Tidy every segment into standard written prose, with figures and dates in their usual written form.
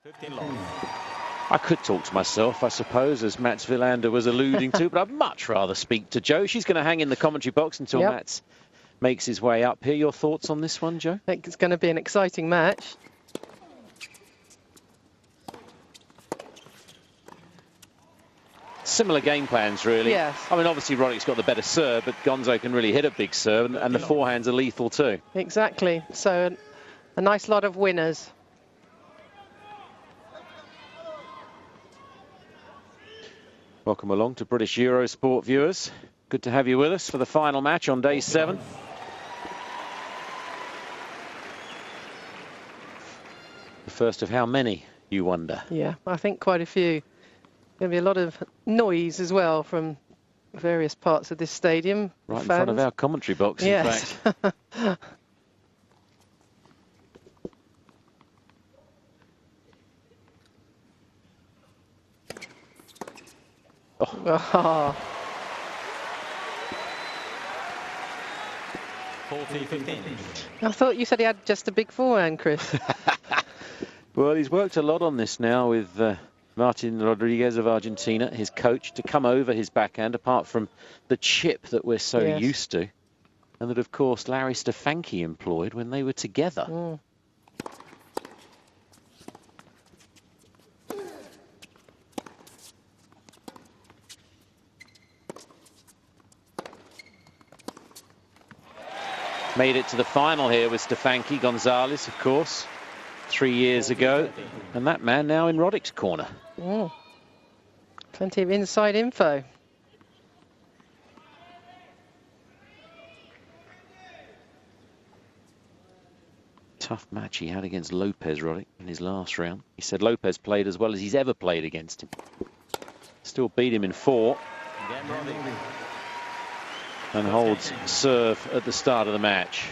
15 long. I could talk to myself, I suppose, as Mats Wilander was alluding to, but I'd much rather speak to Jo. She's going to hang in the commentary box until Mats makes his way up here. Your thoughts on this one, Jo? I think it's going to be an exciting match. Similar game plans, really. Yes. I mean, obviously, Roddick's got the better serve, but Gonzo can really hit a big serve, and the forehands are lethal too. Exactly. So a nice lot of winners. Welcome along to British Eurosport viewers. Good to have you with us for the final match on day 7. The first of how many, you wonder? Yeah, I think quite a few. Going to be a lot of noise as well from various parts of this stadium. Right in front of our commentary box, in fact. Oh. 40-15. I thought you said he had just a big forehand, Chris. Well, he's worked a lot on this now with Martin Rodriguez of Argentina, his coach, to come over his backhand, apart from the chip that we're so used to, and that, of course, Larry Stefanki employed when they were together. Mm. Made it to the final here with Stefanki, Gonzalez, of course, 3 years ago. And that man now in Roddick's corner. Mm. Plenty of inside info. Tough match he had against Lopez, Roddick, in his last round. He said Lopez played as well as he's ever played against him. Still beat him in 4. And holds serve at the start of the match.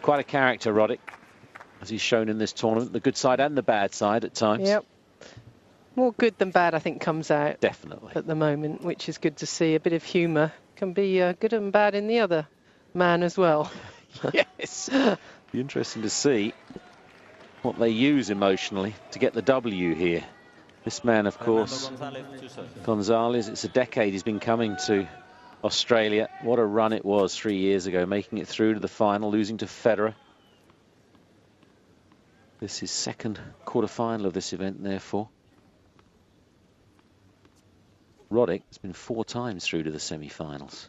Quite a character, Roddick, as he's shown in this tournament. The good side and the bad side at times. Yep. More good than bad, I think, comes out. Definitely. At the moment, which is good to see. A bit of humour can be good and bad in the other man as well. Yes. Be interesting to see what they use emotionally to get the W here. This man, of course, Gonzalez, it's a decade he's been coming to Australia. What a run it was 3 years ago, making it through to the final, losing to Federer. This is second quarter-final of this event, therefore. Roddick has been 4 times through to the semi-finals.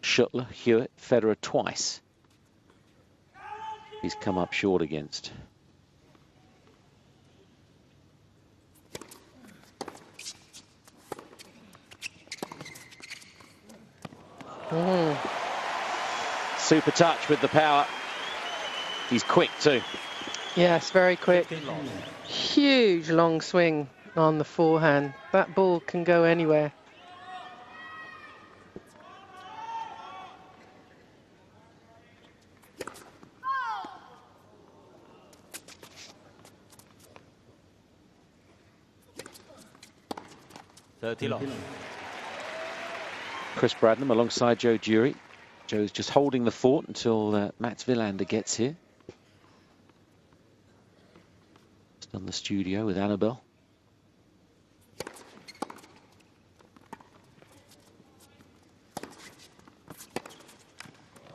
Schuttler, Hewitt, Federer twice. He's come up short against. Mm. Super touch with the power. He's quick too. Yes, very quick. Huge long swing on the forehand. That ball can go anywhere. Chris Bradnam alongside Joe Jury. Joe's just holding the fort until Mats Wilander gets here. Just on the studio with Annabelle.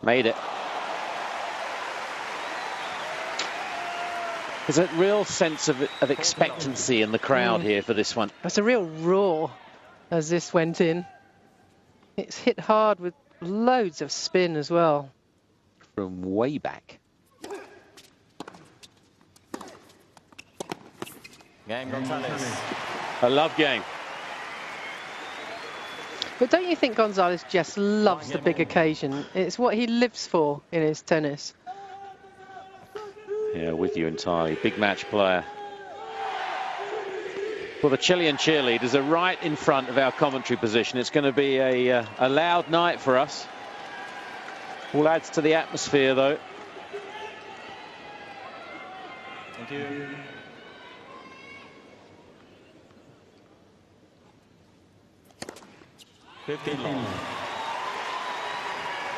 Made it. There's a real sense of expectancy in the crowd here for this one. That's a real roar as this went in. It's hit hard with loads of spin as well. From way back. Game Gonzalez. A love game. But don't you think Gonzalez just loves the big occasion? It's what he lives for in his tennis. Yeah, with you entirely. Big match player. Well, the Chilean cheerleaders are right in front of our commentary position. It's going to be a loud night for us. All adds to the atmosphere, though. Thank you.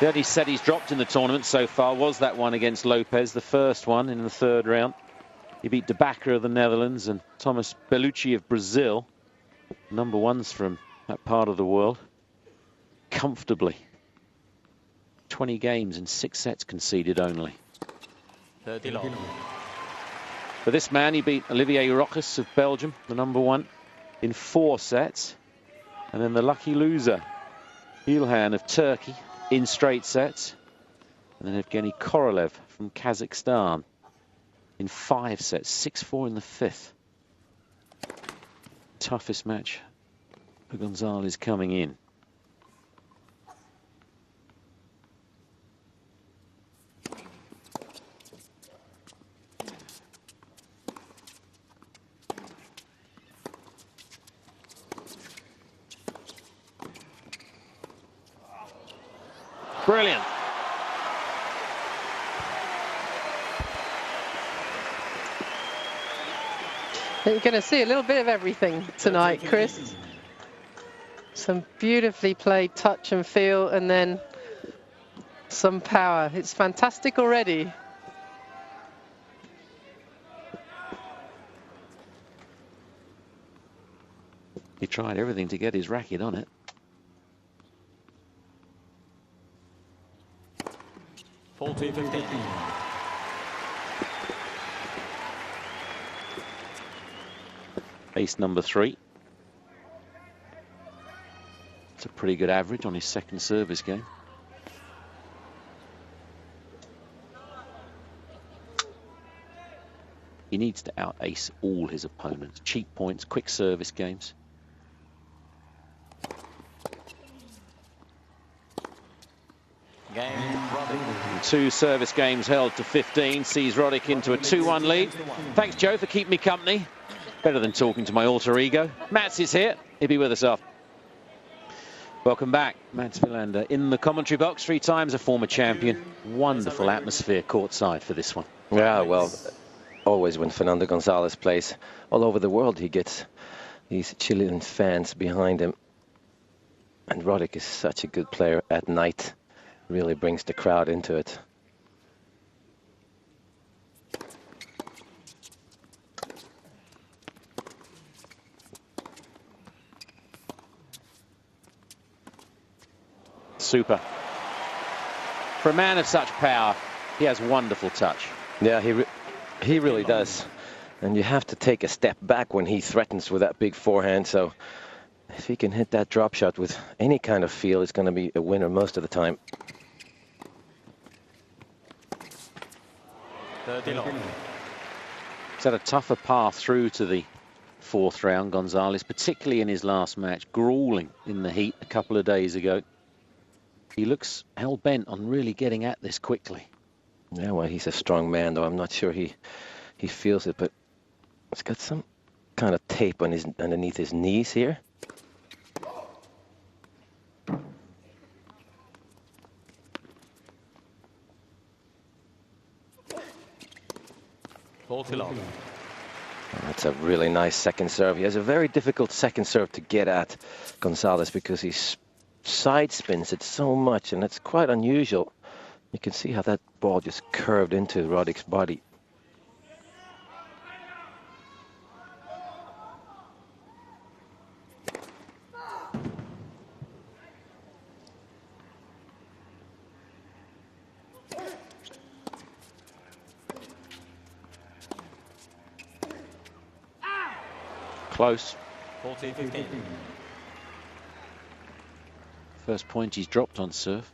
The only set he's dropped in the tournament so far was that one against Lopez, the first one in the 3rd round. He beat De Backer of the Netherlands and Thomas Bellucci of Brazil. Number ones from that part of the world. Comfortably. 20 games and 6 sets conceded only. 30 long. For this man, he beat Olivier Rochus of Belgium, the number one, in 4 sets. And then the lucky loser, Ilhan of Turkey, in straight sets. And then Evgeny Korolev from Kazakhstan in 5 sets, 6-4 in the 5th. Toughest match for Gonzalez coming in. Brilliant. You're going to see a little bit of everything tonight, Chris. Some beautifully played touch and feel, and then some power. It's fantastic already. He tried everything to get his racket on it. 40-15. Ace number 3. It's a pretty good average on his second service game. He needs to out-ace all his opponents. Cheap points, quick service games. Game, Roddick. 2 service games held to 15, sees Roddick into a 2-1 lead. Thanks, Joe, for keeping me company. Better than talking to my alter ego. Mats is here. He'll be with us after. Welcome back, Mats Wilander in the commentary box. 3 times a former champion. Wonderful atmosphere courtside for this one. Yeah, well, always when Fernando Gonzalez plays all over the world, he gets these Chilean fans behind him. And Roddick is such a good player at night. Really brings the crowd into it. Super. For a man of such power, he has wonderful touch. Yeah, he really does. And you have to take a step back when he threatens with that big forehand. So if he can hit that drop shot with any kind of feel, it's going to be a winner most of the time. 30 long. He's had a tougher path through to the 4th round, Gonzalez, particularly in his last match, grueling in the heat a couple of days ago. He looks hell-bent on really getting at this quickly. Yeah, well, he's a strong man, though. I'm not sure he feels it, but he's got some kind of tape on his underneath his knees here. That's a really nice second serve. He has a very difficult second serve to get at, Gonzalez, because he side spins it so much, and it's quite unusual. You can see how that ball just curved into Roddick's body. Close. 40-15. First point he's dropped on serve.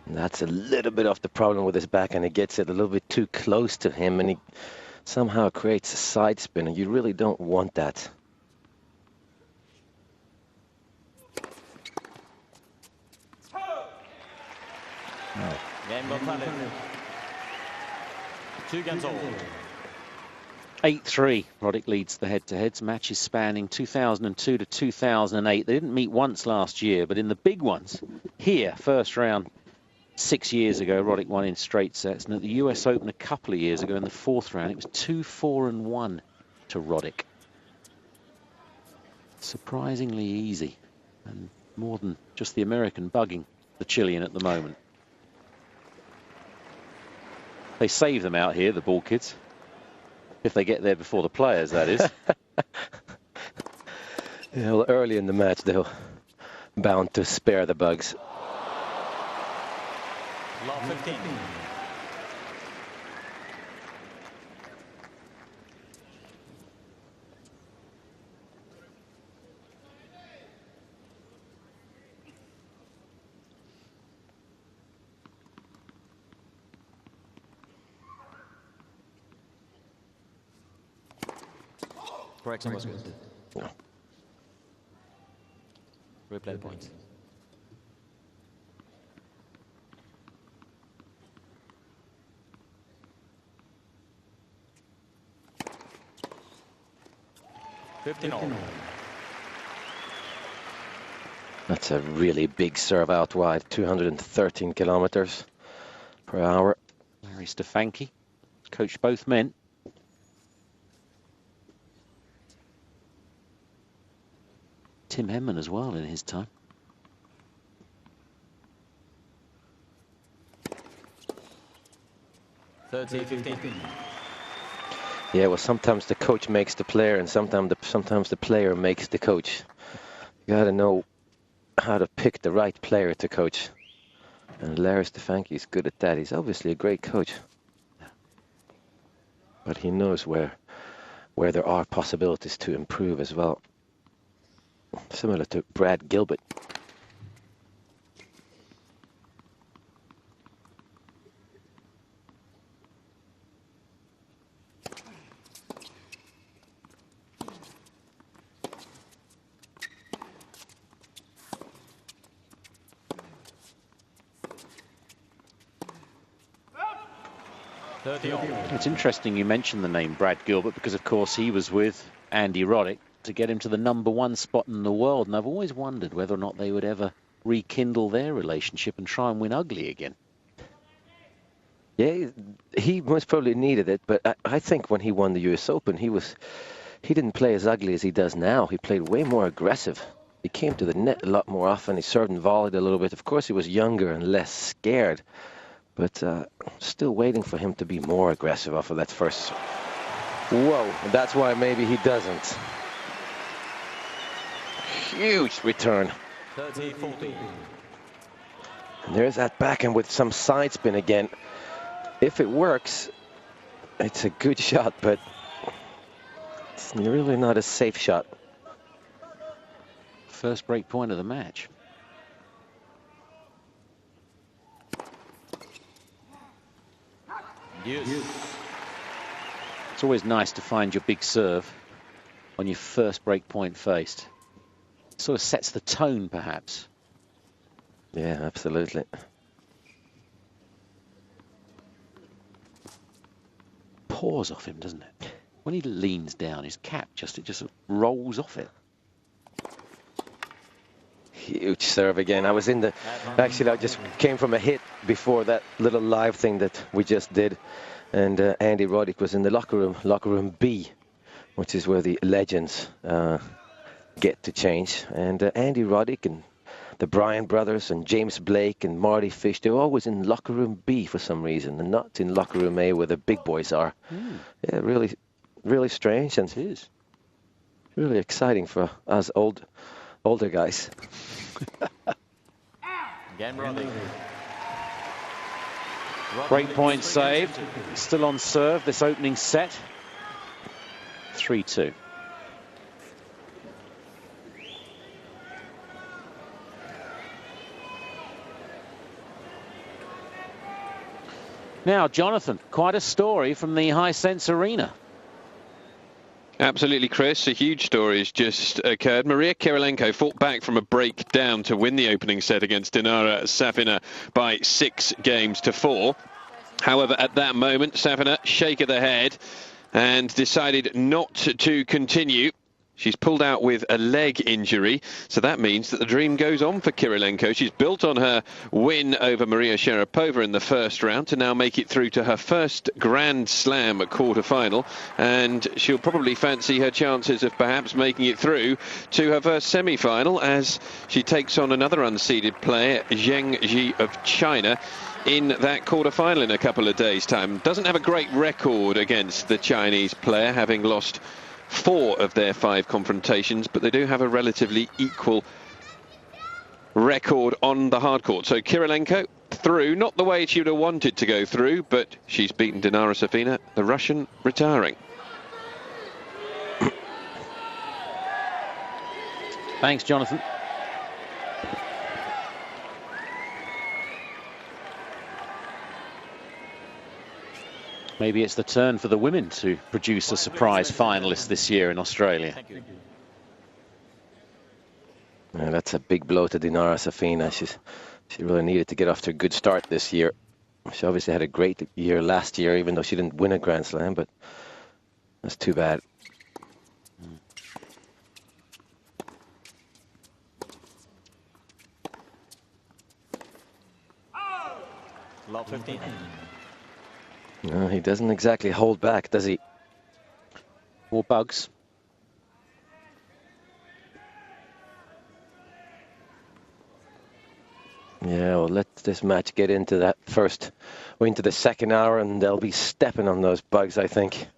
And that's a little bit of the problem with his backhand. He gets it a little bit too close to him, and he somehow creates a side spin, and you really don't want that. Game, Gonzalez. 2 games all. 8-3. Roddick leads the head-to-heads. Matches spanning 2002 to 2008. They didn't meet once last year, but in the big ones, here, first round 6 years ago, Roddick won in straight sets. And at the US Open a couple of years ago in the 4th round, it was 2-4-1 to Roddick. Surprisingly easy, and more than just the American bugging the Chilean at the moment. They save them out here, the ball kids. If they get there before the players, that is. Yeah, well, early in the match, they're bound to spare the bugs. Love 15. Correction was good. No. Replay point. That's a really big serve out wide, 213 kilometers per hour. Larry Stefanki coached both men. Tim Henman as well in his time. Yeah, well, sometimes the coach makes the player, and sometimes the player makes the coach. You got to know how to pick the right player to coach. And Larry Stefanki is good at that. He's obviously a great coach. But he knows where there are possibilities to improve as well. Similar to Brad Gilbert. It's interesting you mentioned the name Brad Gilbert because, of course, he was with Andy Roddick to get him to the #1 spot in the world. And I've always wondered whether or not they would ever rekindle their relationship and try and win ugly again. Yeah, he most probably needed it. But I think when he won the US Open, he didn't play as ugly as he does now. He played way more aggressive. He came to the net a lot more often. He served and volleyed a little bit. Of course, he was younger and less scared. But still waiting for him to be more aggressive off of that first. Whoa, that's why maybe he doesn't. Huge return. 30-40. And there's that backhand with some side spin again. If it works, it's a good shot, but it's really not a safe shot. First break point of the match. It's always nice to find your big serve on your first break point faced. It sort of sets the tone, perhaps. Yeah, absolutely. Pours off him, doesn't it? When he leans down, his cap it just rolls off it. Huge serve again. I was in the... Actually, I just came from a hit before that little live thing that we just did. And Andy Roddick was in the locker room B, which is where the legends get to change. And Andy Roddick and the Bryan brothers and James Blake and Marty Fish, they're always in locker room B for some reason, and not in locker room A where the big boys are. Yeah, really, really strange, and it is really exciting for us older guys. Again, Roddick. Break point saved. Still on serve this opening set. 3-2. Now, Jonathan, quite a story from the Hisense Arena. Absolutely, Chris. A huge story has just occurred. Maria Kirilenko fought back from a breakdown to win the opening set against Dinara Safina by 6-4. However, at that moment, Safina shake of the head and decided not to continue. She's pulled out with a leg injury, so that means that the dream goes on for Kirilenko. She's built on her win over Maria Sharapova in the first round to now make it through to her first Grand Slam quarter-final, and she'll probably fancy her chances of perhaps making it through to her first semi-final as she takes on another unseeded player, Zheng Ji of China. in that quarter-final in a couple of days' time. Doesn't have a great record against the Chinese player, having lost 4 of their 5 confrontations, but they do have a relatively equal record on the hard court. So Kirilenko through, not the way she would have wanted to go through, but she's beaten Dinara Safina, the Russian, retiring. Thanks, Jonathan. Maybe it's the turn for the women to produce a surprise finalist this year in Australia. Yeah, that's a big blow to Dinara Safina. She really needed to get off to a good start this year. She obviously had a great year last year, even though she didn't win a Grand Slam, but that's too bad. Love 15. No, he doesn't exactly hold back, does he? More bugs. Yeah, well, let this match get into that first, or into the second hour, and they'll be stepping on those bugs, I think.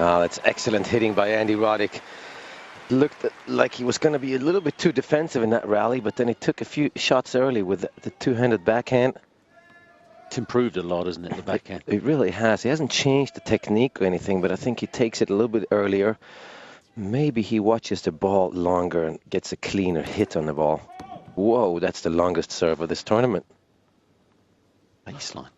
Ah, that's excellent hitting by Andy Roddick. Looked like he was going to be a little bit too defensive in that rally, but then he took a few shots early with the two-handed backhand. It's improved a lot, isn't it, the backhand? It really has. He hasn't changed the technique or anything, but I think he takes it a little bit earlier. Maybe he watches the ball longer and gets a cleaner hit on the ball. Whoa, that's the longest serve of this tournament. Baseline.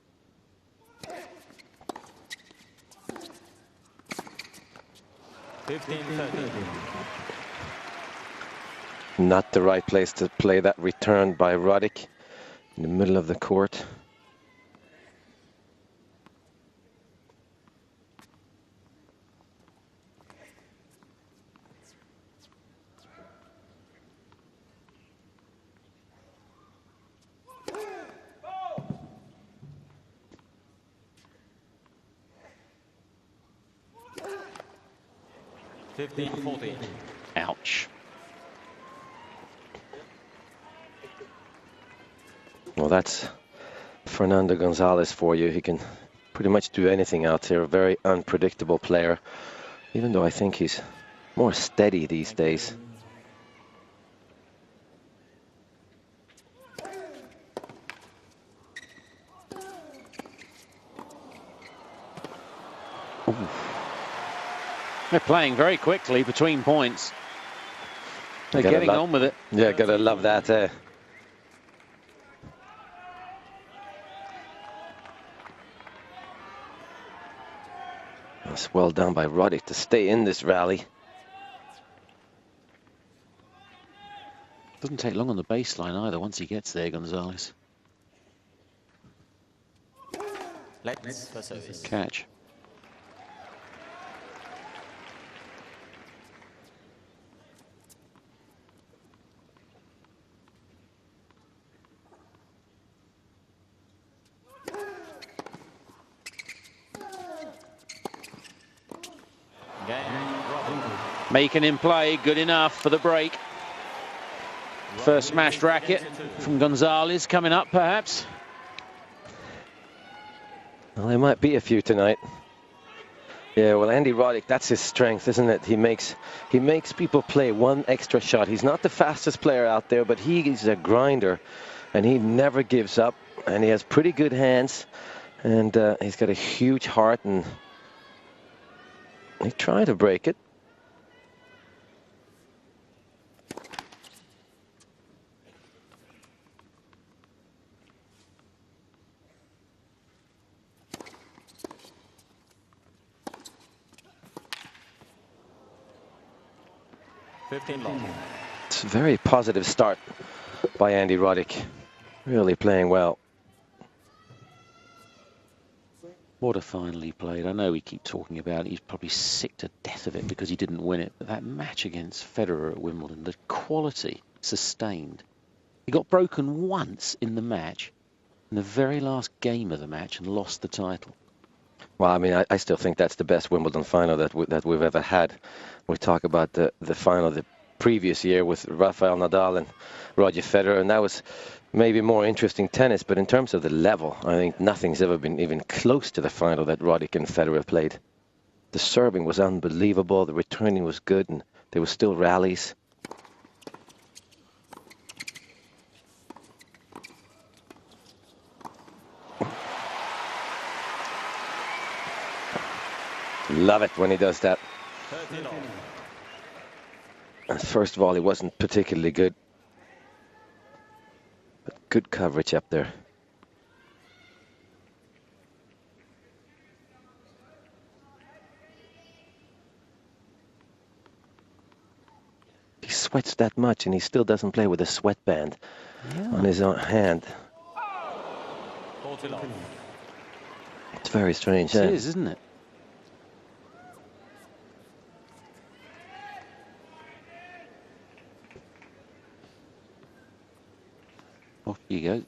Not the right place to play that return by Roddick in the middle of the court. Ouch. Well, that's Fernando Gonzalez for you. He can pretty much do anything out here. A very unpredictable player, even though I think he's more steady these days. Ooh. They're playing very quickly between points. They're getting on with it. Yeah, gotta love that. That's well done by Roddick to stay in this rally. Doesn't take long on the baseline either once he gets there, Gonzalez. Let's for service. Catch. Making him play, good enough for the break. First smashed racket from Gonzalez coming up, perhaps. Well, there might be a few tonight. Yeah, well, Andy Roddick, that's his strength, isn't it? He makes people play one extra shot. He's not the fastest player out there, but he's a grinder, and he never gives up, and he has pretty good hands, and he's got a huge heart, and he tried to break it. It's a very positive start by Andy Roddick. Really playing well. What a final he played. I know we keep talking about it. He's probably sick to death of it because he didn't win it. But that match against Federer at Wimbledon, the quality sustained. He got broken once in the match, in the very last game of the match, and lost the title. Well, I mean, I still think that's the best Wimbledon final that we've ever had. We talk about the final the previous year with Rafael Nadal and Roger Federer, and that was maybe more interesting tennis, but in terms of the level, I think nothing's ever been even close to the final that Roddick and Federer played. The serving was unbelievable, the returning was good, and there were still rallies. Love it when he does that. And first of all, he wasn't particularly good. But good coverage up there. He sweats that much and he still doesn't play with a sweatband on his own hand. It's very strange. It is, isn't it? Off you go.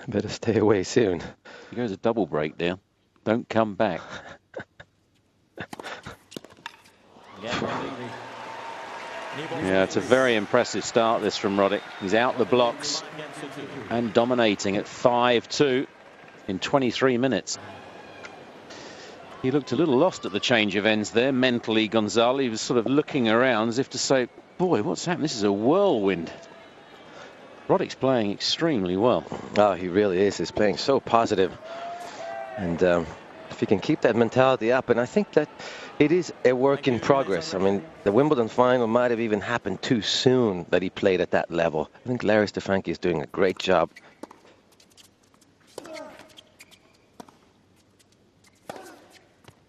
Better stay away soon. Here goes a double breakdown. Don't come back. Yeah, it's a very impressive start, this, from Roddick. He's out the blocks and dominating at 5-2 in 23 minutes. He looked a little lost at the change of ends there, mentally, Gonzalez. He was sort of looking around as if to say, boy, what's happened? This is a whirlwind. Roddick's playing extremely well. Oh, he really is. He's playing so positive. And if he can keep that mentality up, and I think that it is a work in progress. I mean, the Wimbledon final might have even happened too soon that he played at that level. I think Larry Stefanki is doing a great job.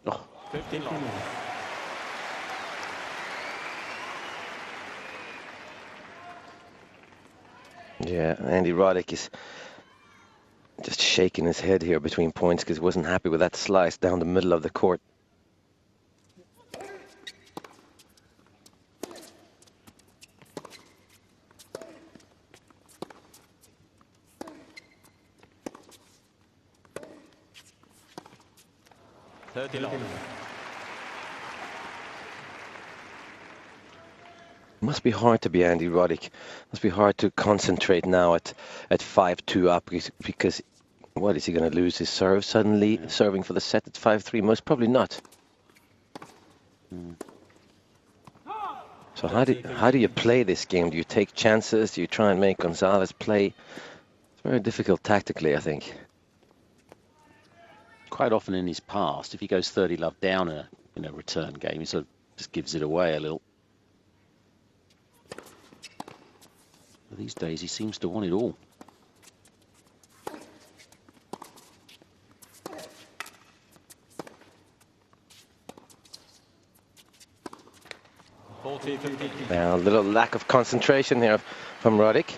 Oh. 15 long. Yeah, Andy Roddick is just shaking his head here between points because he wasn't happy with that slice down the middle of the court. Must be hard to be Andy Roddick. Must be hard to concentrate now at 5-2 up because what, is he going to lose his serve suddenly, serving for the set at 5-3? Most probably not. So how do you play this game? Do you take chances? Do you try and make Gonzalez play? It's very difficult tactically, I think. Quite often in his past, if he goes 30-love down in a return game, he sort of just gives it away a little. But these days, he seems to want it all. Now, a little lack of concentration here from Roddick.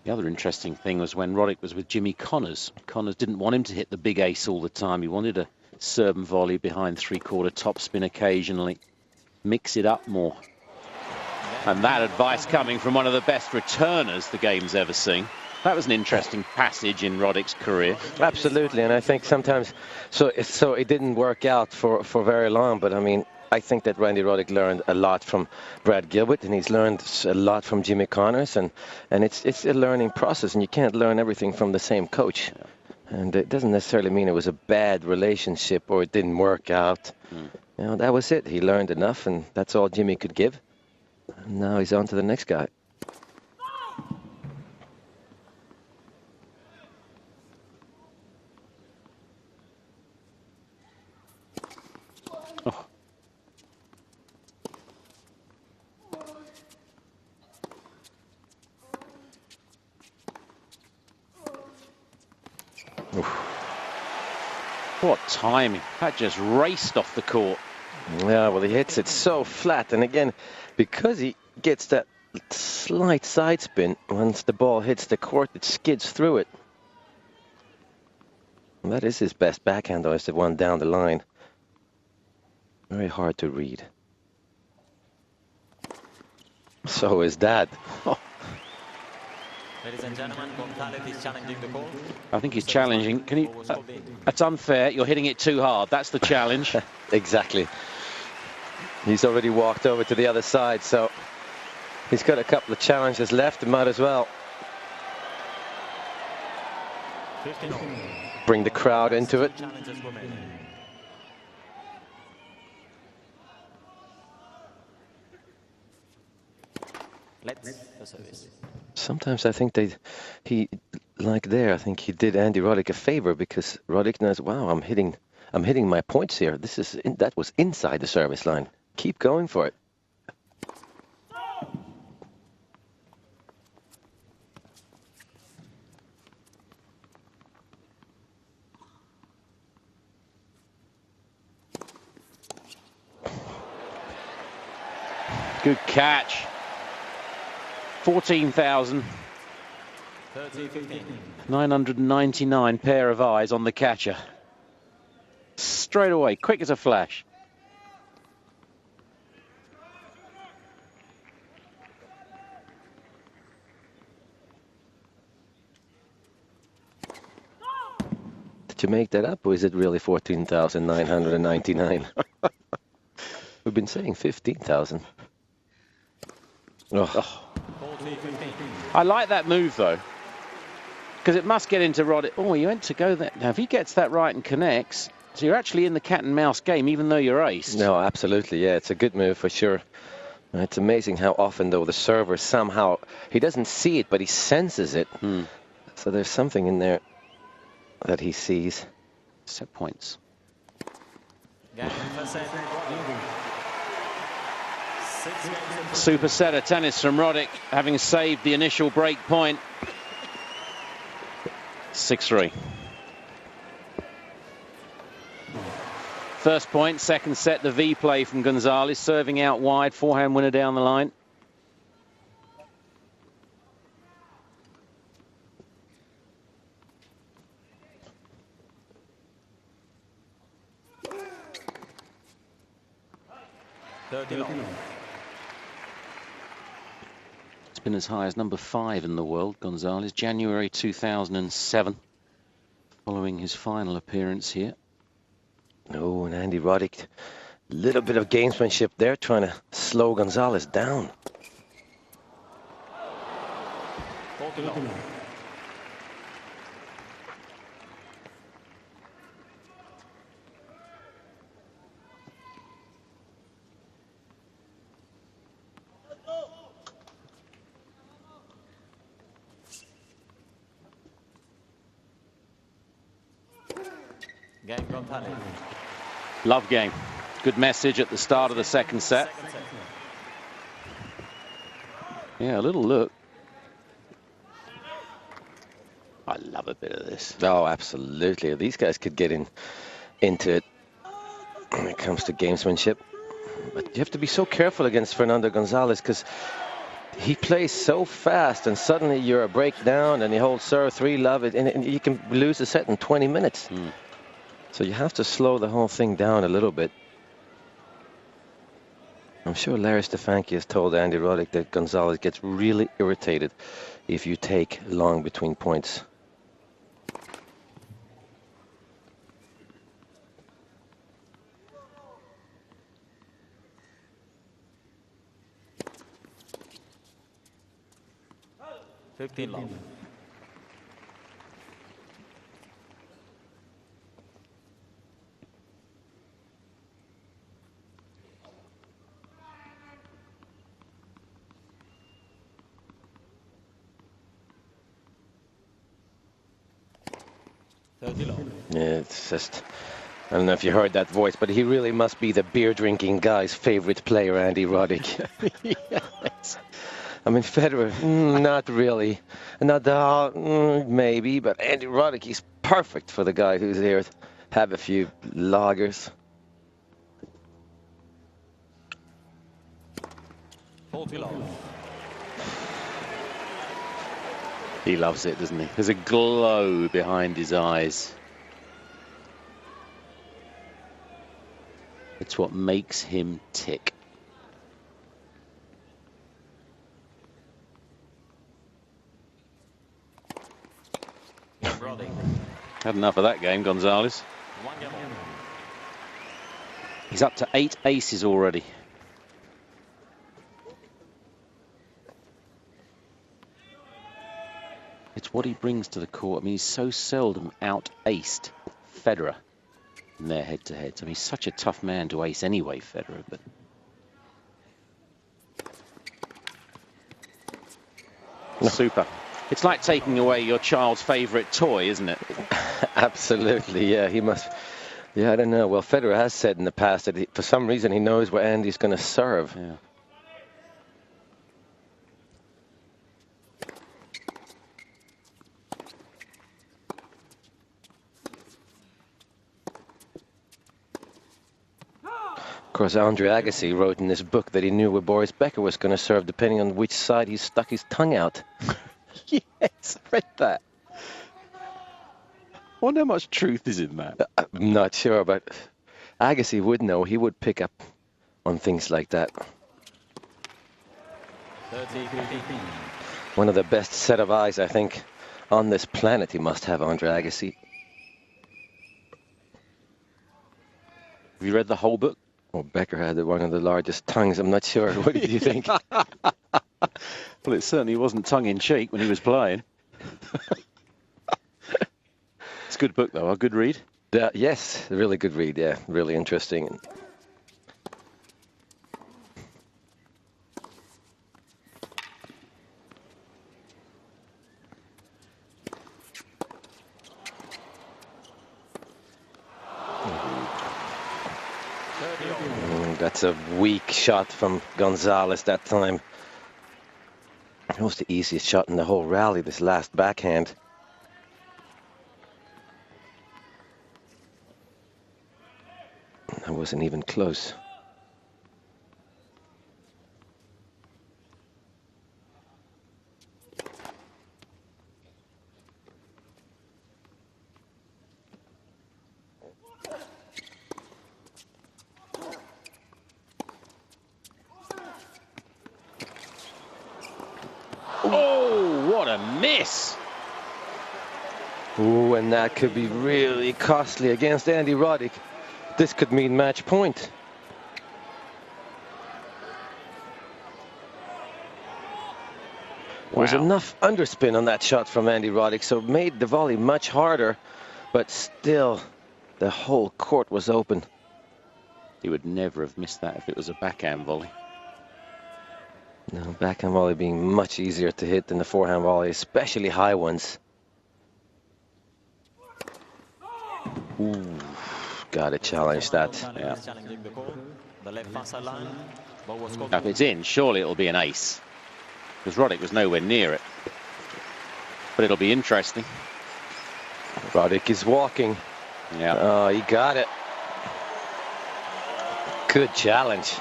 The other interesting thing was when Roddick was with Jimmy Connors. Connors didn't want him to hit the big ace all the time. He wanted a serve and volley behind three-quarter topspin occasionally. Mix it up more. And that advice coming from one of the best returners the game's ever seen. That was an interesting passage in Roddick's career. Absolutely, and I think sometimes, so it didn't work out for very long, but I mean, I think that Randy Roddick learned a lot from Brad Gilbert, and he's learned a lot from Jimmy Connors, and it's a learning process, and you can't learn everything from the same coach. And it doesn't necessarily mean it was a bad relationship or it didn't work out. You know, that was it. He learned enough, and that's all Jimmy could give. And now he's on to the next guy. Oh. What timing. That just raced off the court. Yeah, well, he hits it so flat. And again, because he gets that slight side spin. Once the ball hits the court, it skids through it. And that is his best backhand, though, is the one down the line. Very hard to read. So is that. Ladies and gentlemen, Gonzalez is challenging the court. I think he's challenging. Can you? That's unfair. You're hitting it too hard. That's the challenge. Exactly. He's already walked over to the other side, so he's got a couple of challenges left. Might as well bring the crowd into it. Let's for service. Sometimes I think I think he did Andy Roddick a favor, because Roddick knows, wow, I'm hitting my points here. That was inside the service line. Keep going for it. Good catch. 14,000. 999 pair of eyes on the catcher. Straight away, quick as a flash. Did you make that up, or is it really 14,999? We've been saying 15,000. Oh. I like that move, though, because it must get into Roddick. Oh, you went to go there. Now, if he gets that right and connects, so you're actually in the cat and mouse game, even though you're aced. No, absolutely, yeah, it's a good move for sure. It's amazing how often, though, the server somehow, he doesn't see it, but he senses it. So there's something in there that he sees. Set points. Super set of tennis from Roddick, having saved the initial break point. 6-3. First point, second set, the V play from Gonzalez, serving out wide, forehand winner down the line. It's been as high as number 5 in the world, Gonzalez, January 2007, following his final appearance here. Oh, and Andy Roddick, a little bit of gamesmanship there, trying to slow Gonzalez down. Love game. Good message at the start of the second set. Yeah, a little look. I love a bit of this. Oh, absolutely. These guys could get into it when it comes to gamesmanship. But you have to be so careful against Fernando Gonzalez, because he plays so fast, and suddenly you're a break down and he holds serve 3-love, and you can lose the set in 20 minutes. So you have to slow the whole thing down a little bit. I'm sure Larry Stefanki has told Andy Roddick that Gonzalez gets really irritated if you take long between points. Long. Yeah, it's just, I don't know if you heard that voice, but he really must be the beer-drinking guy's favorite player, Andy Roddick. Yes. I mean, Federer, not really. Nadal, maybe, but Andy Roddick, he's perfect for the guy who's here to have a few lagers. He loves it, doesn't he? There's a glow behind his eyes. It's what makes him tick. Roddick. Had enough of that game, Gonzalez. 1 game. He's up to 8 aces already. It's what he brings to the court. I mean, he's so seldom out-aced Federer in their head-to-heads. I mean, he's such a tough man to ace anyway, Federer, but... Super. It's like taking away your child's favourite toy, isn't it? Absolutely, yeah. He must... Yeah, I don't know. Well, Federer has said in the past that for some reason he knows where Andy's going to serve. Yeah. Of course, Andre Agassi wrote in this book that he knew where Boris Becker was going to serve depending on which side he stuck his tongue out. Yes, I read that. I wonder how much truth is in that. I'm not sure, but Agassi would know. He would pick up on things like that. 30-15. One of the best set of eyes, I think, on this planet he must have, Andre Agassi. Have you read the whole book? Well, Becker had one of the largest tongues. I'm not sure. What do you think? Well, it certainly wasn't tongue-in-cheek when he was playing. It's a good book, though. A good read. Yes, a really good read. Yeah, really interesting. That's a weak shot from Gonzalez that time. It was the easiest shot in the whole rally, this last backhand. That wasn't even close. Oh, what a miss! Ooh, and that could be really costly against Andy Roddick. This could mean match point. There was enough underspin on that shot from Andy Roddick, so it made the volley much harder, but still, the whole court was open. He would never have missed that if it was a backhand volley. No, backhand volley being much easier to hit than the forehand volley, especially high ones. Ooh, gotta challenge that. Yeah. The left fast side line. Ball was Now, if it's in, surely it'll be an ace. Because Roddick was nowhere near it. But it'll be interesting. Roddick is walking. Yeah. Oh, he got it. Good challenge.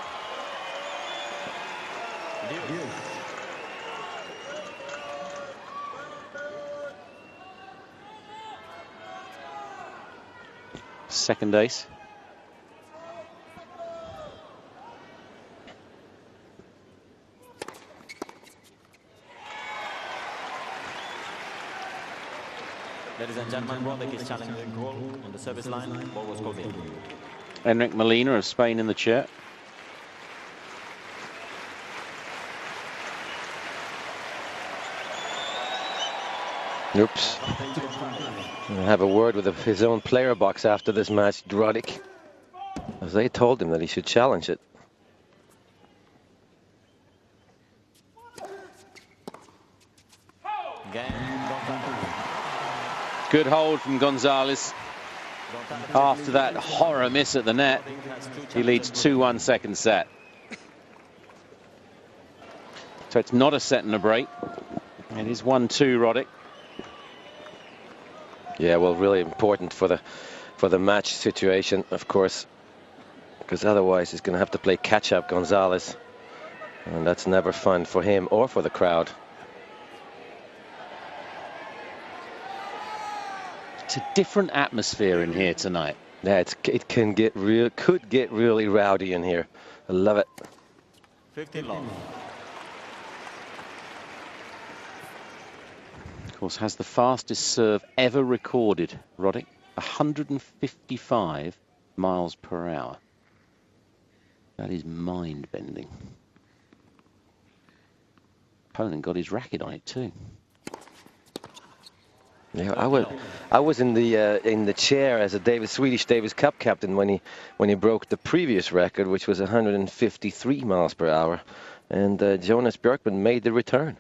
Second ace. Ladies and gentlemen, Roddick is challenging the goal on the service line. Ball was called in. Enric Molina of Spain in the chair. Oops. I'll have a word with his own player box after this match, Roddick, as they told him that he should challenge it. Good hold from Gonzalez. After that horror miss at the net, he leads 2-1 second set. So it's not a set and a break. It is 1-2, Roddick. Yeah, well, really important for the match situation, of course, because otherwise he's going to have to play catch-up, Gonzalez, and that's never fun for him or for the crowd. It's a different atmosphere in here tonight. Yeah, it can get could get really rowdy in here. I love it. 15 long. Of course, has the fastest serve ever recorded, Roddick. 155 miles per hour. That is mind-bending. Opponent got his racket on it too. Yeah, I was in the chair as a Swedish Davis Cup captain when he broke the previous record, which was 153 miles per hour, and Jonas Björkman made the return.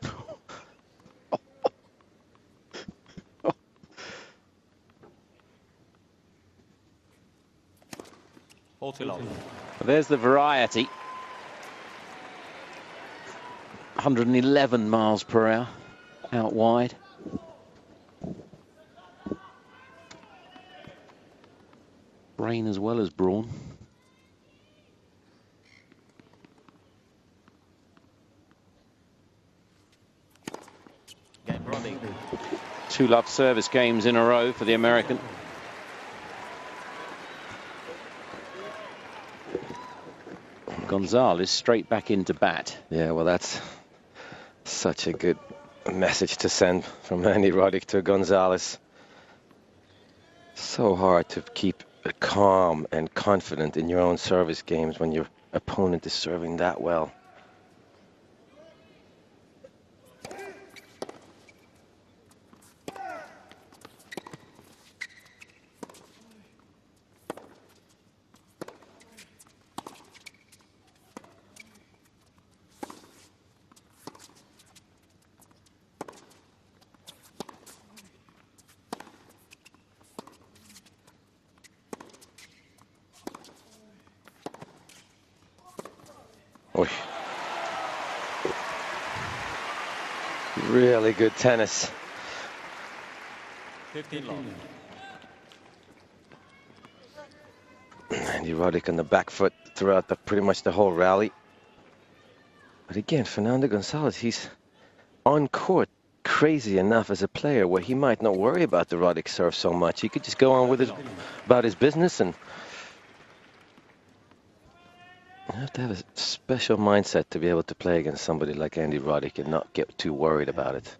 There's the variety. 111 miles per hour out wide. Brain as well as brawn. Game Roddick. 2 love service games in a row for the American. Gonzalez straight back into bat. Yeah, well, that's such a good message to send from Andy Roddick to Gonzalez. So hard to keep calm and confident in your own service games when your opponent is serving that well. Oy. Really good tennis. 15 long. Andy Roddick on the back foot throughout pretty much the whole rally. But again, Fernando Gonzalez, he's on court crazy enough as a player where he might not worry about the Roddick serve so much. He could just go on with about his business, and you have to have a special mindset to be able to play against somebody like Andy Roddick and not get too worried about it.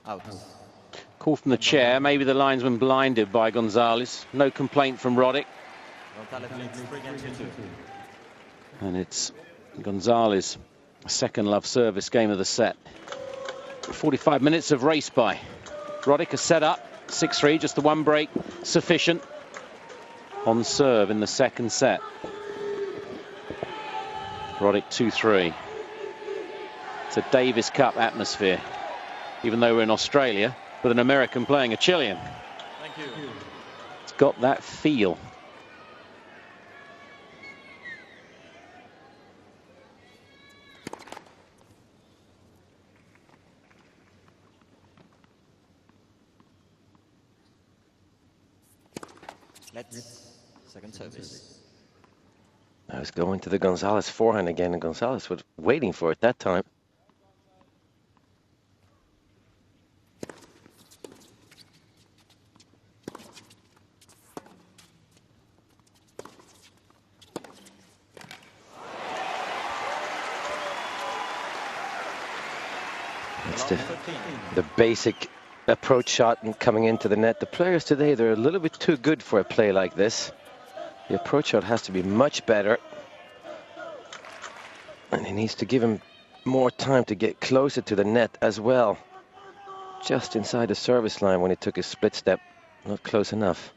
Out. Call from the chair. Maybe the linesman blinded by Gonzalez. No complaint from Roddick. And it's Gonzalez, second love service game of the set. 45 minutes of race by. Roddick has set up 6-3, just the one break sufficient on serve in the second set. Roddick 2-3. It's a Davis Cup atmosphere, even though we're in Australia with an American playing a Chilean. Thank you. It's got that feel. Let's second service. I was going to the Gonzalez forehand again, and Gonzalez was waiting for it that time. It's the basic approach shot and coming into the net. The players today, they're a little bit too good for a play like this. The approach shot has to be much better. And he needs to give him more time to get closer to the net as well. Just inside the service line when he took his split step. Not close enough.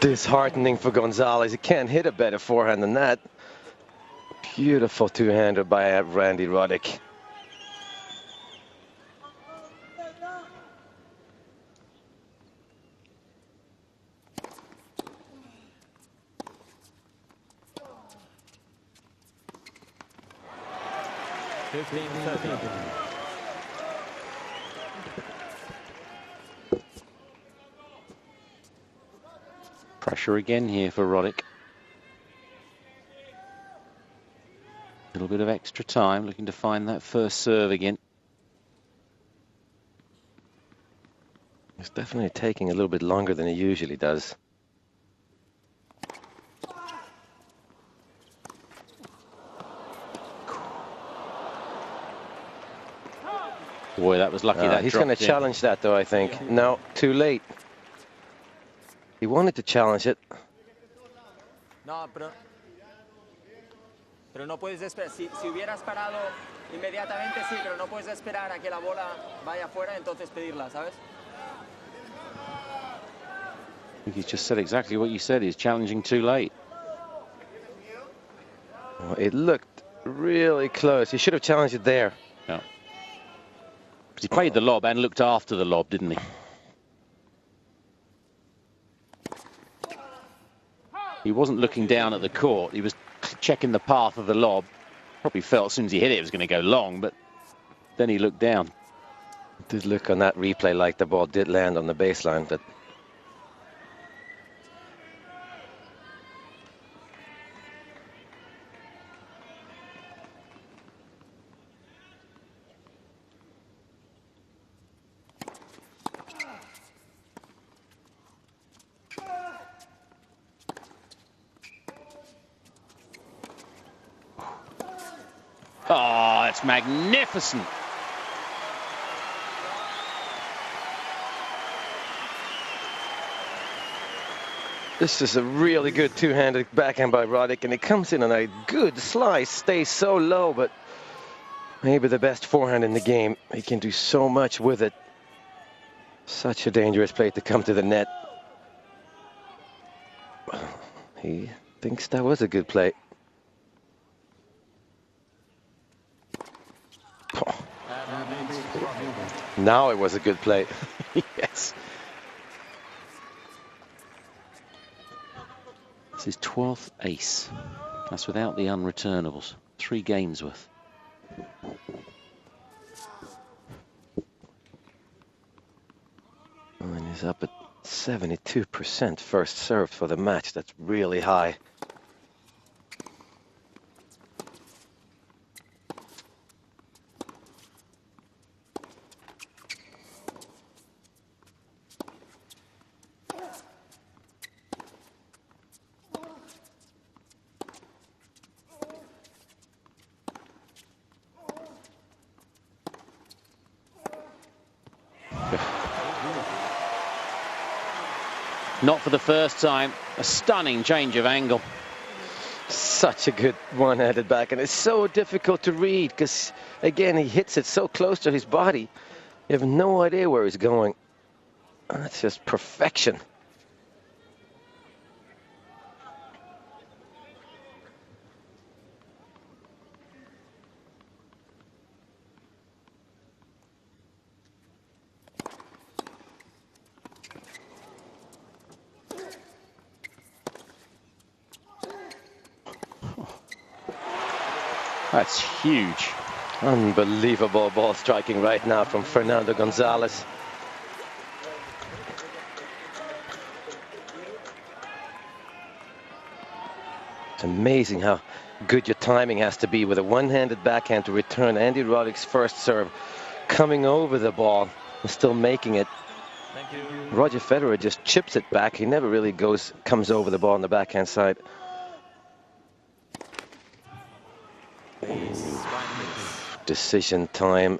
Disheartening for Gonzalez. He can't hit a better forehand than that. Beautiful two-hander by Randy Roddick. Pressure again here for Roddick. A little bit of extra time, looking to find that first serve again. It's definitely taking a little bit longer than he usually does. Boy, that was lucky that he's going to challenge that, though, I think. No, too late. He wanted to challenge it. No, pero no puedes esperar. Si hubieras parado inmediatamente, sí, pero no puedes esperar a que la bola vaya afuera, entonces pedirla, ¿sabes? I think he's just said exactly what you said. He's challenging too late. Well, it looked really close. He should have challenged it there. Yeah. Because he played the lob and looked after the lob, didn't he? He wasn't looking down at the court. He was checking the path of the lob. Probably felt as soon as he hit it, it was going to go long, but then he looked down. It did look on that replay like the ball did land on the baseline, but oh, it's magnificent. this is a really good two-handed backhand by Roddick, and it comes in on a good slice, stays so low, but maybe the best forehand in the game. He can do so much with it. Such a dangerous play to come to the net. He thinks that was a good play. Oh. Now it was a good play. Yes. It's his 12th ace. That's without the unreturnables. 3 games worth. And he's up at 72% first serve for the match. That's really high. Not for the first time. A stunning change of angle. Such a good one-handed backhand. It's so difficult to read because, again, he hits it so close to his body. You have no idea where he's going. That's just perfection. That's huge. Unbelievable ball striking right now from Fernando Gonzalez. It's amazing how good your timing has to be with a one-handed backhand to return Andy Roddick's first serve, coming over the ball and still making it. Thank you. Roger Federer just chips it back. He never really comes over the ball on the backhand side. Decision time.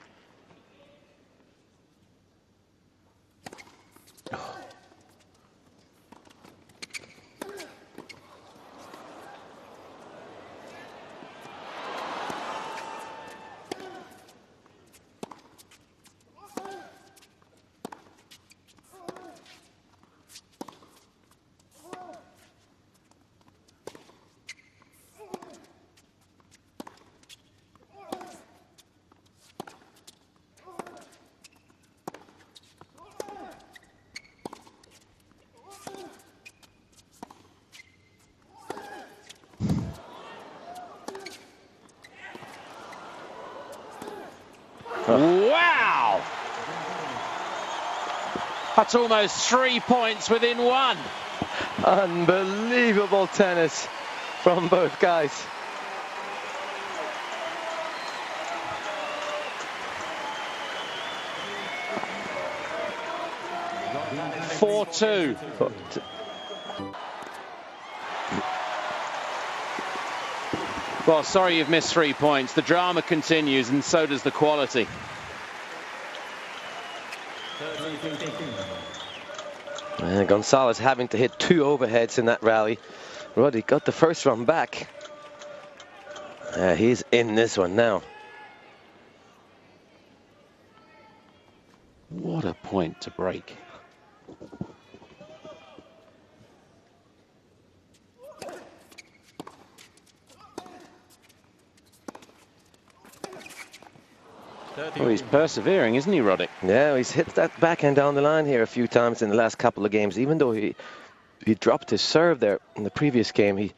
Oh. Wow! That's almost 3 points within one. Unbelievable tennis from both guys. Four-two. Well, sorry you've missed 3 points. The drama continues, and so does the quality. And Gonzalez having to hit 2 overheads in that rally. Roddick got the first one back. He's in this one now. What a point to break. Oh, he's persevering, isn't he, Roddick? Yeah, he's hit that backhand down the line here a few times in the last couple of games. Even though he dropped his serve there in the previous game, he's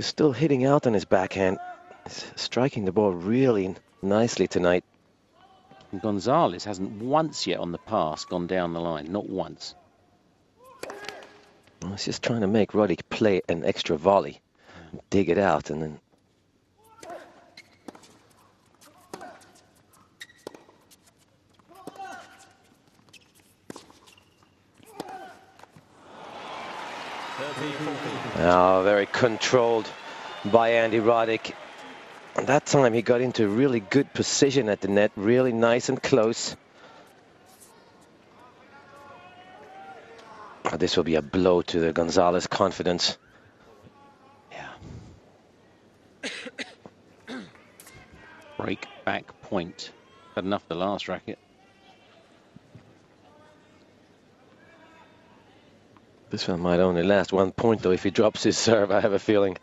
still hitting out on his backhand. He's striking the ball really nicely tonight. And Gonzalez hasn't once yet on the pass gone down the line, not once. Well, he's just trying to make Roddick play an extra volley, dig it out, and then. Oh, very controlled by Andy Roddick. And that time he got into really good position at the net, really nice and close. Oh, this will be a blow to the Gonzalez confidence. Yeah. Break back point. Had enough the last racket. This one might only last 1 point, though, if he drops his serve, I have a feeling.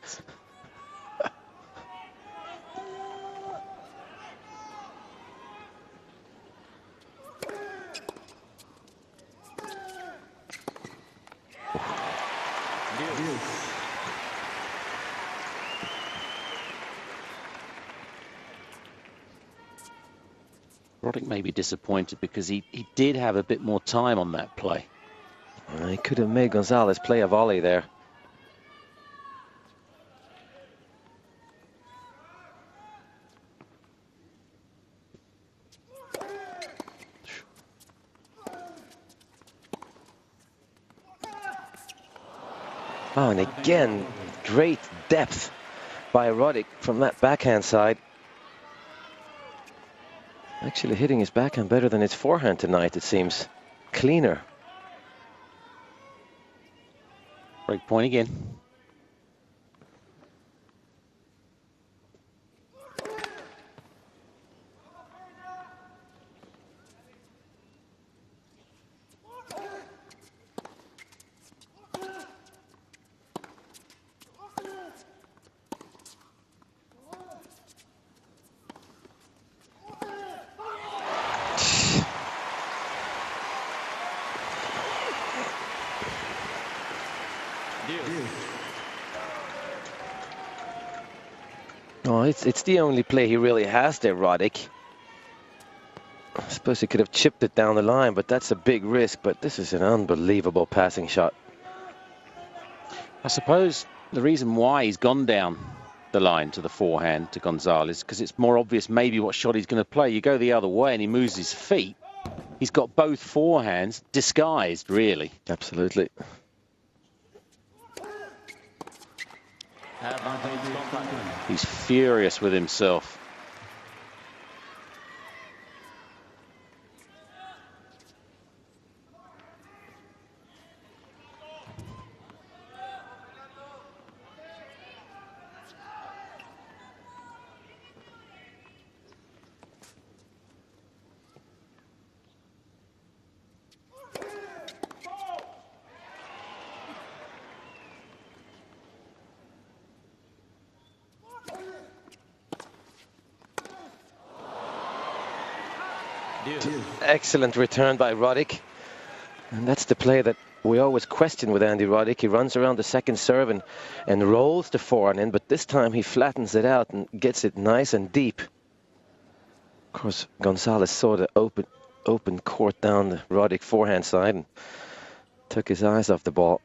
Roddick may be disappointed because he did have a bit more time on that play. He could have made Gonzalez play a volley there. Oh, and again, great depth by Roddick from that backhand side. Actually hitting his backhand better than his forehand tonight, it seems. Cleaner. Break point again. Oh, it's the only play he really has there, Roddick. I suppose he could have chipped it down the line, but that's a big risk. But this is an unbelievable passing shot. I suppose the reason why he's gone down the line to the forehand to Gonzalez, because it's more obvious maybe what shot he's going to play. You go the other way and he moves his feet. He's got both forehands disguised, really. Absolutely. He's furious with himself. Excellent return by Roddick. And that's the play that we always question with Andy Roddick. He runs around the second serve and rolls the forehand in, but this time he flattens it out and gets it nice and deep. course, Gonzalez saw the open court down the Roddick forehand side and took his eyes off the ball.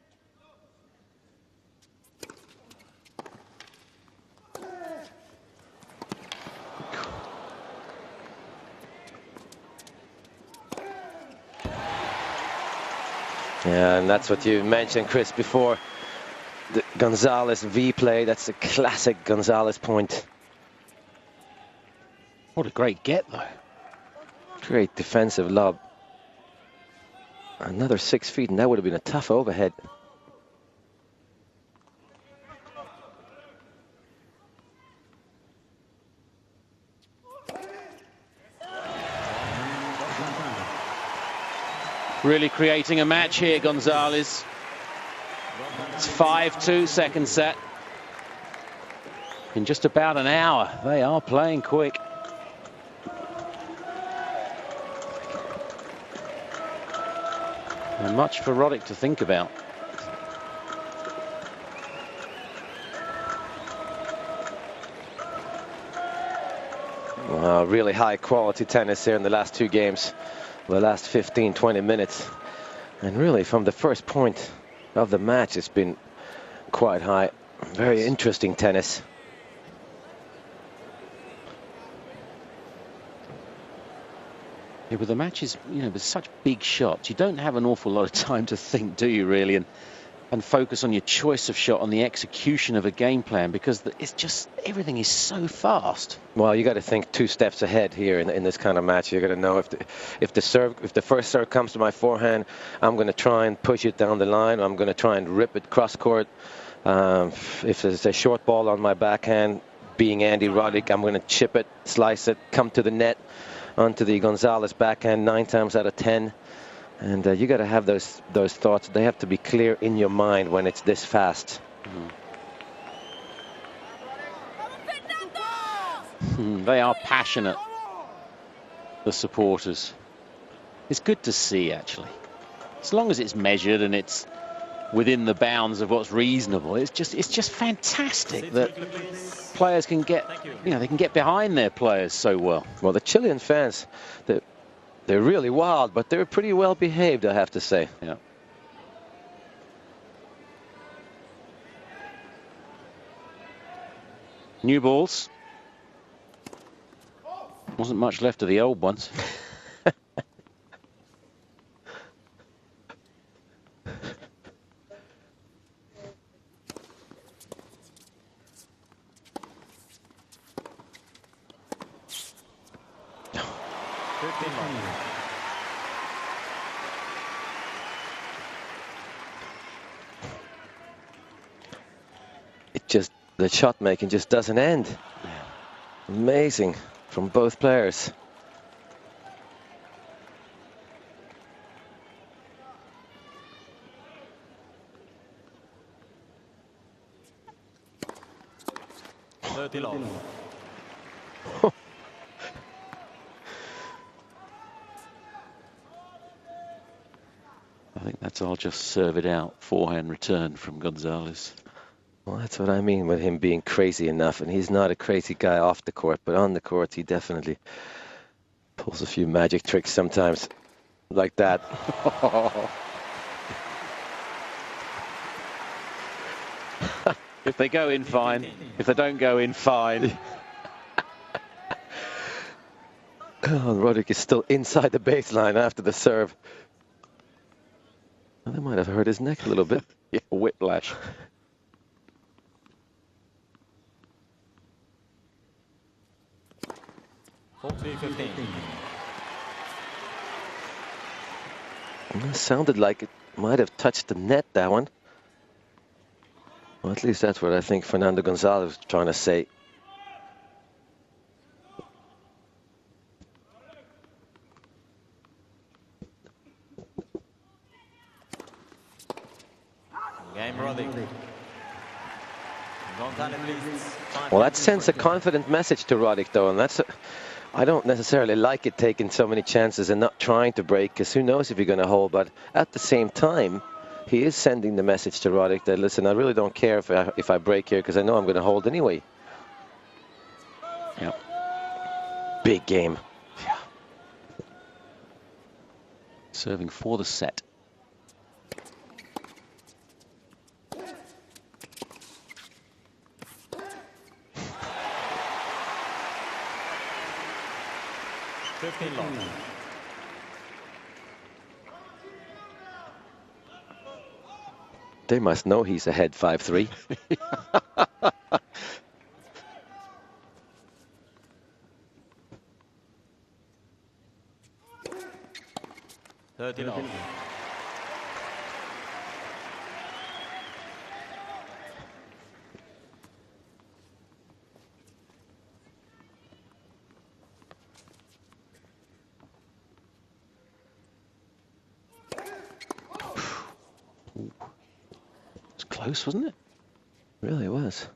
Yeah, and that's what you mentioned, Chris, before. The Gonzalez V play, that's a classic Gonzalez point. What a great get, though. Great defensive lob. Another 6 feet, and that would have been a tough overhead. Really creating a match here, Gonzalez. It's 5-2, second set. In just about an hour, they are playing quick. And much for Roddick to think about. Wow, really high quality tennis here in the last 2 games. The last 15-20 minutes. And really from the first point of the match, it's been quite high. Very interesting tennis. Yeah, but the matches, you know, with such big shots, you don't have an awful lot of time to think, do you, really? And focus on your choice of shot, on the execution of a game plan, because it's just, everything is so fast. Well, you got to think 2 steps ahead here in this kind of match. You're going to know if the first serve comes to my forehand, I'm going to try and push it down the line. I'm going to try and rip it cross court. If there's a short ball on my backhand, being Andy Roddick, I'm going to chip it, slice it, come to the net, onto the Gonzalez backhand 9 times out of 10. And you got to have those thoughts. They have to be clear in your mind when it's this fast. They are passionate, the supporters. It's good to see, actually. As long as it's measured and it's within the bounds of what's reasonable, it's just fantastic that players can get, you know, they can get behind their players so well. Well, the Chilean fans, they're really wild, but they're pretty well behaved, I have to say. Yeah. New balls. Wasn't much left of the old ones. The shot making just doesn't end. Amazing from both players. I think that's all just serve it out. Forehand return from Gonzalez. Well, that's what I mean with him being crazy enough. And he's not a crazy guy off the court, but on the court, he definitely pulls a few magic tricks sometimes like that. If they go in, fine. If they don't go in, fine. Oh, Roddick is still inside the baseline after the serve. Well, that might have hurt his neck a little bit. Yeah, whiplash. It sounded like it might have touched the net, that one. Well, at least that's what I think Fernando Gonzalez was trying to say. Game Roddick. Well, that sends a confident message to Roddick, though, and that's I don't necessarily like it, taking so many chances and not trying to break, because who knows if you're going to hold. But at the same time, he is sending the message to Roddick that, listen, I really don't care if I break here, because I know I'm going to hold anyway. Yeah. Big game. Serving for the set. They must know he's ahead 5-3. It's close, wasn't it? Really was.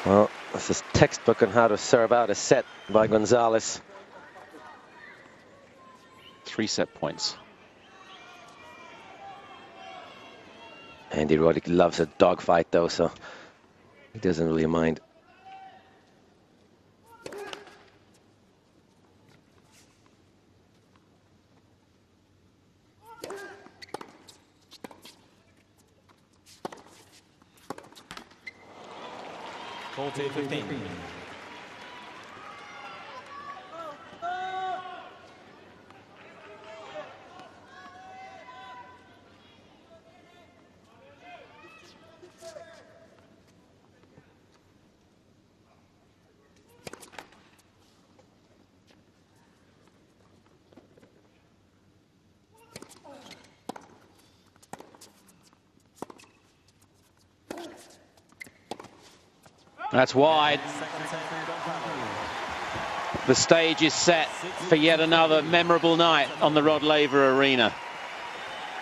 Well, this is textbook on how to serve out a set by Gonzalez. 3 set points. Andy Roddick loves a dogfight though, so he doesn't really mind. That's wide. The stage is set for yet another memorable night on the Rod Laver Arena.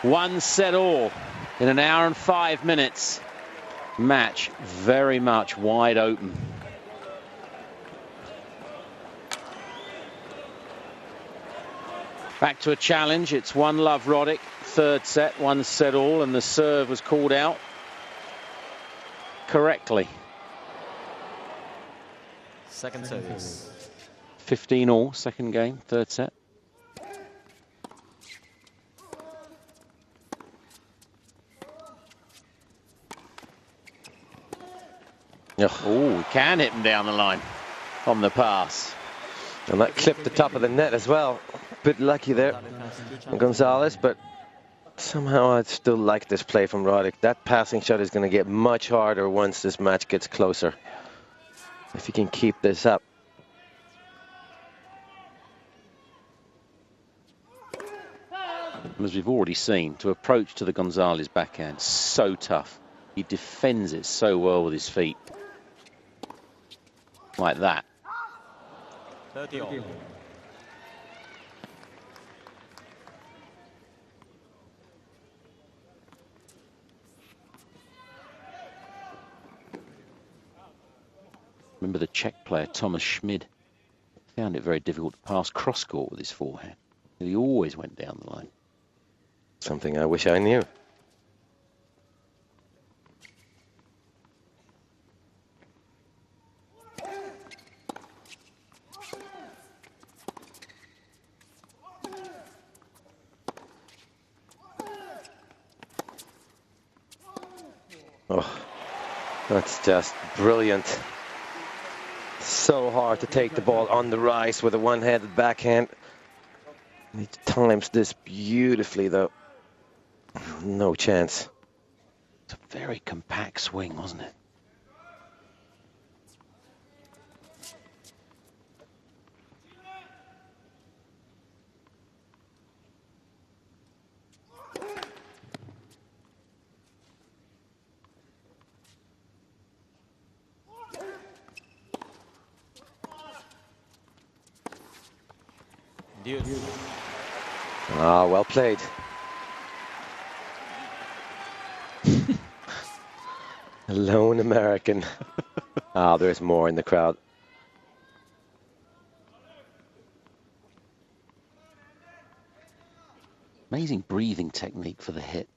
1 set all in an hour and 5 minutes. Match very much wide open. Back to a challenge. It's 1-love Roddick. 3rd set, 1 set all, and the serve was called out correctly. Second service. 15 all, second game, 3rd set. Oh, he can hit him down the line on the pass. And that clipped the top of the net as well. Bit lucky there, Gonzalez, but somehow I still like this play from Roddick. That passing shot is going to get much harder once this match gets closer. If he can keep this up. As we've already seen, to approach to the Gonzalez backhand, so tough. He defends it so well with his feet. Like that. 30 all. Remember the Czech player Thomas Schmid found it very difficult to pass cross-court with his forehand. He always went down the line. Something I wish I knew. Oh, that's just brilliant. So hard to take the ball on the rise with a one-handed backhand. He times this beautifully, though. No chance. It's a very compact swing, wasn't it? Ah, well played. A lone American. Ah, there's more in the crowd. Amazing breathing technique for the hit.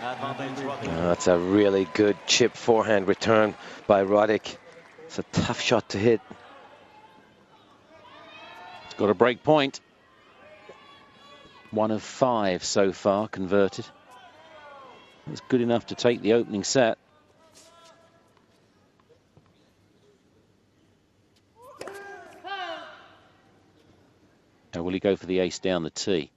That's a really good chip forehand return by Roddick. It's a tough shot to hit. It's got a break point. 1 of 5 so far converted. It's good enough to take the opening set. Now, will he go for the ace down the tee?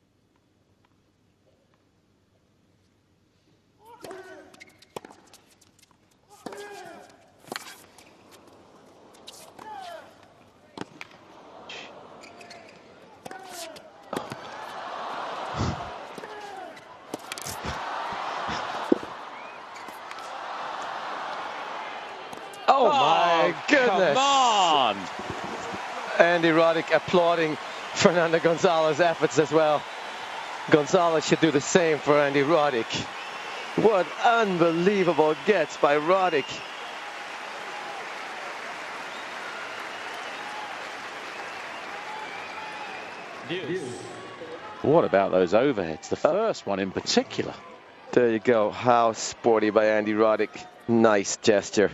Oh my goodness! Come on! Andy Roddick applauding Fernando Gonzalez's efforts as well. Gonzalez should do the same for Andy Roddick. What unbelievable gets by Roddick. What about those overheads? The first one in particular. There you go. How sporty by Andy Roddick. Nice gesture.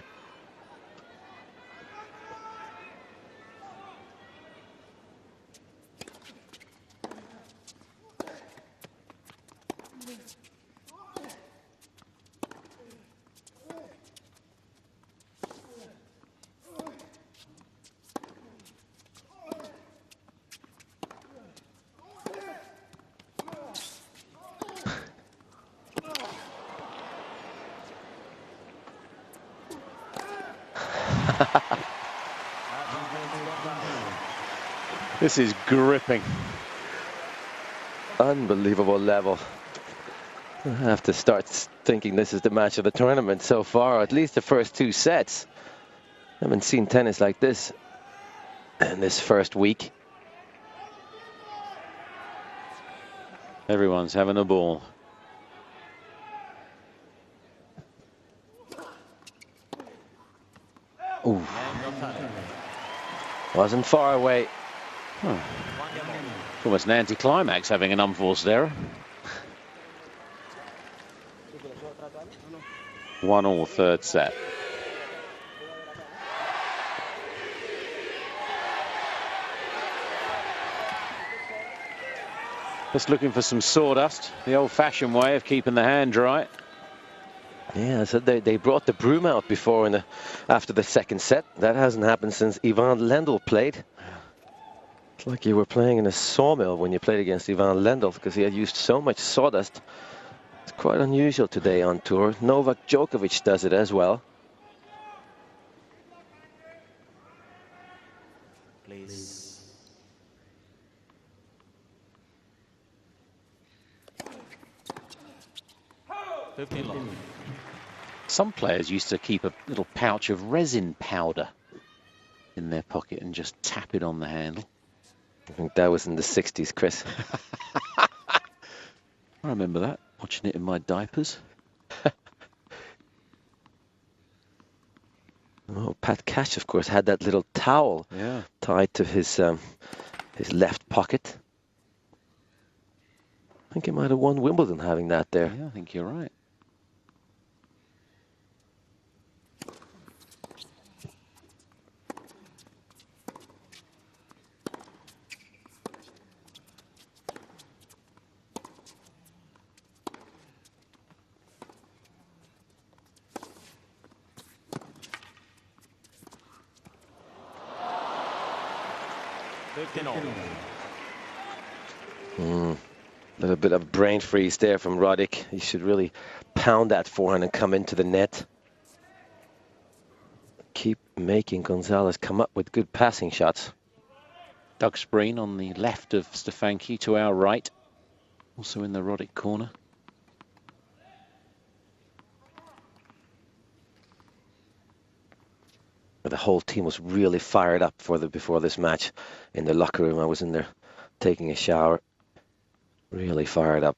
This is gripping. Unbelievable level. I have to start thinking this is the match of the tournament so far, at least the first 2 sets. I haven't seen tennis like this in this first week. Everyone's having a ball. Ooh. Wasn't far away. Oh. Almost an anticlimax having an unforced error. 1-1 third set. Just looking for some sawdust, the old-fashioned way of keeping the hand dry. Yeah, so they brought the broom out before after the second set. That hasn't happened since Ivan Lendl played. It's like you were playing in a sawmill when you played against Ivan Lendl because he had used so much sawdust. It's quite unusual today on tour. Novak Djokovic does it as well. Please. Some players used to keep a little pouch of resin powder in their pocket and just tap it on the handle. I think that was in the 60s, Chris. I remember that, watching it in my diapers. Oh, Pat Cash, of course, had that little towel tied to his left pocket. I think he might have won Wimbledon having that there. Yeah, I think you're right. A little bit of brain freeze there from Roddick. He should really pound that forehand and come into the net. Keep making Gonzalez come up with good passing shots. Doug Spreen on the left of Stefanki to our right. Also in the Roddick corner. The whole team was really fired up before this match. In the locker room, I was in there taking a shower. Really fired up.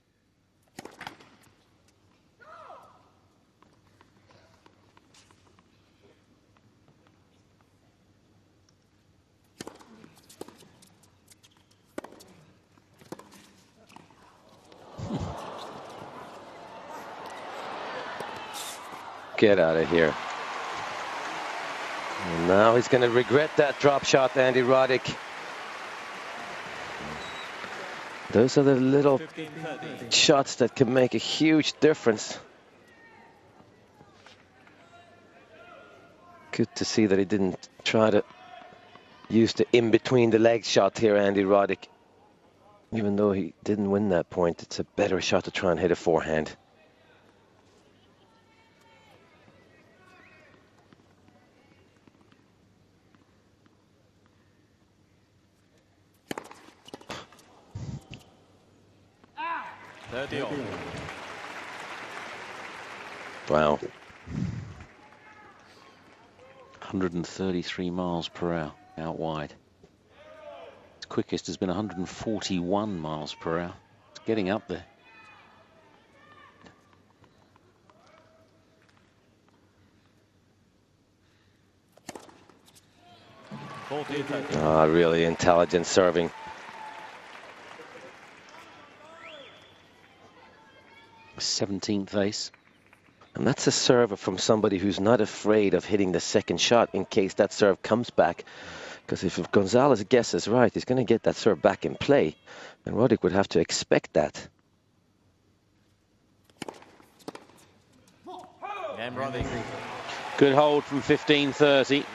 Get out of here. And now he's going to regret that drop shot, Andy Roddick. Those are the little shots that can make a huge difference. Good to see that he didn't try to use the in-between the legs shot here, Andy Roddick. Even though he didn't win that point, it's a better shot to try and hit a forehand. Wow. 133 miles per hour out wide. Its quickest has been 141 miles per hour. It's getting up there. Really intelligent serving. '17th ace. And that's a serve from somebody who's not afraid of hitting the second shot in case that serve comes back. Because if Gonzalez guesses right, he's going to get that serve back in play. And Roddick would have to expect that. Good hold from 15-30.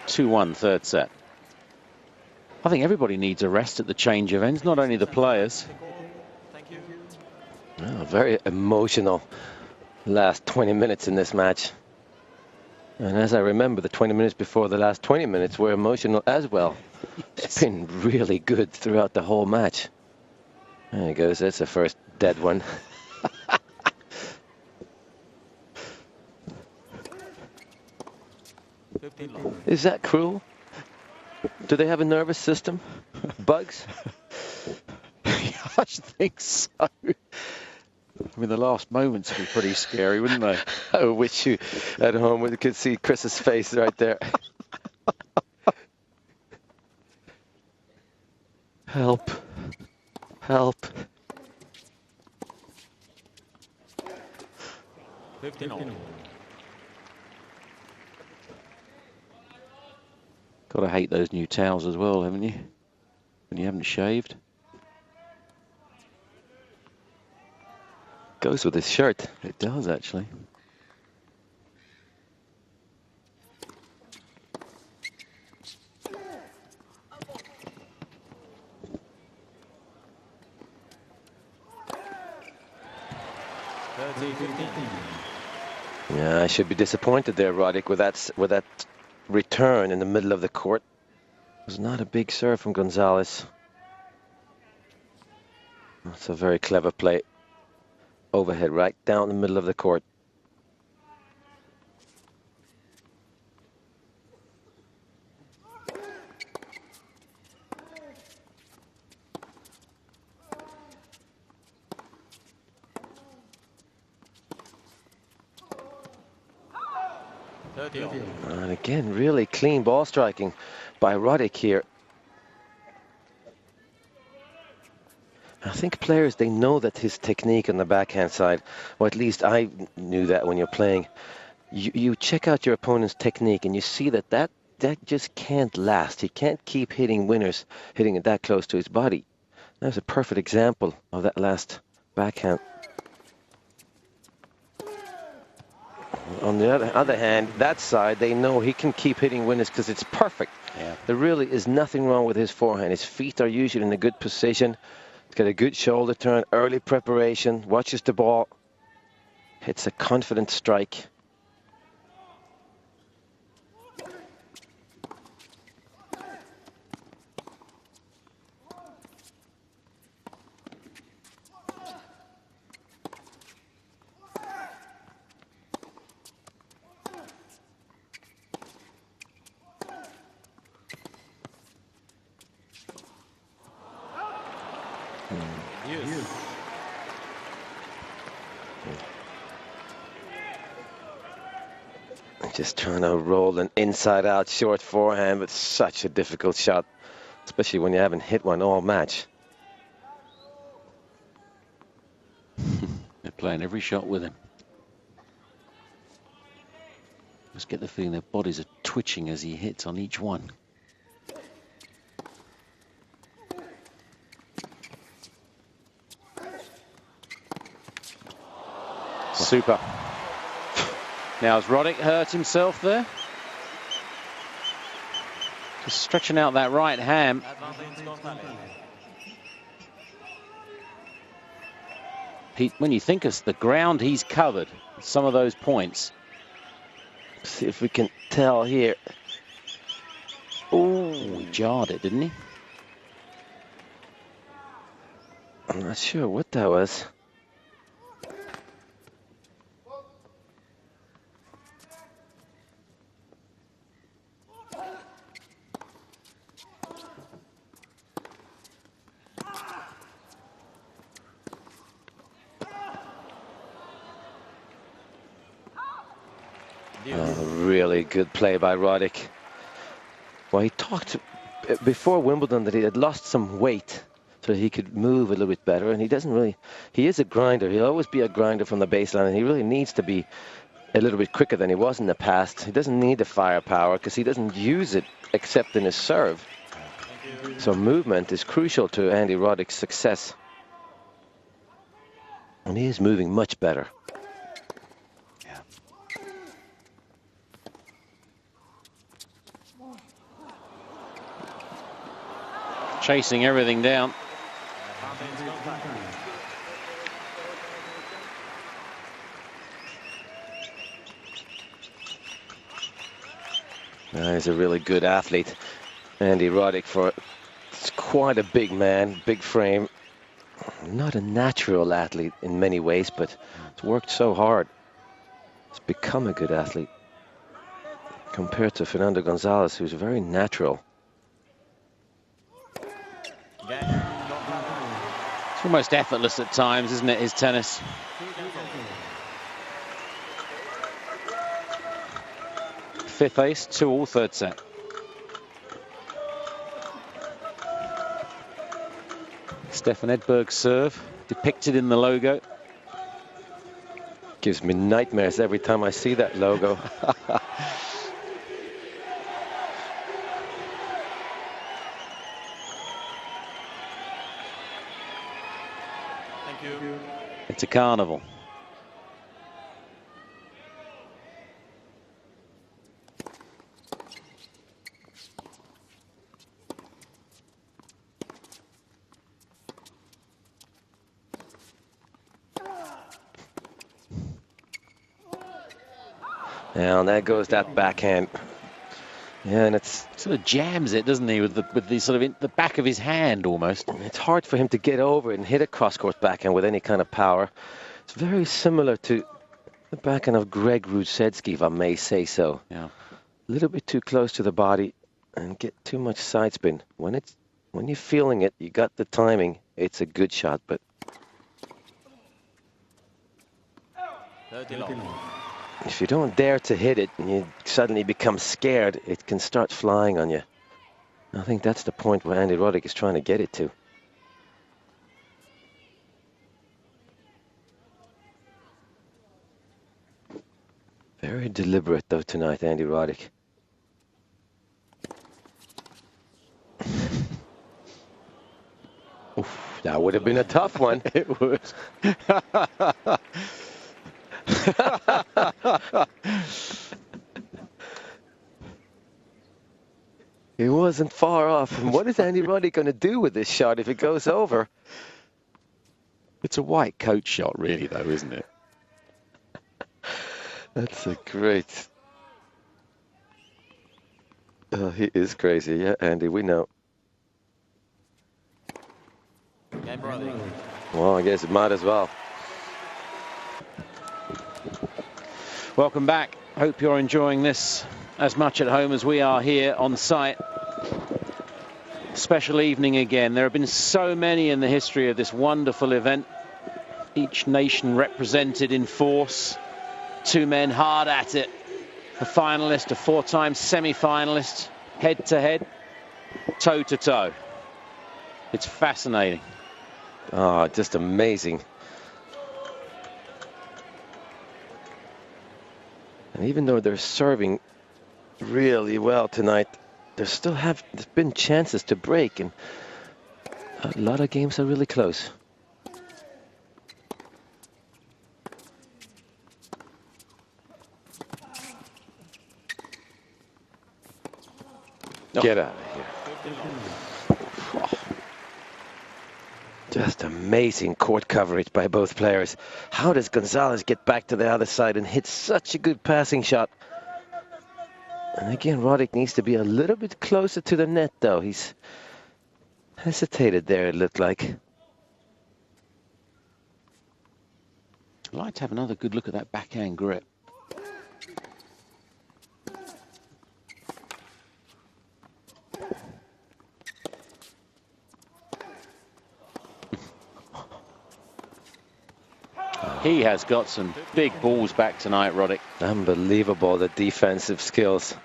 2-1 third set. I think everybody needs a rest at the change of ends, not only the players. Very emotional last 20 minutes in this match. And as I remember, the 20 minutes before the last 20 minutes were emotional as well. Yes. It's been really good throughout the whole match. There he goes. That's the first dead one. Is that cruel? Do they have a nervous system? Bugs? I think so. I mean, the last moments would be pretty scary, wouldn't they? I wish you at home could see Chris's face right there. Help. Help. 15-all. Gotta hate those new towels as well, haven't you? When you haven't shaved. Goes with his shirt. It does, actually. Yeah, I should be disappointed there, Roddick, with that return in the middle of the court. It was not a big serve from Gonzalez. That's a very clever play. Overhead right down the middle of the court. And again, really clean ball striking by Roddick here. I think players, they know that his technique on the backhand side, or at least I knew that when you're playing, you check out your opponent's technique and you see that just can't last. He can't keep hitting winners, hitting it that close to his body. That's a perfect example of that last backhand. On the other hand, that side, they know he can keep hitting winners because it's perfect. Yeah. There really is nothing wrong with his forehand. His feet are usually in a good position. He's got a good shoulder turn, early preparation, watches the ball, hits a confident strike. Just trying to roll an inside-out short forehand, but such a difficult shot, especially when you haven't hit one all match. playing every shot with him. Just get the feeling their bodies are twitching as he hits on each one. Super. Now, has Roddick hurt himself there? Just stretching out that right ham. When you think of the ground he's covered, some of those points. See if we can tell here. Oh, he jarred it, didn't he? I'm not sure what that was. Really good play by Roddick. Well, he talked before Wimbledon that he had lost some weight so he could move a little bit better, and he doesn't really, he is a grinder. He'll always be a grinder from the baseline, and he really needs to be a little bit quicker than he was in the past. He doesn't need the firepower because he doesn't use it except in his serve. So movement is crucial to Andy Roddick's success. And he is moving much better. Chasing everything down. He's a really good athlete. Andy Roddick, it's quite a big man, big frame. Not a natural athlete in many ways, but he's worked so hard. He's become a good athlete compared to Fernando Gonzalez, who's very natural. It's almost effortless at times, isn't it, his tennis? Fifth ace, 2-all, third set. Stefan Edberg's serve, depicted in the logo. Gives me nightmares every time I see that logo. It's a carnival. And there goes that backhand. Yeah, and it's sort of jams it, doesn't he, with the sort of the back of his hand almost. It's hard for him to get over it and hit a cross-court backhand with any kind of power. It's very similar to the backhand of Greg Rusedski, if I may say so. Yeah. A little bit too close to the body and get too much side spin. When you're feeling it, you got the timing, it's a good shot, but if you don't dare to hit it and you suddenly become scared, it can start flying on you. I think that's the point where Andy Roddick is trying to get it to. Very deliberate, though, tonight, Andy Roddick. Oof, that would have been a tough one. It would. He wasn't far off. And what is Andy Roddick going to do with this shot if it goes over? It's a white coat shot, really, though, isn't it? That's a great... Oh, he is crazy. Yeah, Andy, we know. Well, I guess it might as well. Welcome back. Hope you're enjoying this as much at home as we are here on site. Special evening again. There have been so many in the history of this wonderful event. Each nation represented in force. Two men hard at it. A finalist, a four-time semi-finalist, head-to-head, toe-to-toe. It's fascinating. Oh, just amazing. And even though they're serving really well tonight, there's been chances to break, and a lot of games are really close. Get out of here. Just amazing court coverage by both players. How does Gonzalez get back to the other side and hit such a good passing shot? And again, Roddick needs to be a little bit closer to the net, though. He's hesitated there, it looked like. I'd like to have another good look at that backhand grip. He has got some big balls back tonight, Roddick. Unbelievable, the defensive skills.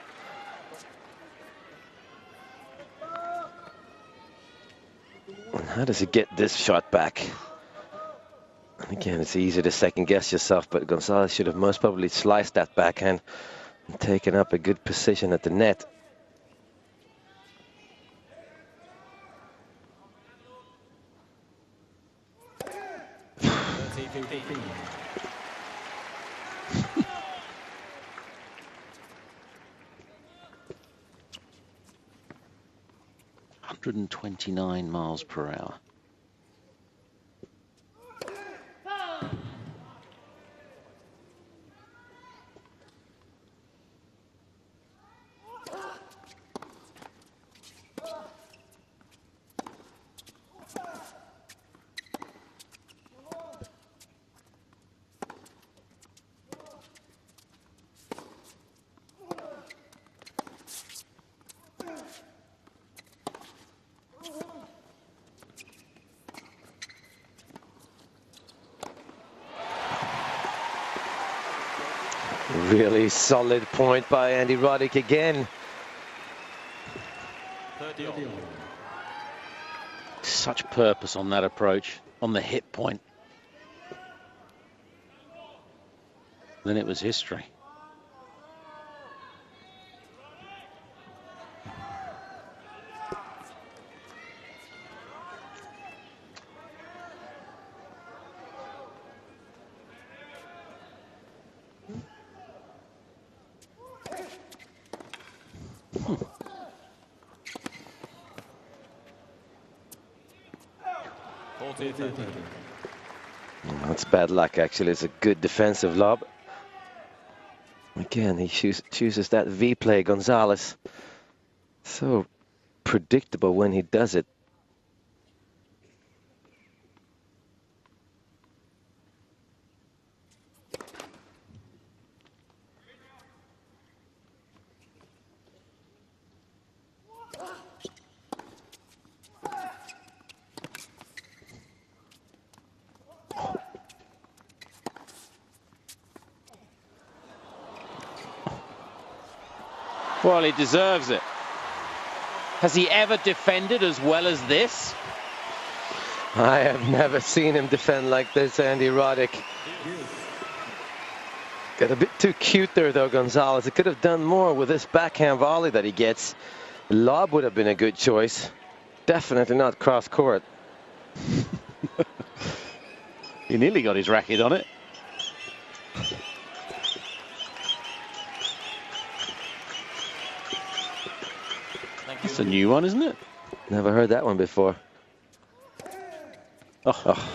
And how does he get this shot back? And again, it's easy to second guess yourself, but Gonzalez should have most probably sliced that backhand and taken up a good position at the net. .129 miles per hour. Really solid point by Andy Roddick again. Such purpose on that approach, on the hit point. Then it was history. That's bad luck, actually. It's a good defensive lob. Again, he chooses that V play, Gonzalez. So predictable when he does it. Well, he deserves it. Has he ever defended as well as this? I have never seen him defend like this, Andy Roddick. Got a bit too cute there, though, Gonzalez. He could have done more with this backhand volley that he gets. The lob would have been a good choice. Definitely not cross court. He nearly got his racket on it. It's a new one, isn't it? Never heard that one before. Oh. Oh.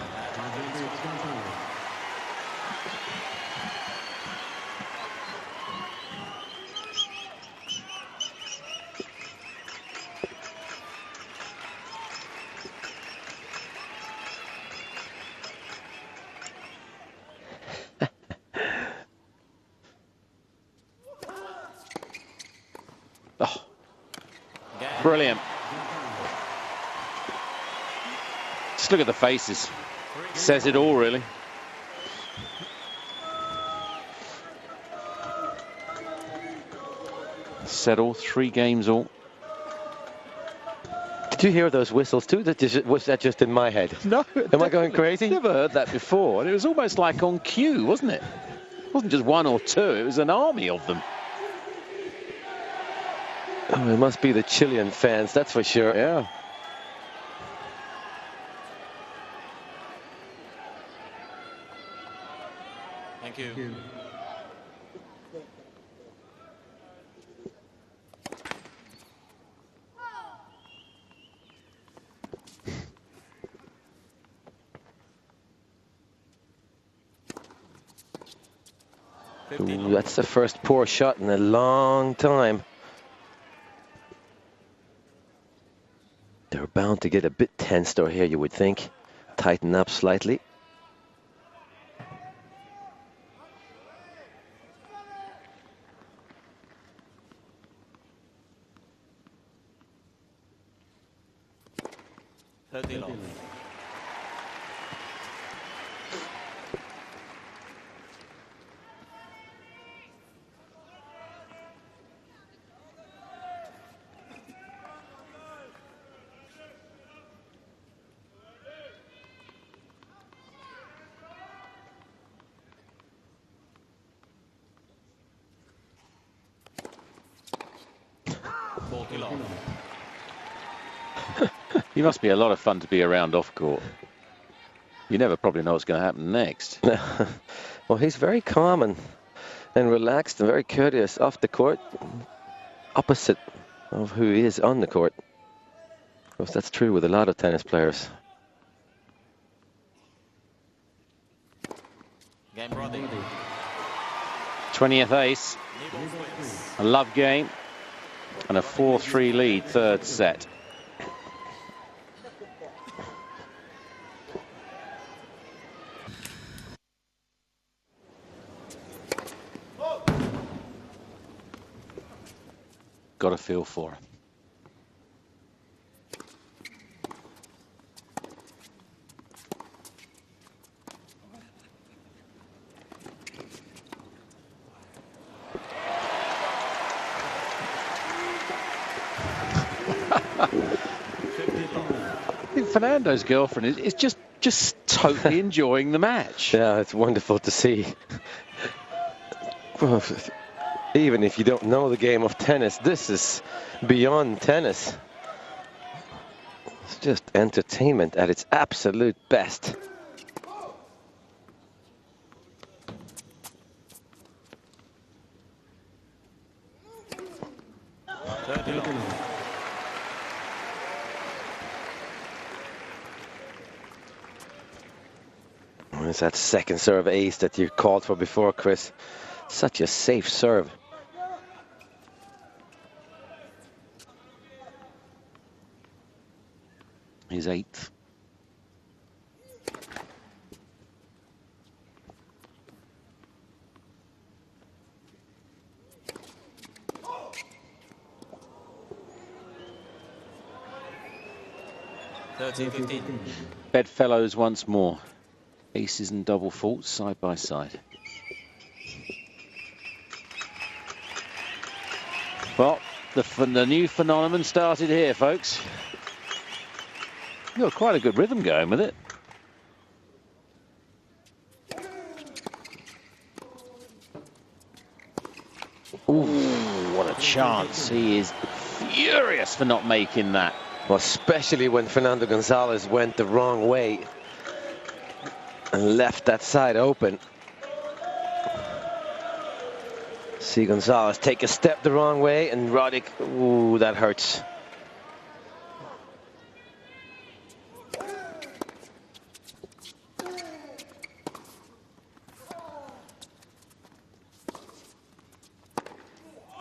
Brilliant. Just look at the faces. Says it all, really. Said all, 3 games all. Did you hear those whistles too? Was that just in my head? No. Am I going crazy? Never heard that before. And it was almost like on cue, wasn't it? wasn't just one or two, it was an army of them. Oh, it must be the Chilean fans, that's for sure. Yeah. Thank you. Ooh, that's the first poor shot in a long time. They're bound to get a bit tensed over here, you would think. Tighten up slightly. He must be a lot of fun to be around off court. You never probably know what's going to happen next. Well, he's very calm and relaxed and very courteous off the court. Opposite of who he is on the court. Of course, that's true with a lot of tennis players. Game Roddick. 20th ace. A love game. And a 4-3 lead, third set. Got a feel for him. I think Fernando's girlfriend is just totally enjoying the match. Yeah, it's wonderful to see. Even if you don't know the game of tennis, this is beyond tennis. It's just entertainment at its absolute best. It's that second serve ace that you called for before, Chris. Such a safe serve. His eighth. Bedfellows once more. Aces and double faults side by side. Well, the new phenomenon started here, folks. You've got quite a good rhythm going with it. Ooh, what a chance. He is furious for not making that. Well, especially when Fernando Gonzalez went the wrong way and left that side open. See Gonzalez take a step the wrong way, and Roddick, ooh, that hurts.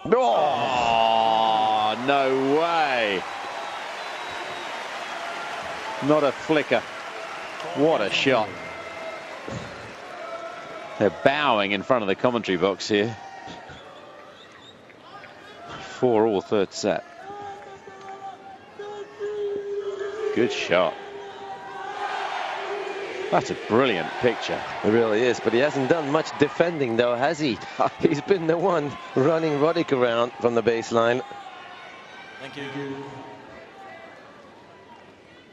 Oh, no way. Not a flicker. What a shot. They're bowing in front of the commentary box here. 4-all third set. Good shot. That's a brilliant picture. It really is, but he hasn't done much defending though, has he? He's been the one running Roddick around from the baseline. Thank you.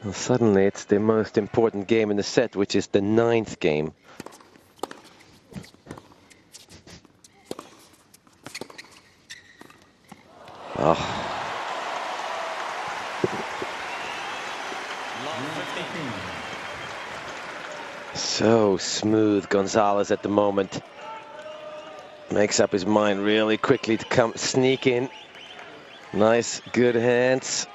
Well, suddenly it's the most important game in the set, which is the 9th game. Oh, so smooth, Gonzalez at the moment. Makes up his mind really quickly to come sneak in. Nice, good hands.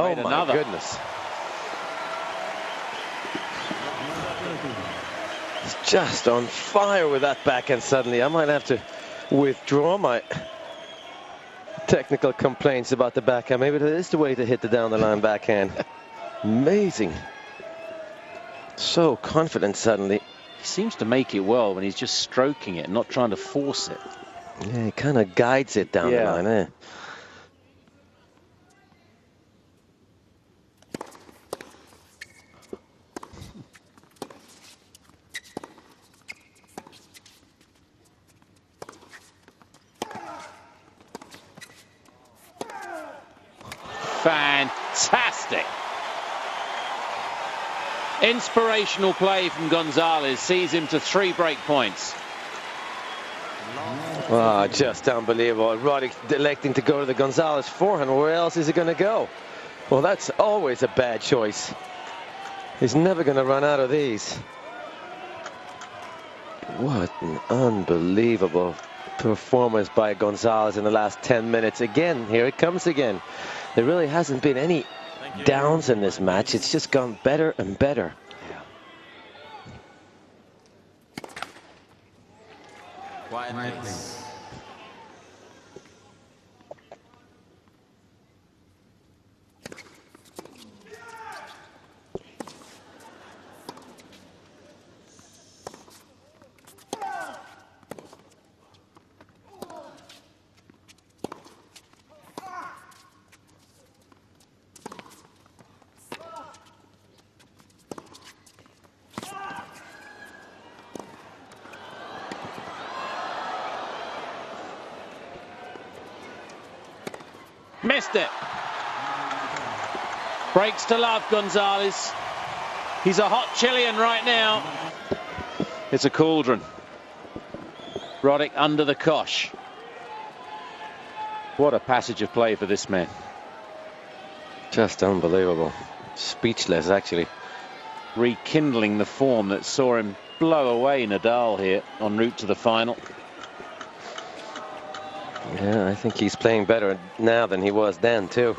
Oh my goodness. He's just on fire with that backhand suddenly. I might have to withdraw my technical complaints about the backhand. Maybe that is the way to hit the down the line backhand. Amazing. So confident suddenly. He seems to make it well when he's just stroking it, not trying to force it. Yeah, he kind of guides it down the line, eh? Fantastic. Inspirational play from Gonzalez sees him to 3 break points. Oh, just unbelievable. Roddick electing to go to the Gonzalez forehand. Where else is he going to go? Well, that's always a bad choice. He's never going to run out of these. What an unbelievable performance by Gonzalez in the last 10 minutes. Again, here it comes again. There really hasn't been any downs in this match. It's just gone better and better. Quiet, please. Missed it. Breaks to love, Gonzalez. He's a hot Chilean right now. It's a cauldron. Roddick under the cosh. What a passage of play for this man. Just unbelievable. Speechless, actually. Rekindling the form that saw him blow away Nadal here en route to the final. Yeah, I think he's playing better now than he was then, too.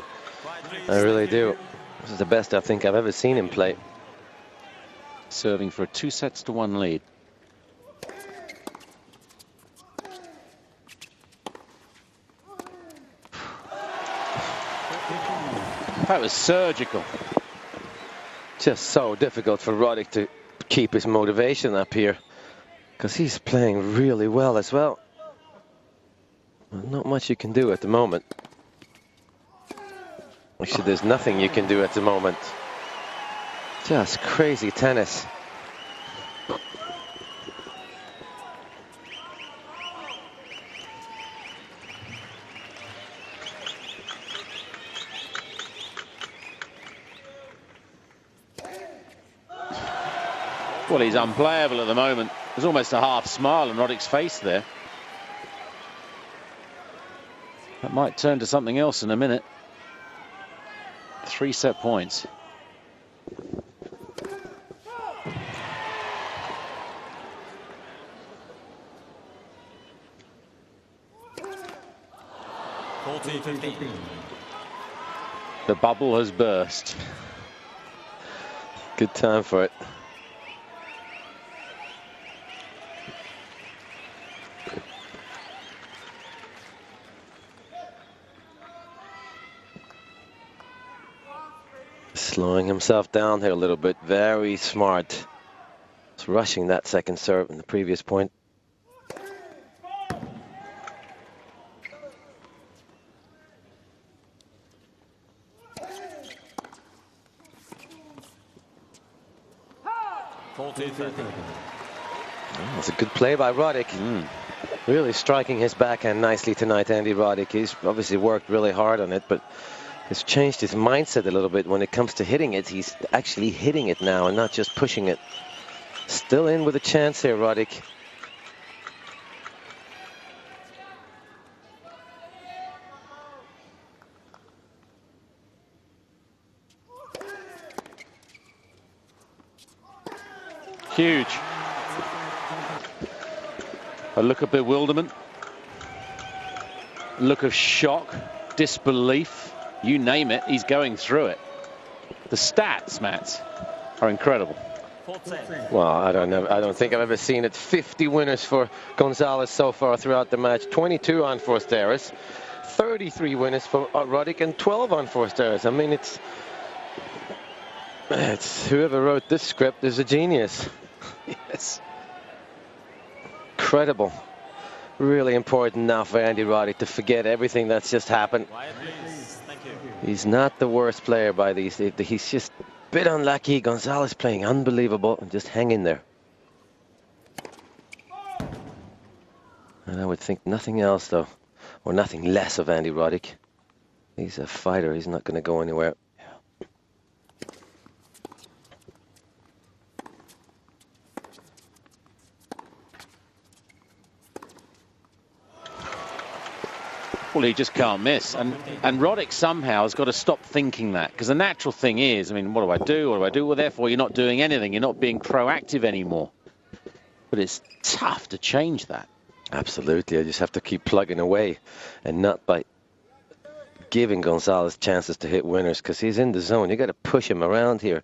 I really do. This is the best I think I've ever seen him play. Serving for a 2-1 lead. That was surgical. Just so difficult for Roddick to keep his motivation up here, because he's playing really well as well. Not much you can do at the moment. Actually, there's nothing you can do at the moment. Just crazy tennis. Well, he's unplayable at the moment. There's almost a half smile on Roddick's face there. That might turn to something else in a minute. 3 set points. The bubble has burst. Good time for it. Slowing himself down here a little bit. Very smart. He's rushing that second serve in the previous point. It's a good play by Roddick. Really striking his backhand nicely tonight, Andy Roddick. He's obviously worked really hard on it, but he's changed his mindset a little bit when it comes to hitting it. He's actually hitting it now and not just pushing it. Still in with a chance here, Roddick. Huge. A look of bewilderment, a look of shock, disbelief, you name it, he's going through it. The stats, Matt, are incredible. Well, I don't think I've ever seen it. 50 winners for Gonzalez so far throughout the match. 22 unforced errors, 33 winners for Roddick, and 12 unforced errors. I mean, it's whoever wrote this script is a genius. Yes. Incredible. Really important now for Andy Roddick to forget everything that's just happened. He's not the worst player by these. He's just a bit unlucky. Gonzalez playing unbelievable and just hang in there. And I would think nothing else, though, or nothing less of Andy Roddick. He's a fighter. He's not going to go anywhere. Well, he just can't miss. And Roddick somehow has got to stop thinking that. Because the natural thing is, I mean, what do I do? What do I do? Well, therefore, you're not doing anything. You're not being proactive anymore. But it's tough to change that. Absolutely. I just have to keep plugging away and not by giving Gonzalez chances to hit winners because he's in the zone. You got to push him around here.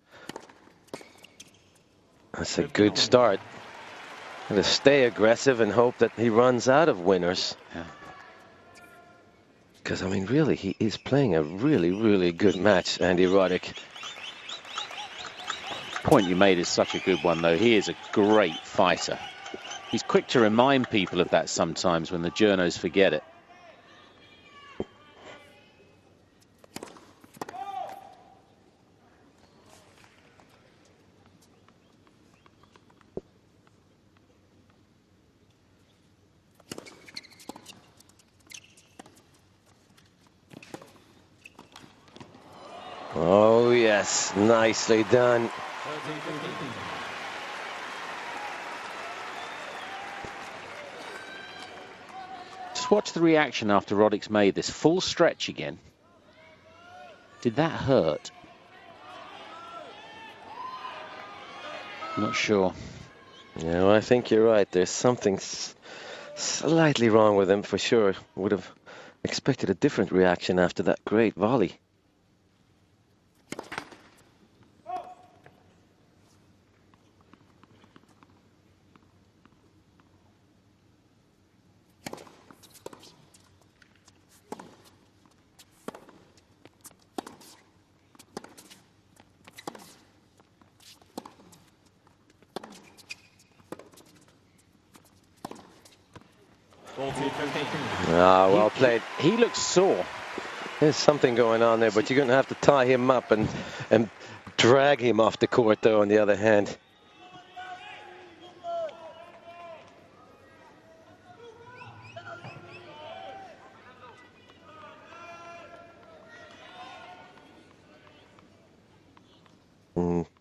That's a good start. Got to stay aggressive and hope that he runs out of winners. Yeah. Because, I mean, really, he is playing a really, really good match, Andy Roddick. The point you made is such a good one, though. He is a great fighter. He's quick to remind people of that sometimes when the journos forget it. Oh, yes. Nicely done. Just watch the reaction after Roddick's made this full stretch again. Did that hurt? Not sure. Yeah, well, I think you're right. There's something slightly wrong with him for sure. Would have expected a different reaction after that great volley. Ah, well played. He looks sore. There's something going on there, but you're going to have to tie him up and drag him off the court, though, on the other hand.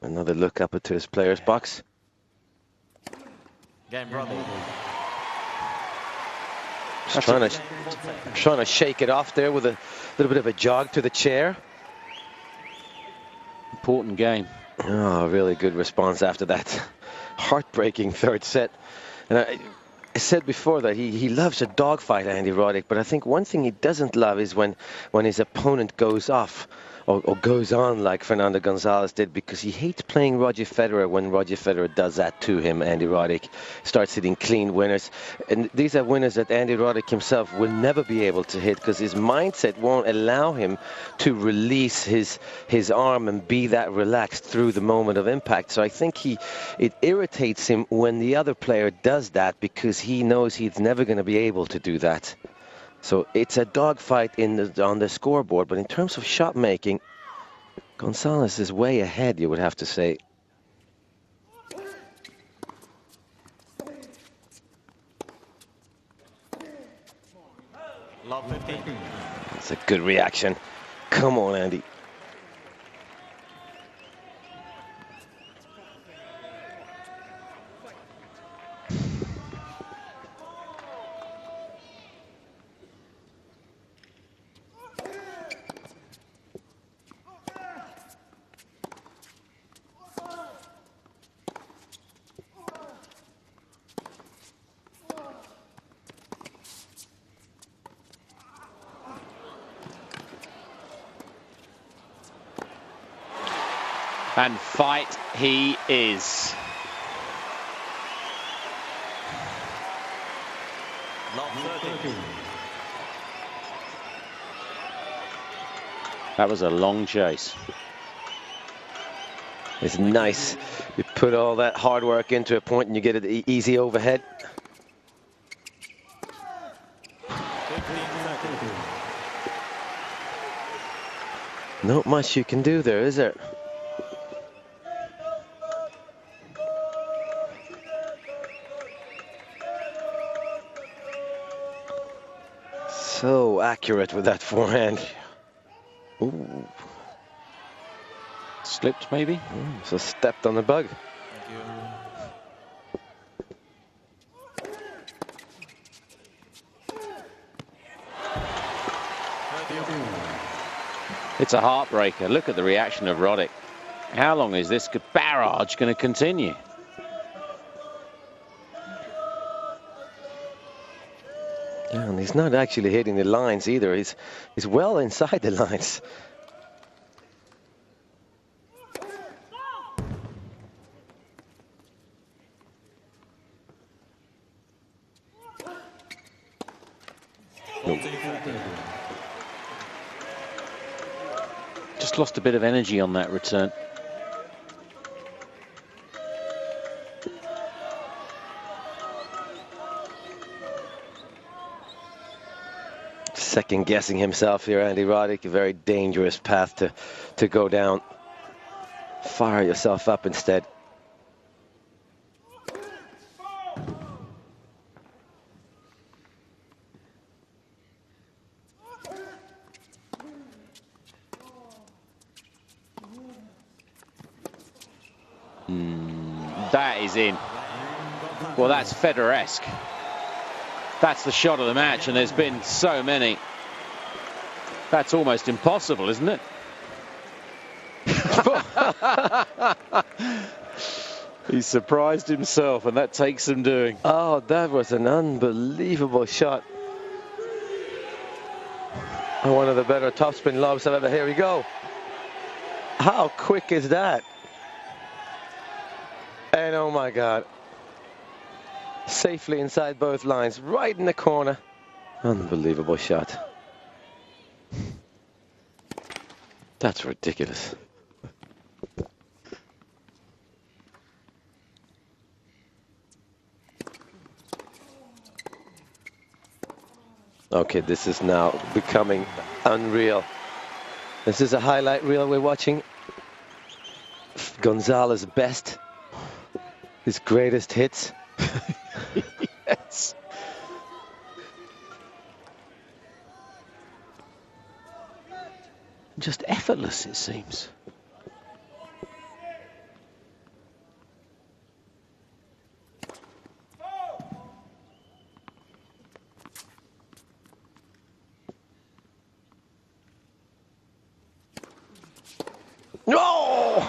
Another look up into his player's box. Game brother. Just trying to shake it off there with a little bit of a jog to the chair. Important game. Oh, really good response after that heartbreaking third set. And I said before that he loves a dogfight, Andy Roddick, but I think one thing he doesn't love is when his opponent goes off or goes on like Fernando Gonzalez did, because he hates playing Roger Federer when Roger Federer does that to him. Andy Roddick starts hitting clean winners. And these are winners that Andy Roddick himself will never be able to hit because his mindset won't allow him to release his arm and be that relaxed through the moment of impact. So I think it irritates him when the other player does that because he knows he's never going to be able to do that. So it's a dogfight on the scoreboard, but in terms of shot making, Gonzalez is way ahead, you would have to say. That's a good reaction. Come on, Andy. And fight he is. That was a long chase. It's nice. You put all that hard work into a point and you get it easy overhead. Not much you can do there, is there? So accurate with that forehand. Ooh. Slipped maybe? So stepped on the bug. It's a heartbreaker. Look at the reaction of Roddick. How long is this barrage going to continue? Yeah, and he's not actually hitting the lines either. He's well inside the lines. Just lost a bit of energy on that return. Second guessing himself here, Andy Roddick. A very dangerous path to go down. Fire yourself up instead. That is in. Well, that's Federer-esque. That's the shot of the match, and there's been so many. That's almost impossible, isn't it? He surprised himself, and that takes some doing. Oh, that was an unbelievable shot. One of the better topspin lobs I've ever. Here we go. How quick is that? And oh my God. Safely inside both lines, right in the corner. Unbelievable shot. That's ridiculous. Okay, this is now becoming unreal. This is a highlight reel we're watching. Gonzalez best. His greatest hits. Yes. Just effortless, it seems. No!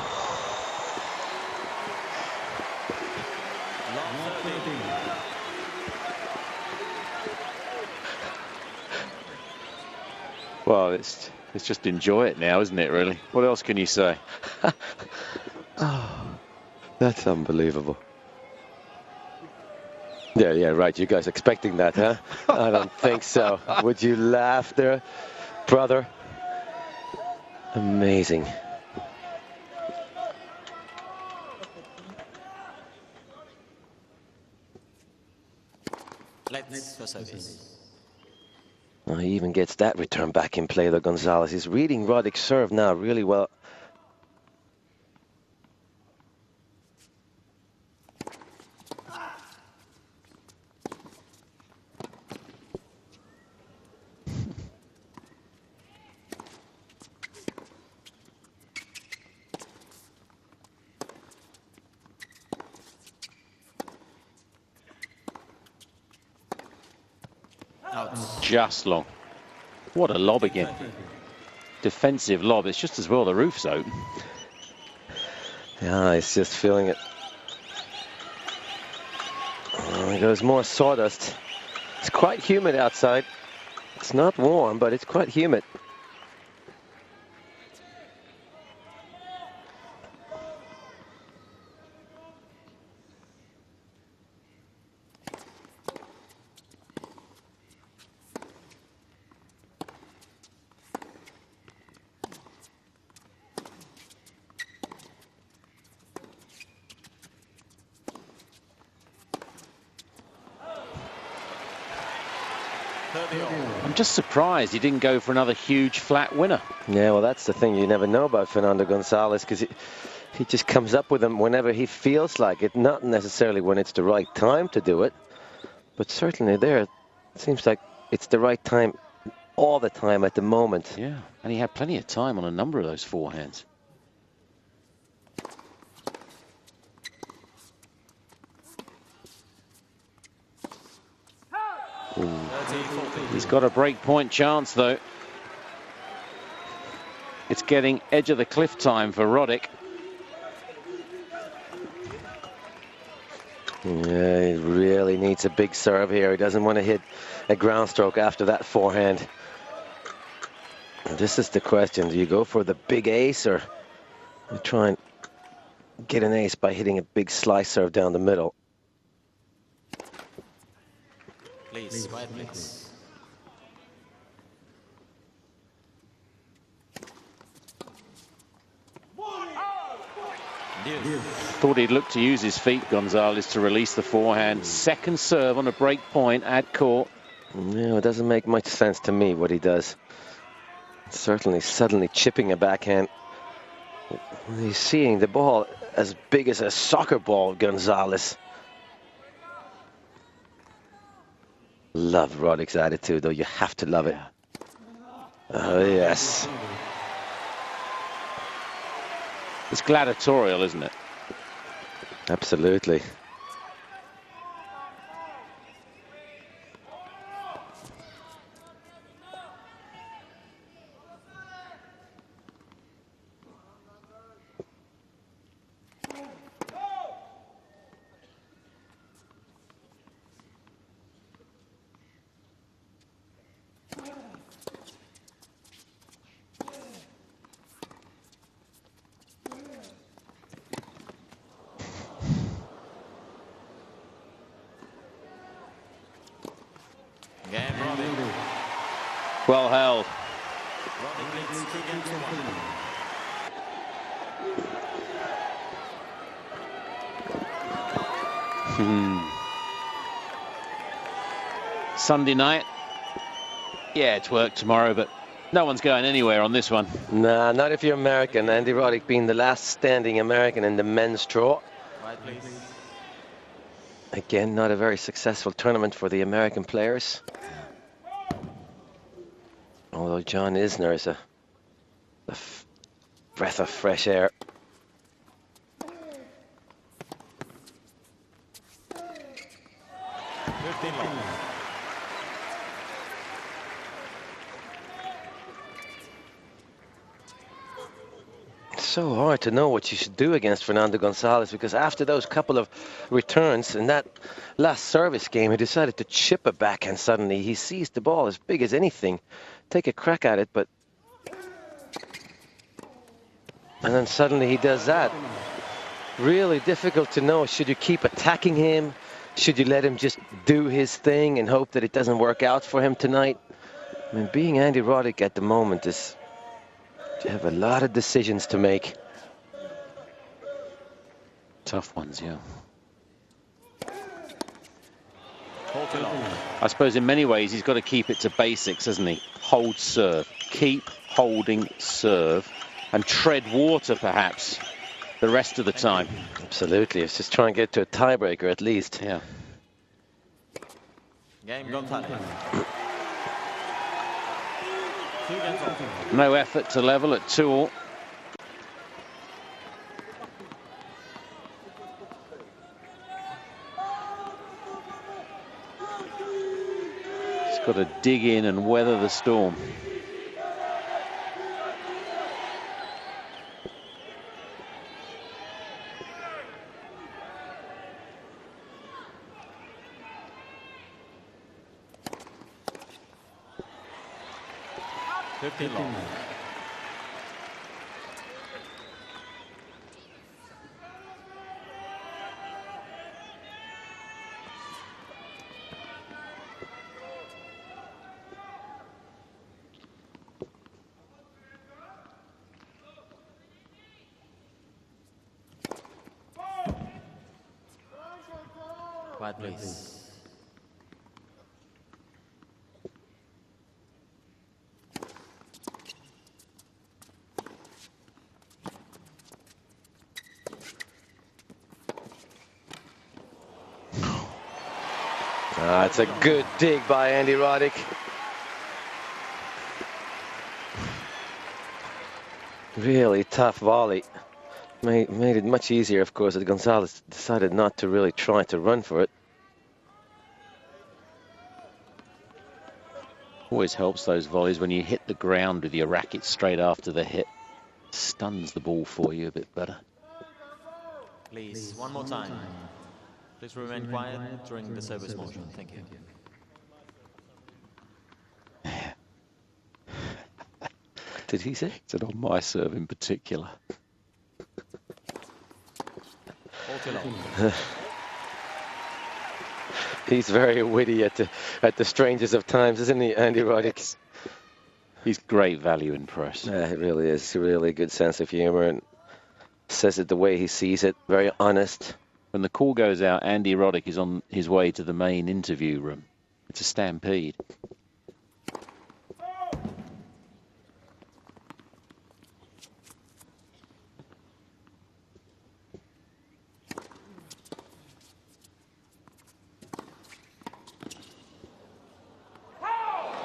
Well, it's just enjoy it now, isn't it, really? What else can you say? Oh, that's unbelievable. Yeah, right. You guys expecting that, huh? I don't think so. Would you laugh there, brother? Amazing. Let's for service. Well, he even gets that return back in play, though, Gonzalez. He's reading Roddick's serve now really well. just long. What a lob again. Defensive lob. It's just as well the roof's open. Yeah, he's just feeling it. Oh, there's more sawdust. It's quite humid outside. It's not warm, but it's quite humid. I'm just surprised he didn't go for another huge flat winner. Yeah, well, that's the thing. You never know about Fernando Gonzalez, because he just comes up with them whenever he feels like it, not necessarily when it's the right time to do it, but certainly there, it seems like it's the right time all the time at the moment. Yeah, and he had plenty of time on a number of those forehands. He's got a break point chance, though. It's getting edge of the cliff time for Roddick. Yeah, he really needs a big serve here. He doesn't want to hit a ground stroke after that forehand. This is the question. Do you go for the big ace, or you try and get an ace by hitting a big slice serve down the middle? Please, quiet, please. Thought he'd look to use his feet, Gonzalez, to release the forehand. Second serve on a break point at court. No, it doesn't make much sense to me what he does. Certainly suddenly chipping a backhand. He's seeing the ball as big as a soccer ball, Gonzalez. Love Roddick's attitude, though. You have to love it. Oh, yes. It's gladiatorial, isn't it? Absolutely. Well held. Sunday night. Yeah, it's work tomorrow, but no one's going anywhere on this one. Nah, not if you're American. Andy Roddick being the last standing American in the men's draw. Right, please. Again, not a very successful tournament for the American players. Although John Isner is a breath of fresh air. So hard to know what you should do against Fernando Gonzalez, because after those couple of returns in that last service game, he decided to chip a backhand suddenly. He sees the ball as big as anything. Take a crack at it, but... And then suddenly he does that. Really difficult to know. Should you keep attacking him? Should you let him just do his thing and hope that it doesn't work out for him tonight? I mean, being Andy Roddick at the moment is... You have a lot of decisions to make. Tough ones, yeah. I suppose in many ways he's got to keep it to basics, hasn't he? Hold serve. Keep holding serve. And tread water, perhaps, the rest of the time. Absolutely. It's just trying to get to a tiebreaker at least. Yeah. Game Gonzalez. No effort to level at 2-all. He's got to dig in and weather the storm. Long. Quiet, please. It's a good dig by Andy Roddick. Really tough volley. Made it much easier, of course, that Gonzalez decided not to really try to run for it. Always helps those volleys when you hit the ground with your racket straight after the hit. Stuns the ball for you a bit better. Please, one more time. Please remain quiet during the service motion. Thank you. Did he say? It's on my serve in particular. He's very witty at the strangest of times, isn't he, Andy Roddick? He's great value in press. Yeah, it really is. Really good sense of humor and says it the way he sees it. Very honest. When the call goes out, Andy Roddick is on his way to the main interview room. It's a stampede.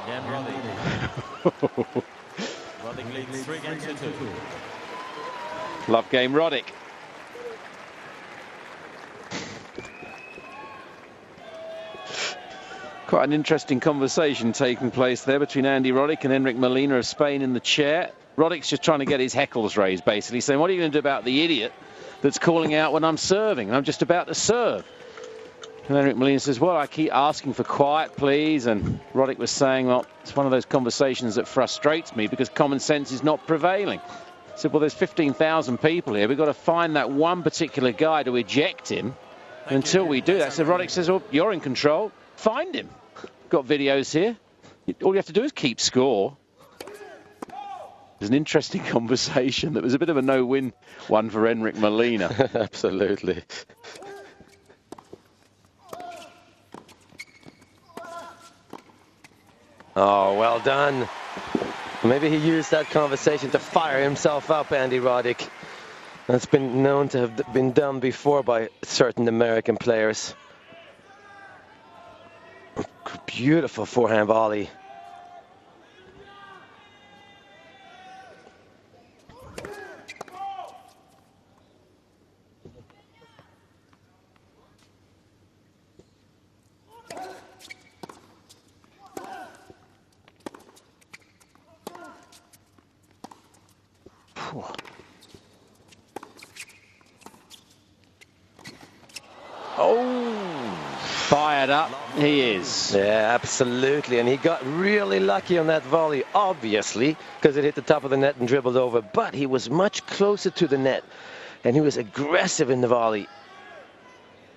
Again, Roddick. Roddick leads 3 games to 2. Love game, Roddick. Quite an interesting conversation taking place there between Andy Roddick and Enric Molina of Spain in the chair. Roddick's just trying to get his heckles raised, basically, saying, what are you going to do about the idiot that's calling out when I'm serving? And I'm just about to serve. And Enric Molina says, well, I keep asking for quiet, please. And Roddick was saying, well, it's one of those conversations that frustrates me because common sense is not prevailing. He said, well, there's 15,000 people here. We've got to find that one particular guy to eject him. And until we do that, so Roddick says, well, you're in control. Find him. Got videos here. All you have to do is keep score. There's an interesting conversation that was a bit of a no-win one for Enric Molina. Absolutely. Oh, well done. Maybe he used that conversation to fire himself up, Andy Roddick. That's been known to have been done before by certain American players. Beautiful forehand volley. Fired up, he is. Yeah, absolutely. And he got really lucky on that volley, obviously, because it hit the top of the net and dribbled over. But he was much closer to the net. And he was aggressive in the volley.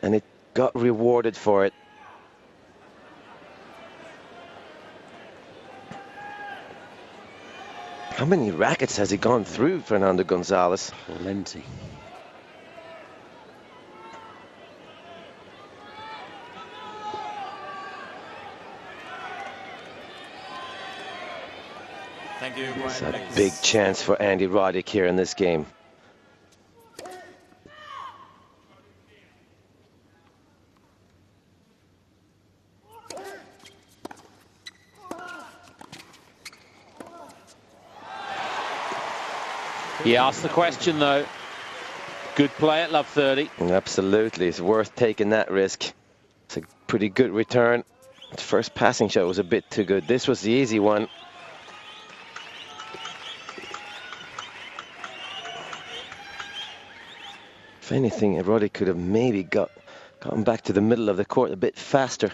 And it got rewarded for it. How many rackets has he gone through, Fernando Gonzalez? Plenty. Thank you. It's a big chance for Andy Roddick here in this game. He asked the question, though. Good play at love 30. Absolutely. It's worth taking that risk. It's a pretty good return The first passing shot was a bit too good. This was the easy one. If anything, Roddick could have maybe gotten back to the middle of the court a bit faster.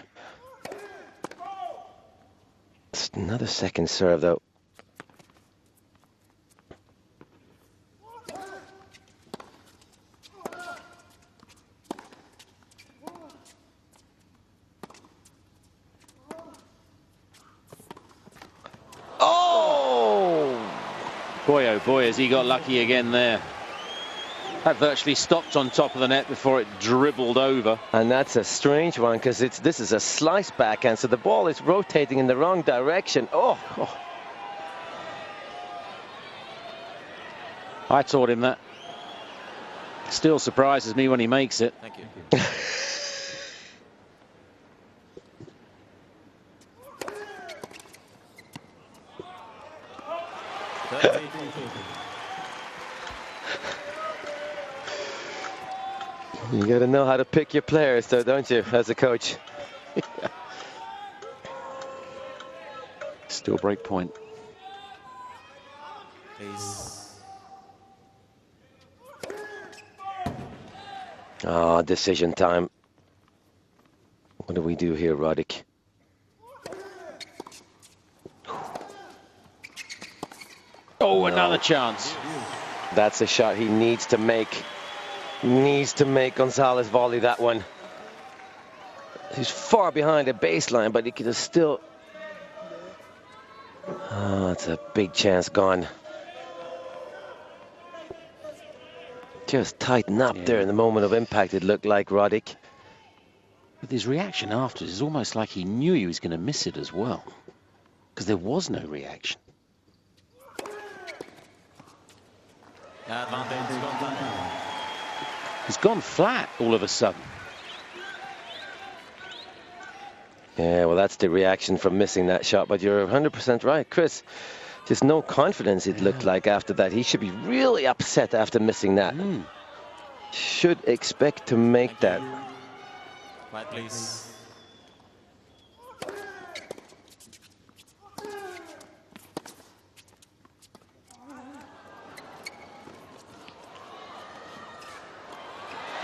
It's another second serve, though. Boy, oh boy, has he got lucky again there. That virtually stopped on top of the net before it dribbled over. And that's a strange one, because this is a slice backhand, so the ball is rotating in the wrong direction. Oh. I taught him that. Still surprises me when he makes it. Thank you. You got to know how to pick your players, though, don't you, as a coach? Still break point. Please. Oh, decision time. What do we do here, Roddick? Oh, another chance. That's a shot he needs to make. Needs to make Gonzalez volley that one. He's far behind the baseline, but he could have still... Oh, that's a big chance gone. Just tighten up there in the moment of impact, it looked like, Roddick. With his reaction afterwards, it's almost like he knew he was going to miss it as well. Because there was no reaction. He's gone flat all of a sudden. Yeah, well, that's the reaction from missing that shot, but you're 100% right, Chris. Just no confidence, it looked like, after that. He should be really upset after missing that. Should expect to make that. Quiet, please.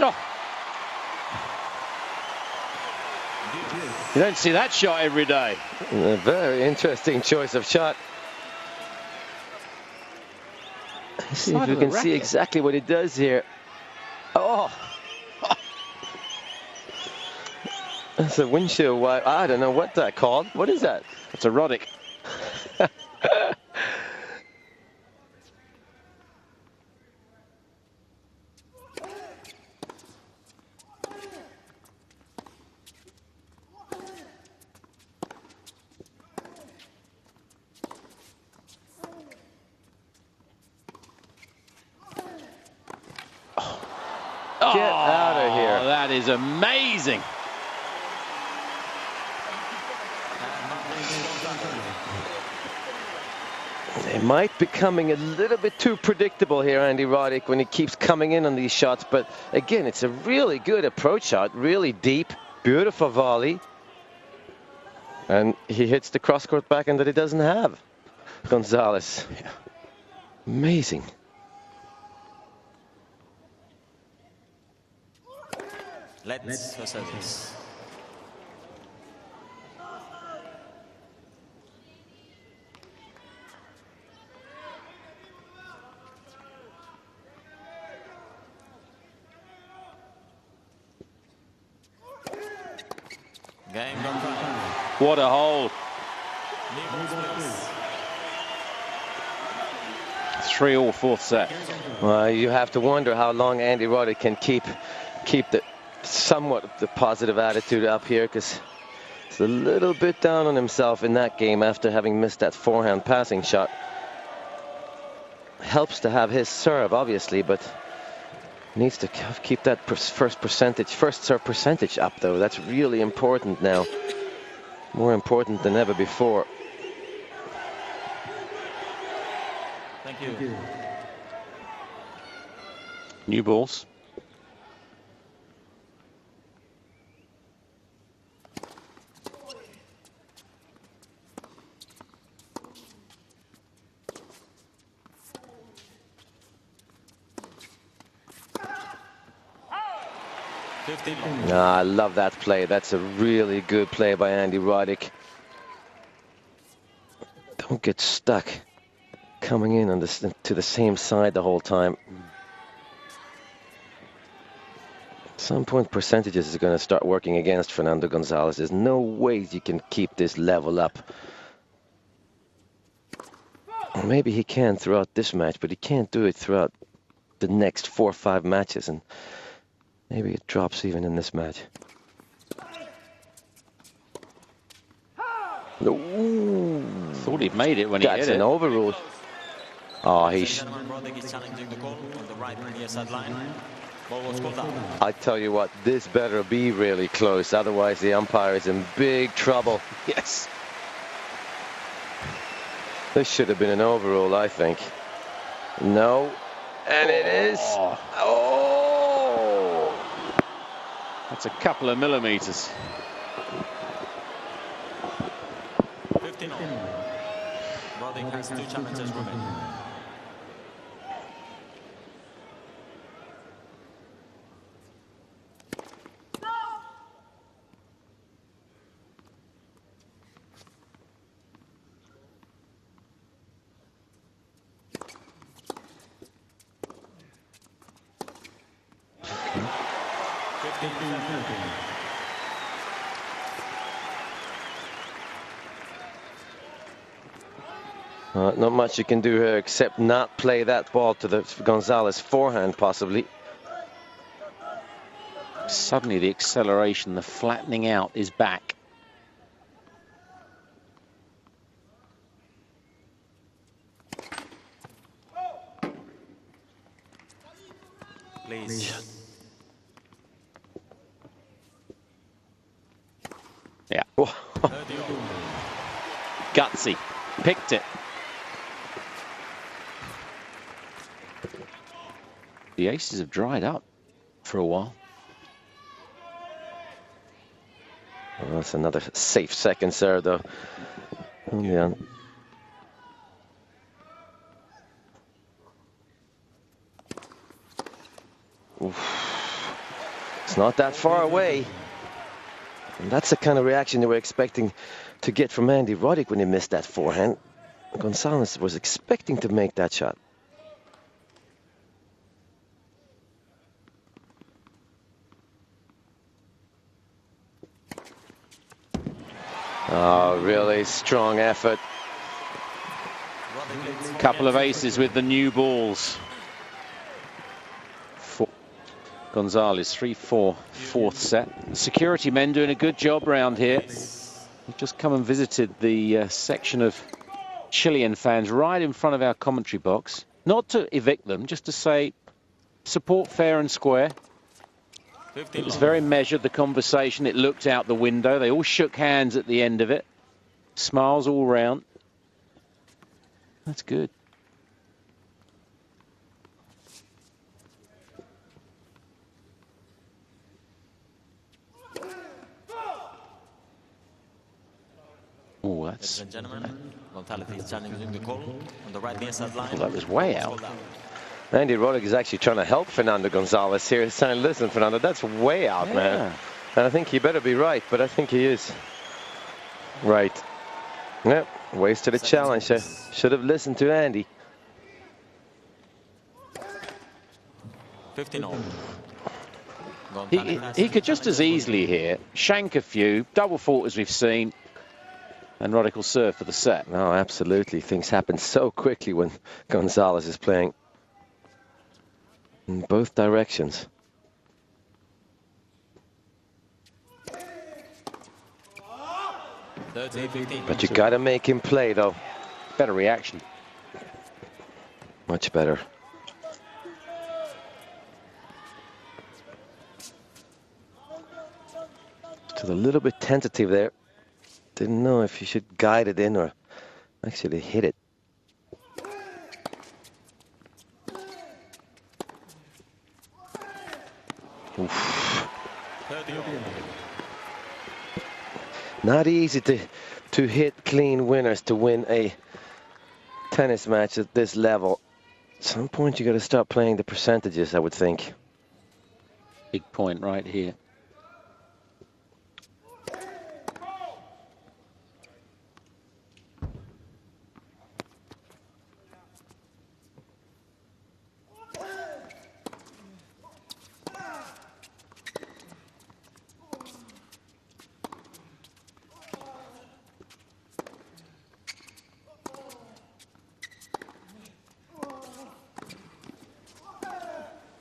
Oh. You don't see that shot every day. A very interesting choice of shot. Let's see if we can see exactly what it does here. Oh! That's a windshield wipe. I don't know what that called. What is that? It's a Roddick. Get out of here. That is amazing. They might be coming a little bit too predictable here, Andy Roddick, when he keeps coming in on these shots. But again, it's a really good approach shot, really deep, beautiful volley. And he hits the cross-court backhand that he doesn't have. Gonzalez. Yeah. Amazing. Let's for service. Game gone. What a hole. 3-3 fourth set. Well, you have to wonder how long Andy Roddick can keep the somewhat the positive attitude up here, because he's a little bit down on himself in that game after having missed that forehand passing shot. Helps to have his serve, obviously, but needs to keep that first serve percentage up, though. That's really important now. More important than ever before. Thank you. New balls. I love that play. That's a really good play by Andy Roddick. Don't get stuck coming in on this, to the same side the whole time. At some point, percentages is going to start working against Fernando Gonzalez. There's no way you can keep this level up. Or maybe he can throughout this match, but he can't do it throughout the next 4 or 5 matches, and maybe it drops even in this match. Ooh. Thought he'd made it when he hit it. That's an overrule. Oh, I tell you what, this better be really close, otherwise the umpire is in big trouble. Yes. This should have been an overrule, I think. No, and it is. Oh! That's a couple of millimeters. 15 all. Roddick has 2 challenges remaining. Not much you can do here except not play that ball to the Gonzalez forehand, possibly. Suddenly the acceleration, the flattening out is back. Please. Yeah. Gutsy. Picked it. The aces have dried up for a while. Well, that's another safe second serve, though. Yeah. It's not that far away. And that's the kind of reaction they were expecting to get from Andy Roddick when he missed that forehand. Gonzalez was expecting to make that shot. Oh, really strong effort. Couple of aces with the new balls. Gonzalez 3-4, 4th set. The security men doing a good job round here. We've just come and visited the section of Chilean fans right in front of our commentary box. Not to evict them, just to say support fair and square. It was very measured, the conversation. It looked out the window. They all shook hands at the end of it. Smiles all round. That's good. Oh, that's... Ladies and gentlemen, Gonzalez is challenging the call on the right near side line. Well, that was way out. Andy Roddick is actually trying to help Fernando Gonzalez here. He's saying, listen, Fernando, that's way out, man. And I think he better be right, but I think he is. Right. Yep, wasted a challenge there. Should have listened to Andy. 15 all. He could just as easily here shank a few, double fault as we've seen, and Roddick will serve for the set. No, absolutely. Things happen so quickly when Gonzalez is playing. In both directions. But you gotta make him play, though. Better reaction. Much better. Still a little bit tentative there. Didn't know if you should guide it in or actually hit it. Oof. Not easy to hit clean winners to win a tennis match at this level. At some point you got to start playing the percentages, I would think. Big point right here.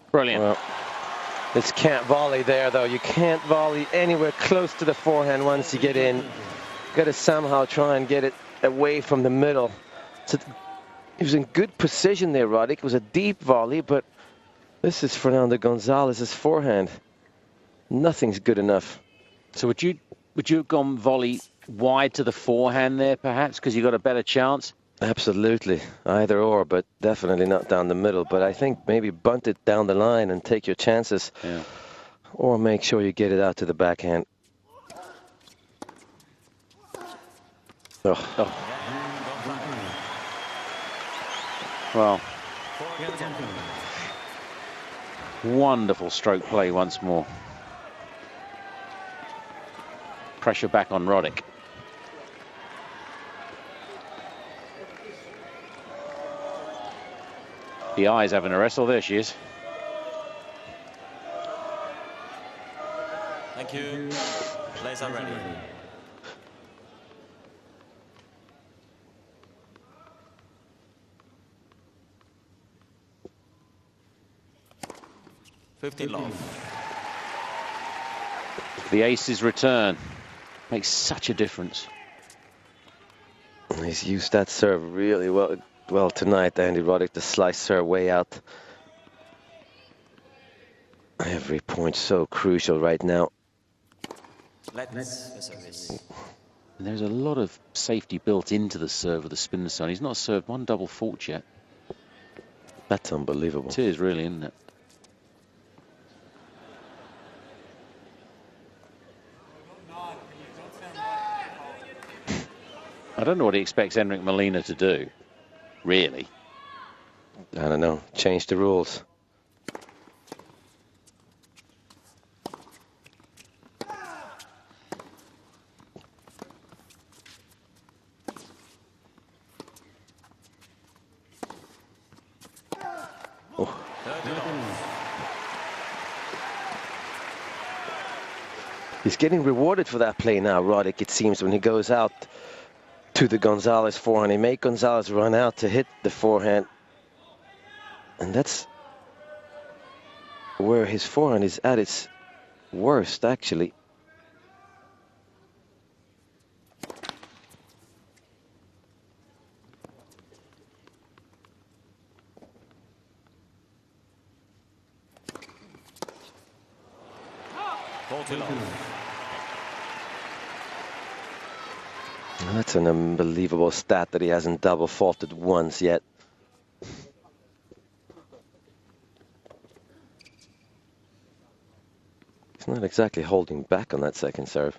Brilliant. Well, this can't volley there, though. You can't volley anywhere close to the forehand once you get in. Got to somehow try and get it away from the middle. So he was in good precision there, Roddick. It was a deep volley, but this is Fernando Gonzalez's forehand. Nothing's good enough. So would you have gone volley wide to the forehand there, perhaps, because you got a better chance? Absolutely, either or, but definitely not down the middle. But I think maybe bunt it down the line and take your chances, or make sure you get it out to the backhand. Oh. Well, wonderful stroke play once more. Pressure back on Roddick. The eye's having a wrestle. There she is. Thank you. Players are ready. The aces return. Makes such a difference. He's used that serve really well tonight, Andy Roddick, the slice serve way out. Every point so crucial right now. And there's a lot of safety built into the serve of the spinner son. He's not served one double fault yet. That's unbelievable. It is really, isn't it? I don't know what he expects Enric Molina to do, really. I don't know. Change the rules. Oh. He's getting rewarded for that play now, Roddick, it seems, when he goes out to the Gonzalez forehand. He made Gonzalez run out to hit the forehand. And that's where his forehand is at its worst, actually. That's an unbelievable stat that he hasn't double faulted once yet. He's not exactly holding back on that second serve.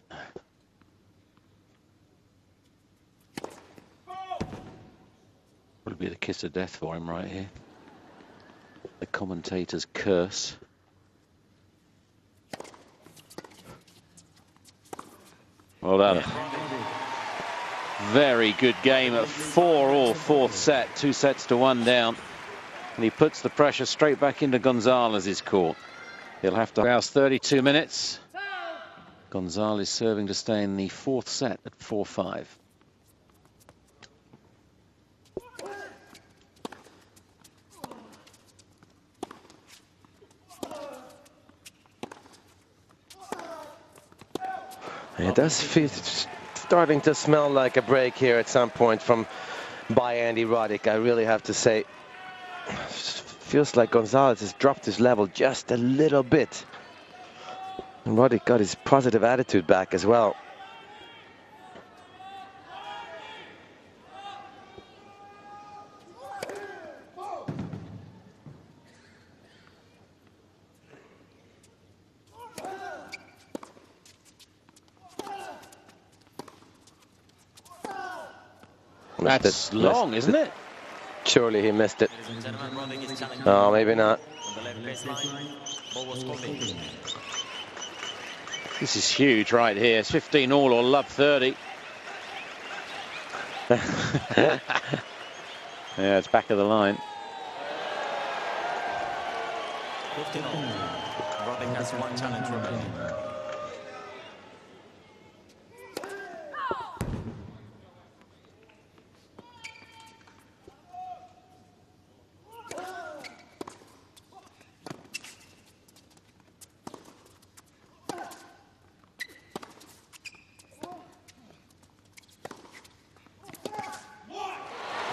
Would be the kiss of death for him right here. The commentator's curse. Well done. Very good game at 4-all, fourth set, 2 sets to 1 down. And he puts the pressure straight back into Gonzalez's court. He'll have to last 32 minutes. Gonzalez serving to stay in the 4th set at 4-5. It does feel starting to smell like a break here at some point by Andy Roddick, I really have to say. Feels like Gonzalez has dropped his level just a little bit. And Roddick got his positive attitude back as well. That's long, isn't it? Surely he missed it. Oh, maybe not. This is huge right here. It's 15 all or love 30. Yeah, it's back of the line. 15 all. Roddick has one challenge remaining.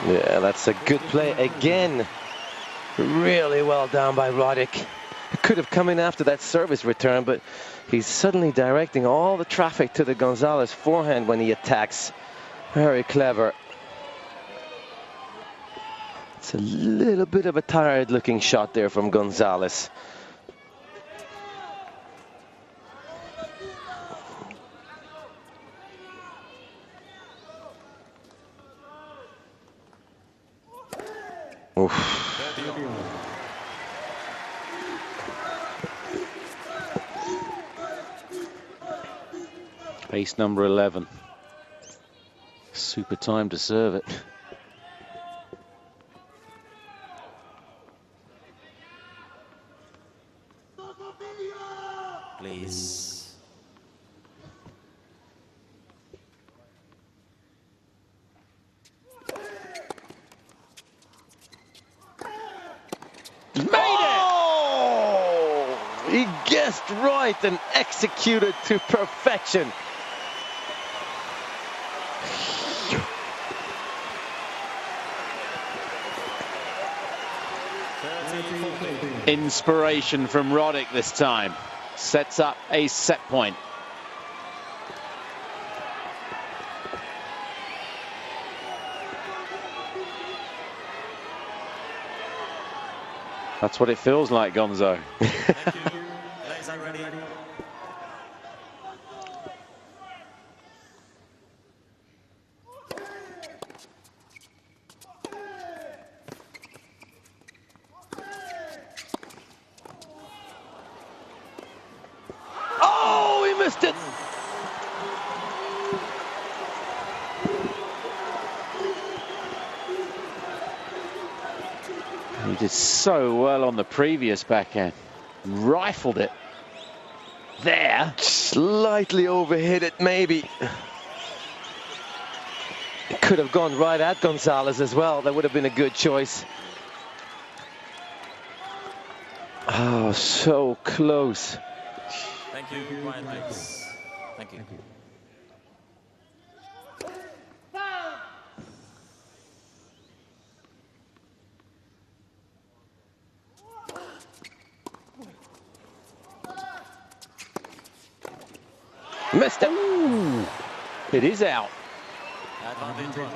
Yeah, that's a good play again. Really well down by Roddick. It could have come in after that service return, but he's suddenly directing all the traffic to the Gonzalez forehand when he attacks. Very clever. It's a little bit of a tired looking shot there from Gonzalez. Oof. Ace number 11. Super time to serve it. Please. Made it! Oh! He guessed right and executed to perfection. Inspiration from Roddick this time. Sets up a set point. That's what it feels like, Gonzo. Thank you. Legs are ready. Oh, he missed it. He did so well on the previous backhand. Rifled it. There. Slightly overhit it, maybe. It could have gone right at Gonzalez as well. That would have been a good choice. Oh, so close. Thank you. Quiet, please. Thank you. Missed it. Ooh, it is out. Advantage.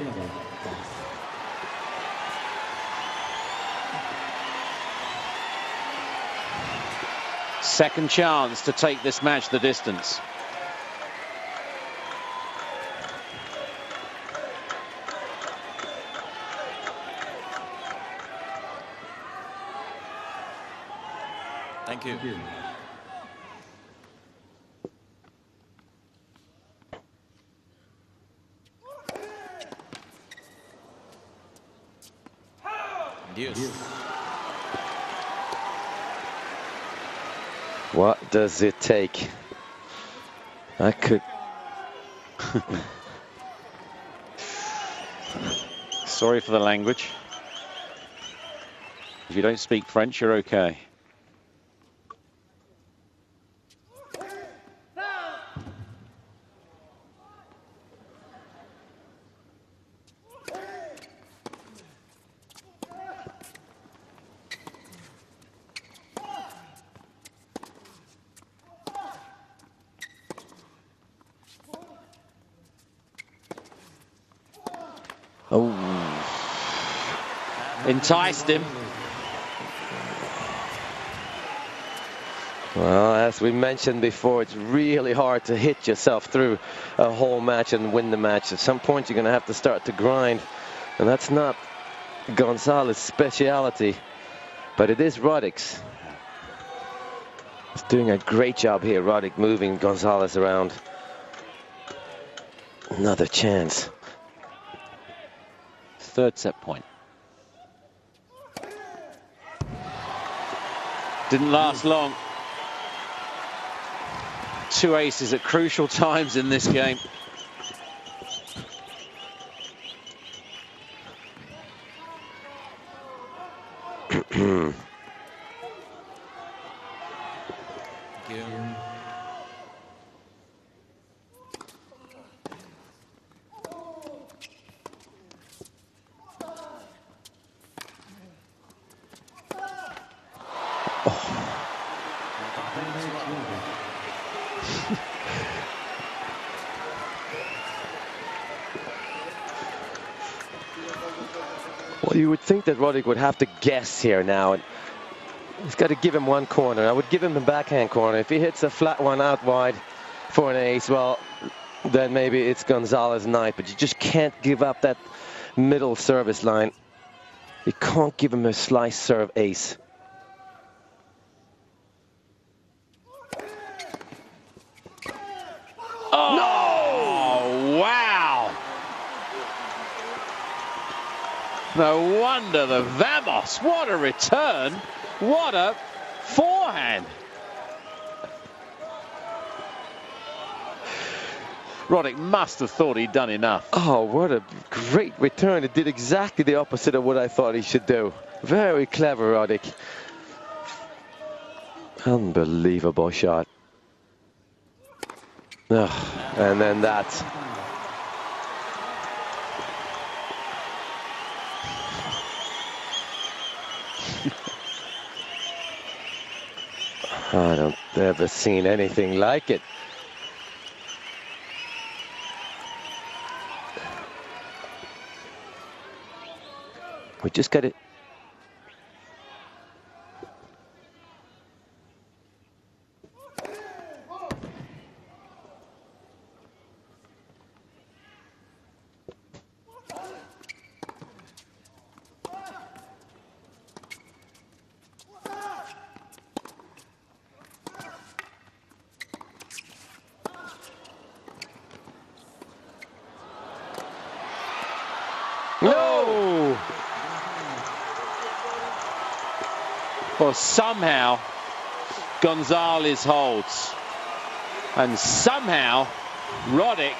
Second chance to take this match the distance. Thank you. Deuce. What does it take? I could. Sorry for the language. If you don't speak French, you're okay. Oh. Enticed him. Well, as we mentioned before, it's really hard to hit yourself through a whole match and win the match. At some point, you're going to have to start to grind. And that's not Gonzalez's speciality, but it is Roddick's. He's doing a great job here, Roddick, moving Gonzalez around. Another chance. Third set point. Didn't last long. Two aces at crucial times in this game. Well, you would think that Roddick would have to guess here now. And he's got to give him one corner. I would give him the backhand corner. If he hits a flat one out wide for an ace, well, then maybe it's Gonzalez night. But you just can't give up that middle service line. You can't give him a slice serve ace. Oh, no! Wow! No wonder the Vamos. What a return. What a forehand. Roddick must have thought he'd done enough. Oh, what a great return. It did exactly the opposite of what I thought he should do. Very clever, Roddick. Unbelievable shot. Oh, and then that. I don't ever seen anything like it. We just got it. No! Well, somehow Gonzalez holds, and somehow Roddick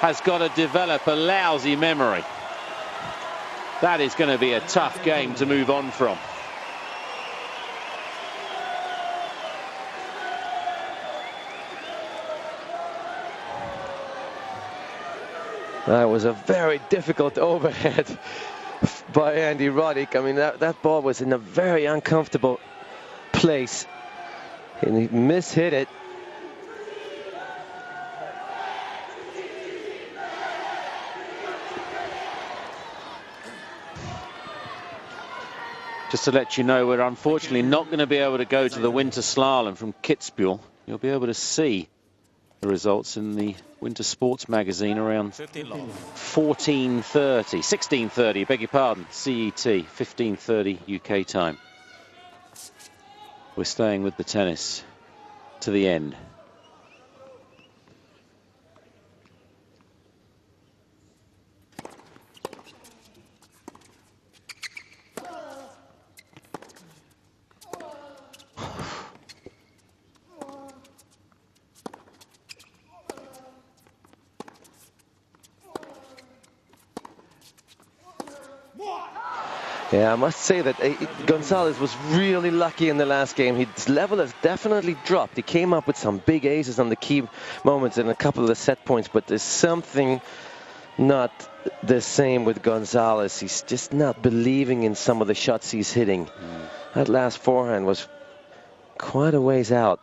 has got to develop a lousy memory. That is going to be a tough game to move on from. That was a very difficult overhead by Andy Roddick. I mean, that ball was in a very uncomfortable place, and he mishit it. Just to let you know, we're unfortunately not going to be able to go to the winter slalom from Kitzbühel. You'll be able to see the results in the Winter Sports magazine around 16:30, beg your pardon, CET, 15:30 UK time. We're staying with the tennis to the end. Yeah, I must say that Gonzalez was really lucky in the last game. His level has definitely dropped. He came up with some big aces on the key moments in a couple of the set points, but there's something not the same with Gonzalez. He's just not believing in some of the shots he's hitting. That last forehand was quite a ways out.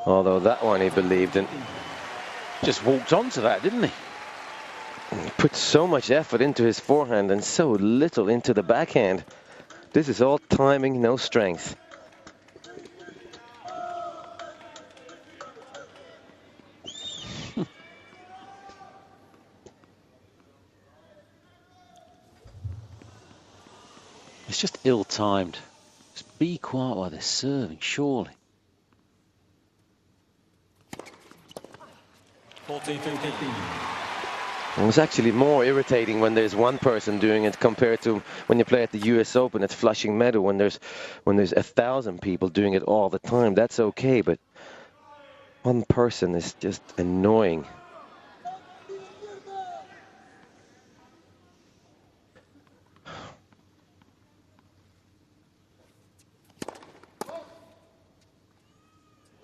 Although that one he believed in. Just walked onto that, didn't he? He put so much effort into his forehand and so little into the backhand. This is all timing, no strength. just ill-timed. Just be quiet while they're serving, surely. 14-15. It was actually more irritating when there's one person doing it compared to when you play at the US Open at Flushing Meadow when there's 1,000 people doing it all the time. That's okay, but one person is just annoying.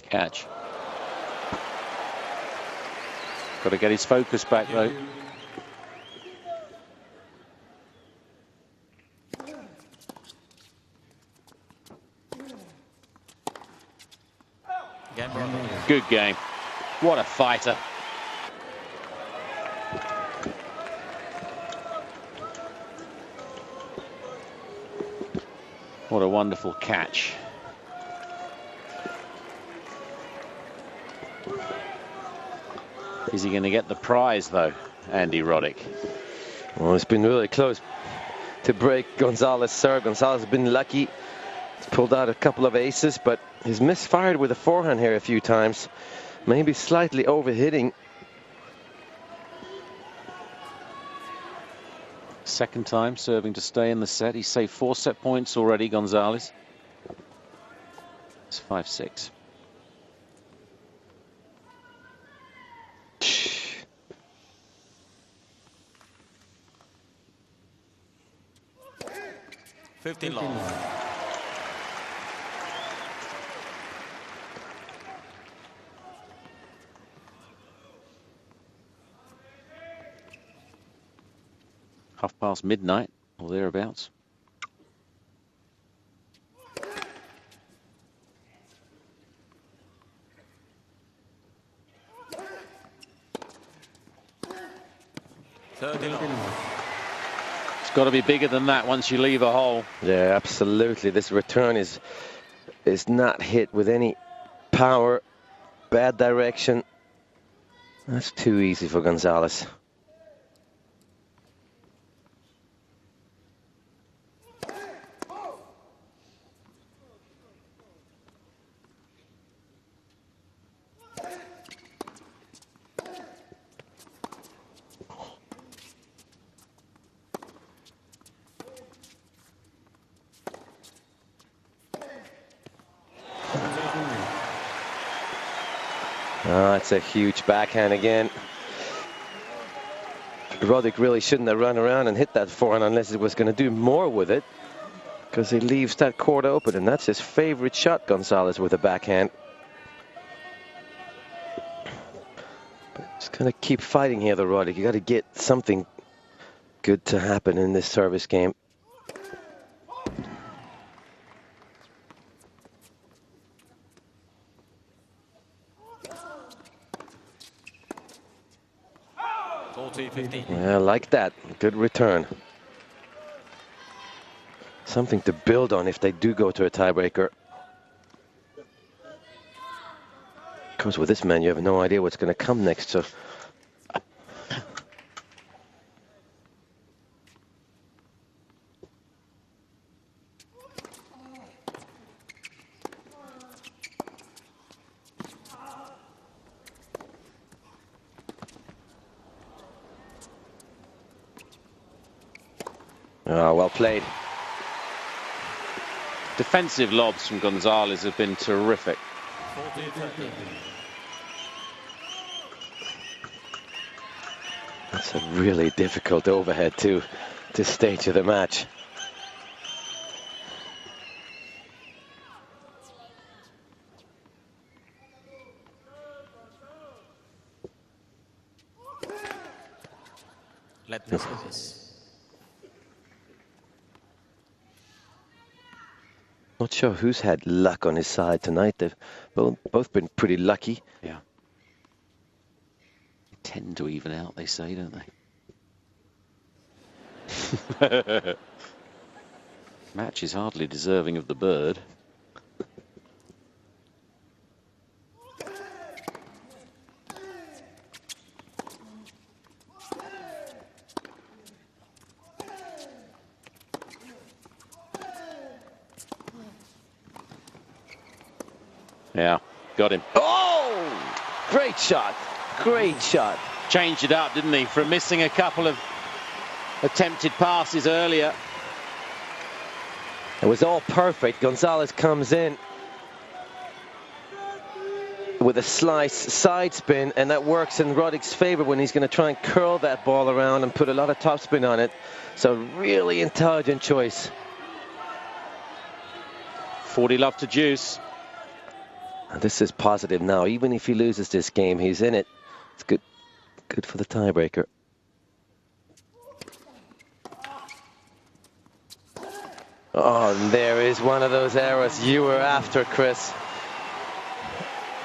Catch. Got to get his focus back though. Good game. What a fighter. What a wonderful catch. Is he going to get the prize though, Andy Roddick? Well, it's been really close to break Gonzalez' serve. Gonzalez has been lucky. He's pulled out a couple of aces, but he's misfired with a forehand here a few times. Maybe slightly overhitting. Second time serving to stay in the set. He's saved 4 set points already, Gonzalez. It's 5-6. $15 long. Half past midnight or thereabouts. It's got to be bigger than that once you leave a hole. Yeah, absolutely. This return is not hit with any power. Bad direction. That's too easy for Gonzalez. Oh, it's a huge backhand again. Roddick really shouldn't have run around and hit that forehand unless it was going to do more with it, because he leaves that court open, and that's his favorite shot, Gonzalez, with a backhand. But just going to keep fighting here, the Roddick. You got to get something good to happen in this service game. Yeah, like that. Good return. Something to build on if they do go to a tiebreaker. Because with this man, you have no idea what's going to come next. So. Oh, well played. Defensive lobs from Gonzalez have been terrific. That's a really difficult overhead to this stage of the match. Let me see this. Not sure who's had luck on his side tonight. They've both been pretty lucky. Yeah. They tend to even out, they say, don't they? Match is hardly deserving of the bird. Yeah, got him. Oh! Great shot. Great shot. Changed it up, didn't he? From missing a couple of attempted passes earlier. It was all perfect. Gonzalez comes in with a slice side spin, and that works in Roddick's favor when he's going to try and curl that ball around and put a lot of topspin on it. So really intelligent choice. 40 love to juice. And this is positive now. Even if he loses this game, he's in it. It's good. Good for the tiebreaker. Oh, and there is one of those errors you were after, Chris.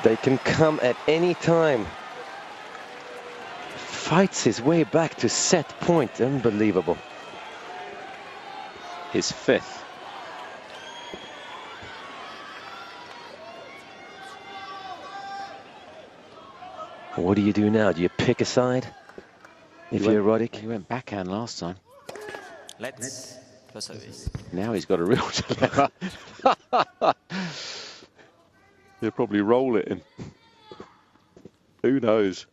They can come at any time. Fights his way back to set point. Unbelievable. His fifth. What do you do now? Do you pick a side? If you're Roddick? He went backhand last time. Let's for service. Now he's got a real dilemma. He'll probably roll it in. Who knows?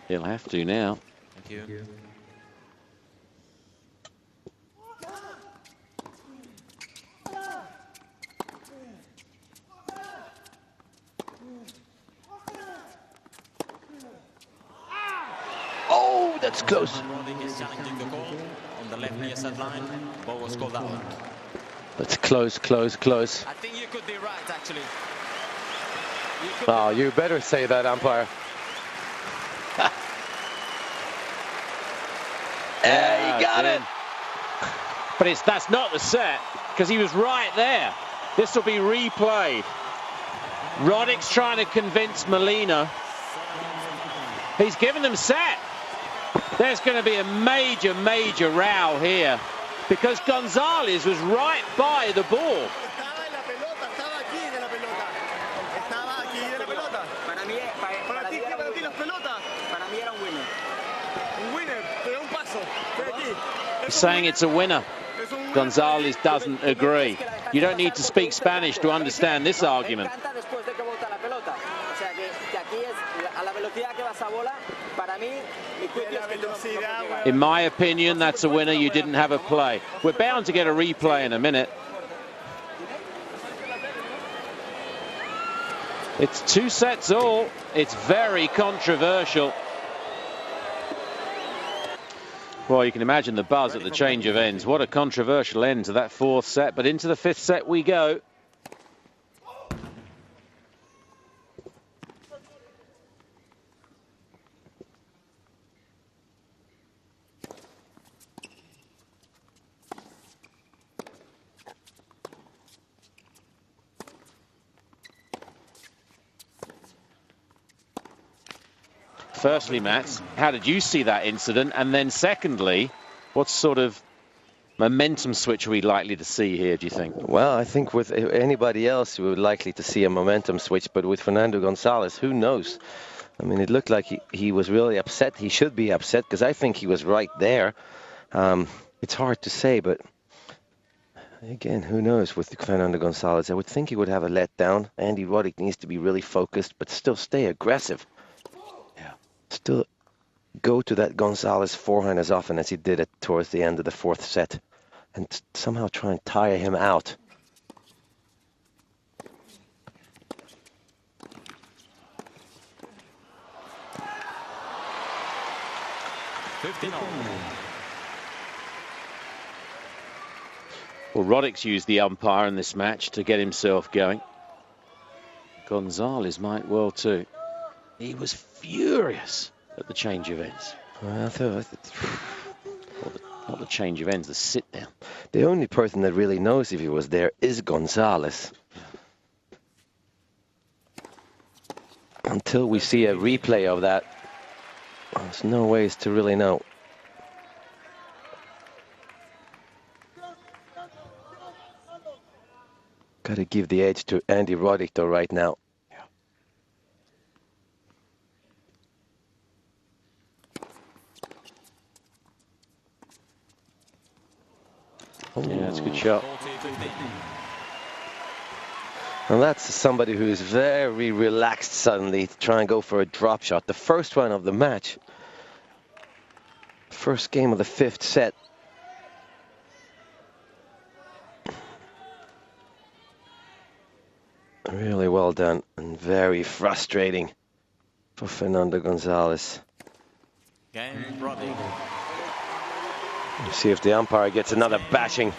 He'll have to now. Thank you. Oh, that's close. Roddick is challenging the call on the left near set line. Ball was called out. That's close, close, close. I think you could be right, actually. Oh, you better say that, umpire. Yeah, he got it. But that's not the set, because he was right there. This will be replayed. Roddick's trying to convince Molina. He's given them set. There's going to be a major, major row here, because Gonzalez was right by the ball. He's saying it's a winner. Gonzalez doesn't agree. You don't need to speak Spanish to understand this argument. In my opinion, that's a winner. You didn't have a play. We're bound to get a replay in a minute. It's 2 sets all. It's very controversial. Well, you can imagine the buzz at the change of ends. What a controversial end to that 4th set, but into the 5th set we go. Firstly, Matt, how did you see that incident? And then secondly, what sort of momentum switch are we likely to see here, do you think? Well, I think with anybody else, we would likely to see a momentum switch, but with Fernando Gonzalez, who knows? I mean, it looked like he was really upset. He should be upset, because I think he was right there. It's hard to say, but again, who knows with Fernando Gonzalez? I would think he would have a letdown. Andy Roddick needs to be really focused, but still stay aggressive. Still go to that Gonzalez forehand as often as he did it towards the end of the 4th set, and somehow try and tire him out. Well, Roddick's used the umpire in this match to get himself going. Gonzalez might well too. He was furious at the change of ends. Well, Not the change of ends, the sit down. The only person that really knows if he was there is Gonzalez. Until we see a replay of that, there's no ways to really know. Got to give the edge to Andy Roddick though right now. Yeah, that's a good shot. And that's somebody who's very relaxed suddenly to try and go for a drop shot. The first one of the match. First game of the 5th set. Really well done and very frustrating for Fernando Gonzalez. Game Roddick. See if the umpire gets another bashing.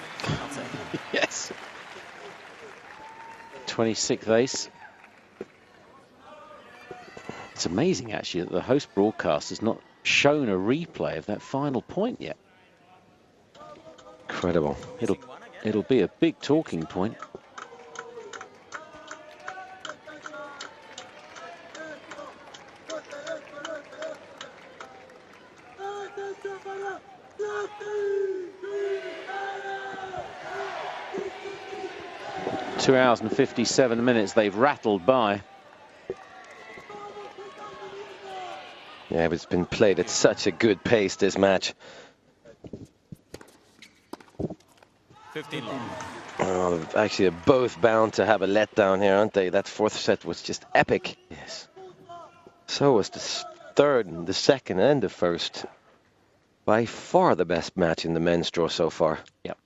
Yes. 26th ace. It's amazing actually that the host broadcast has not shown a replay of that final point yet. Incredible. It'll be a big talking point. Two hours and 57 minutes they've rattled by. Yeah, but it's been played at such a good pace, this match. 15 long. Oh, actually, they're both bound to have a letdown here, aren't they? That 4th set was just epic. Yes. So was the 3rd and the 2nd and the 1st. By far the best match in the men's draw so far. Yep.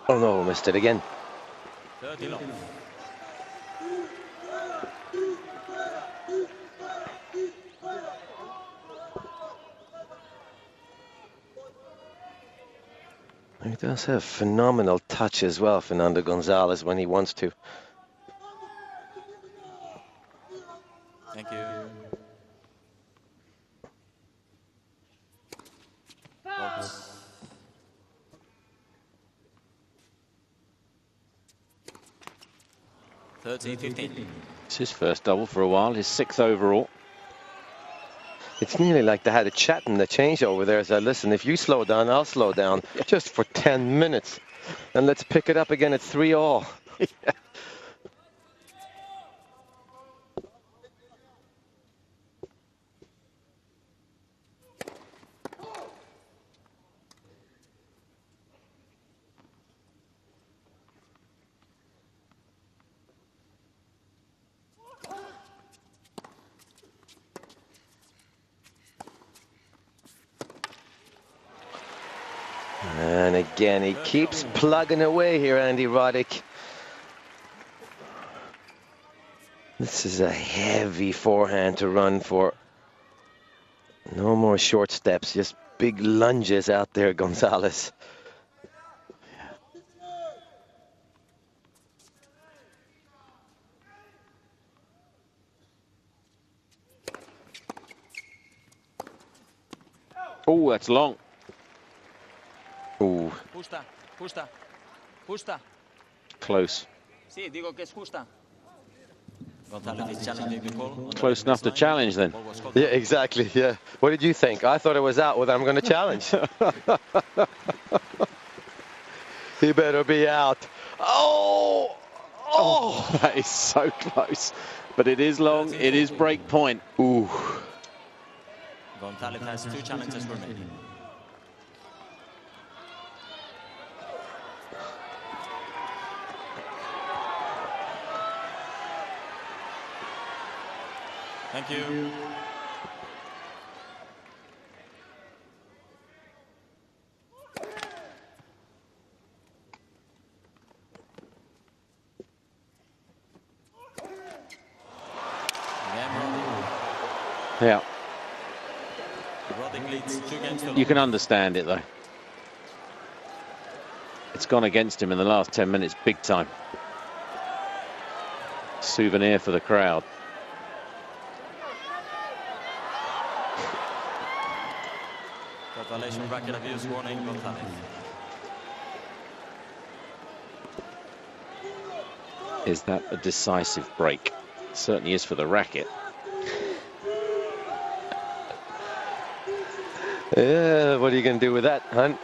Oh no, missed it again. 30 long. He does have phenomenal touch as well, Fernando Gonzalez, when he wants to. Thank you. Box. 13-15. It's his first double for a while, his 6th overall. It's nearly like they had a chat in the changeover there. So listen, if you slow down, I'll slow down just for 10 minutes. And let's pick it up again at 3-all. Yeah. And again, he keeps plugging away here, Andy Roddick. This is a heavy forehand to run for. No more short steps, just big lunges out there, Gonzalez. Oh, that's long. Ooh. Justa, justa, justa. Close. Sí, digo que es justa. Gonzalez is challenging the call. Close enough to challenge then. Yeah, exactly, yeah. What did you think? I thought it was out. Well, I'm going to challenge. He better be out. Oh! Oh, that is so close. But it is long, it is break point. Ooh. Gonzalez has 2 challenges remaining. Thank you. Yeah. Roddick leads 2 games to You can understand it though. It's gone against him in the last 10 minutes, big time. Souvenir for the crowd. Violation bracket abuse warning, Gonzalez. Is that a decisive break? It certainly is for the racket. Yeah, what are you going to do with that, Hunt?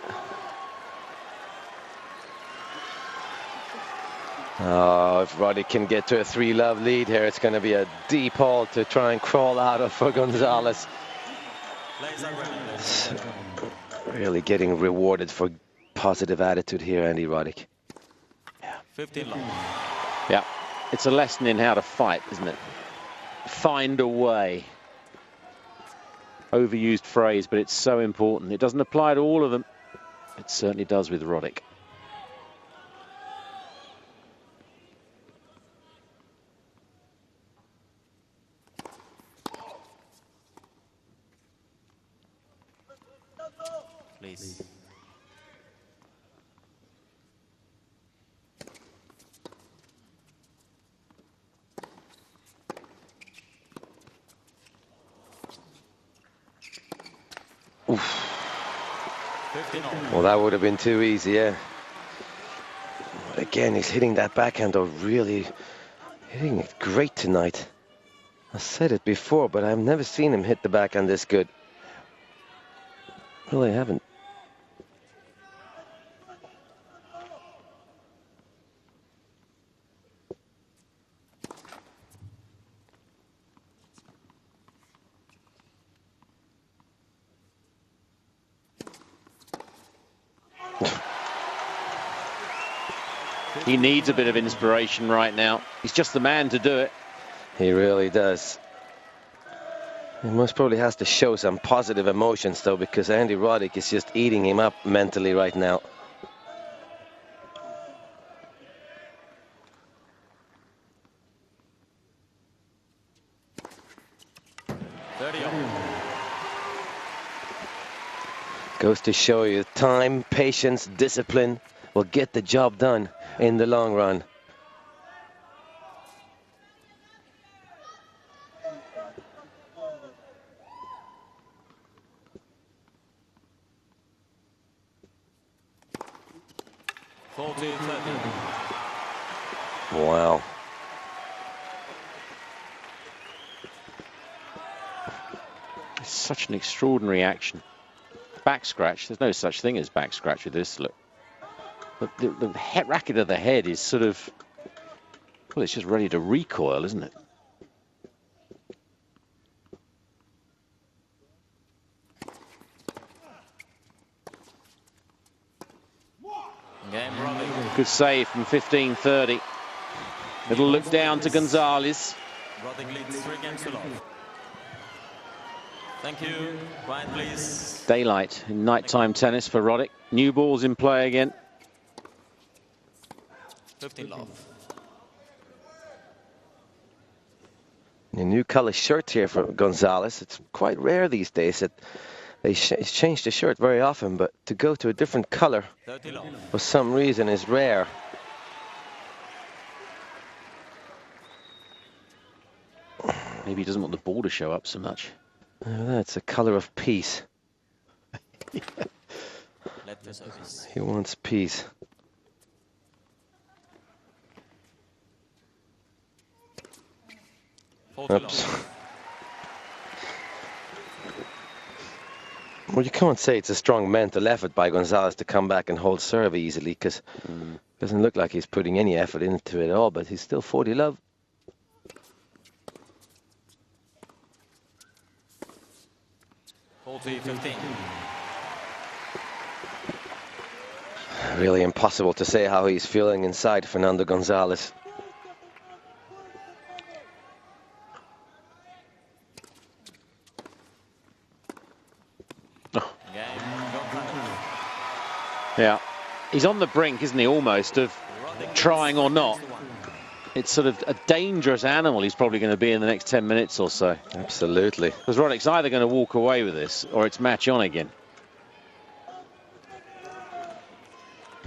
Oh, if Roddick can get to a 3-love lead here, it's going to be a deep hole to try and crawl out of for Gonzalez. Really getting rewarded for positive attitude here, Andy Roddick. Yeah. 15 long. Yeah, it's a lesson in how to fight, isn't it? Find a way. Overused phrase, but it's so important. It doesn't apply to all of them. It certainly does with Roddick. Please. Well, that would have been too easy, yeah. But again, he's hitting that backhand, though, really hitting it great tonight. I said it before, but I've never seen him hit the backhand this good. Really haven't. He needs a bit of inspiration right now. He's just the man to do it. He really does. He most probably has to show some positive emotions, though, because Andy Roddick is just eating him up mentally right now. Goes to show you time, patience, discipline will get the job done in the long run. Wow. It's such an extraordinary action. Back scratch. There's no such thing as back scratch with this. Look. The racket of the head is sort of, well, it's just ready to recoil, isn't it? Good save from 15-30. It'll look down to Gonzalez. Roddick leads 3 games to love. Thank you. Quiet, please. Daylight in nighttime tennis for Roddick. New balls in play again. 15 love. A new color shirt here for Gonzalez. It's quite rare these days that they change the shirt very often, but to go to a different color for some reason is rare. Maybe he doesn't want the ball to show up so much. That's a color of peace. He wants peace. Oops. Well, you can't say it's a strong mental effort by Gonzalez to come back and hold serve easily, because it doesn't look like he's putting any effort into it at all, but he's still 40 love. Really impossible to say how he's feeling inside, Fernando Gonzalez. Yeah, he's on the brink, isn't he, almost, of trying or not. It's sort of a dangerous animal he's probably going to be in the next 10 minutes or so. Absolutely. Because Roddick's either going to walk away with this, or it's match on again.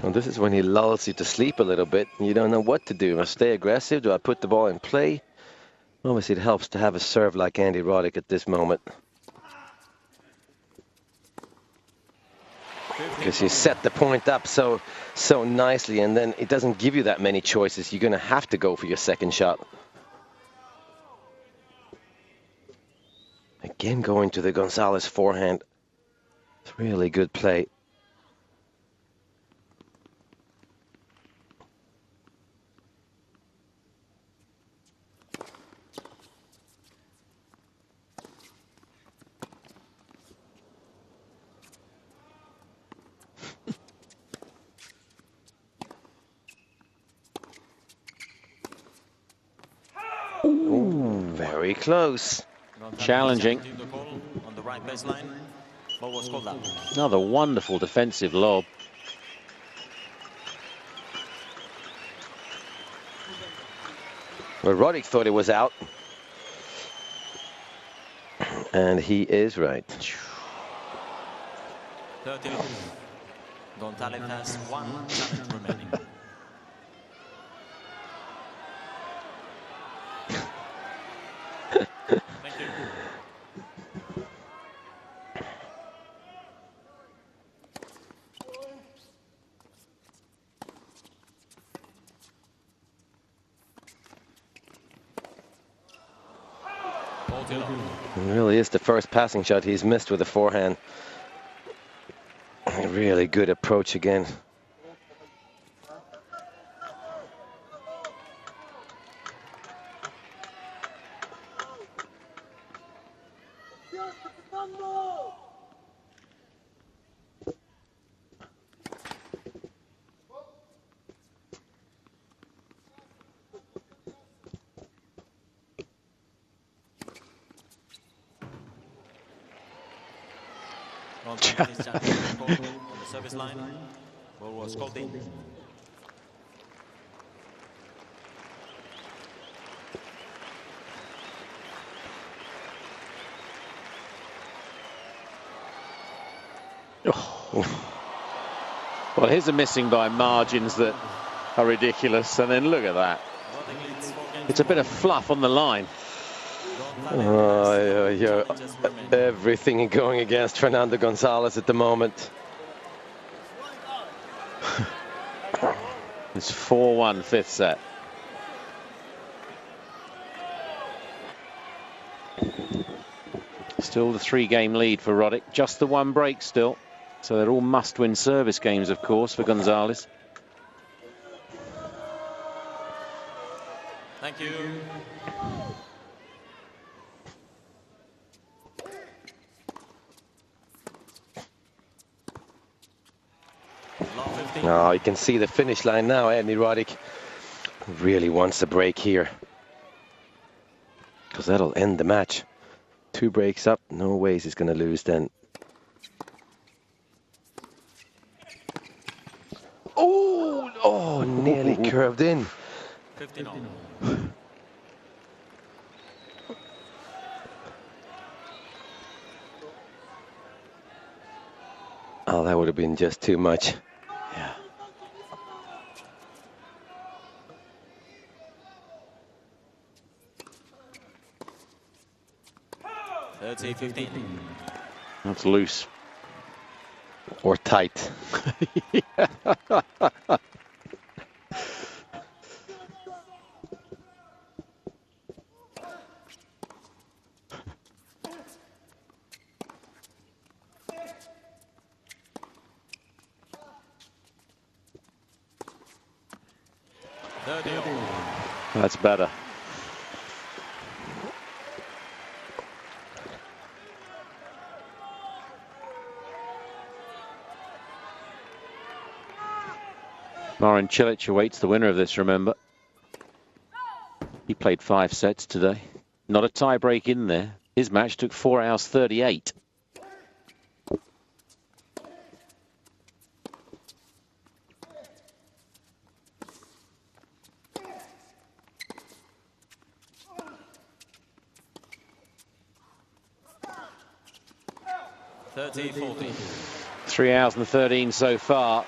Well, this is when he lulls you to sleep a little bit, and you don't know what to do. Do I stay aggressive? Do I put the ball in play? Obviously, it helps to have a serve like Andy Roddick at this moment. Because you set the point up so nicely, and then it doesn't give you that many choices. You're going to have to go for your second shot. Again, going to the Gonzalez forehand. It's really good play. Ooh, very close. Challenging. On the right baseline. Ball was called out. Another wonderful defensive lob. Well, Roddick thought it was out. And he is right. 30 love. Gonzalez has one challenge remaining. Thank you. It really is the first passing shot he's missed with a forehand. A really good approach again. On the service line. Ball was called in. Well, here's a missing by margins that are ridiculous, and then look at that. It's a bit of fluff on the line. Yeah. Everything going against Fernando Gonzalez at the moment. It's 4-1 fifth set. Still the 3-game lead for Roddick. Just the one break still. So they're all must-win service games, of course, for Gonzalez. Thank you. Oh, you can see the finish line now. Andy Roddick really wants a break here, because that'll end the match. 2 breaks up, no ways he's going to lose then. Oh, nearly curved in. 15 on. Oh, that would have been just too much. Yeah. That's loose. Or tight. That's better. Marin Cilic awaits the winner of this, remember. He played 5 sets today. Not a tie break in there. His match took 4 hours 38. .30-40. 3 hours and 13 so far.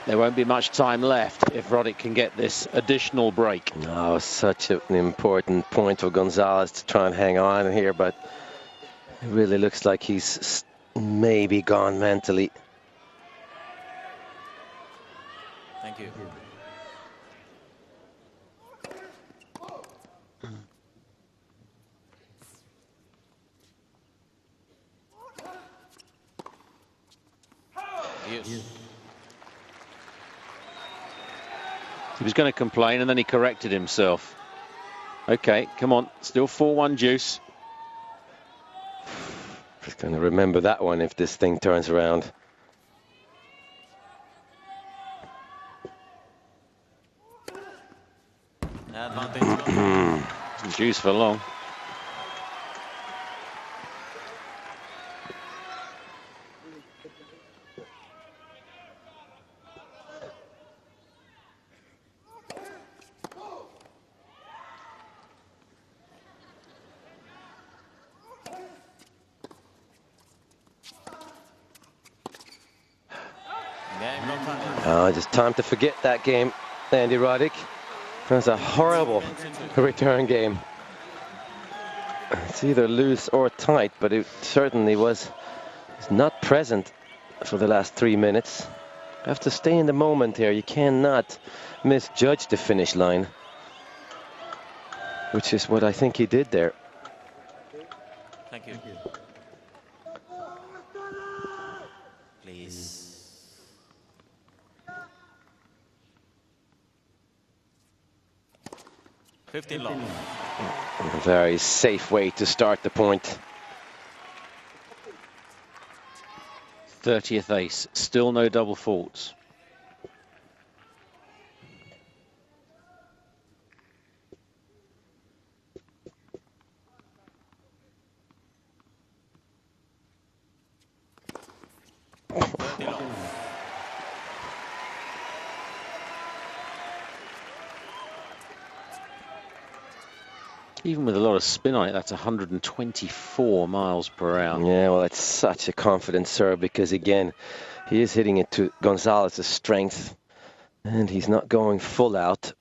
There won't be much time left if Roddick can get this additional break. No, such an important point for Gonzalez to try and hang on here, but it really looks like he's maybe gone mentally. Thank you. He was going to complain and then he corrected himself. Okay, come on. Still 4-1 juice. Just going to remember that one if this thing turns around. Juice for long. Just time to forget that game, Andy Roddick. That was a horrible return game. It's either loose or tight, but it certainly was not present for the last 3 minutes. You have to stay in the moment here. You cannot misjudge the finish line, which is what I think he did there. Thank you. Please. A very safe way to start the point. 30th ace, still no double faults. Even with a lot of spin on it, that's 124 miles per hour. Yeah, well, it's such a confident serve because, again, he is hitting it to Gonzalez's strength, and he's not going full out.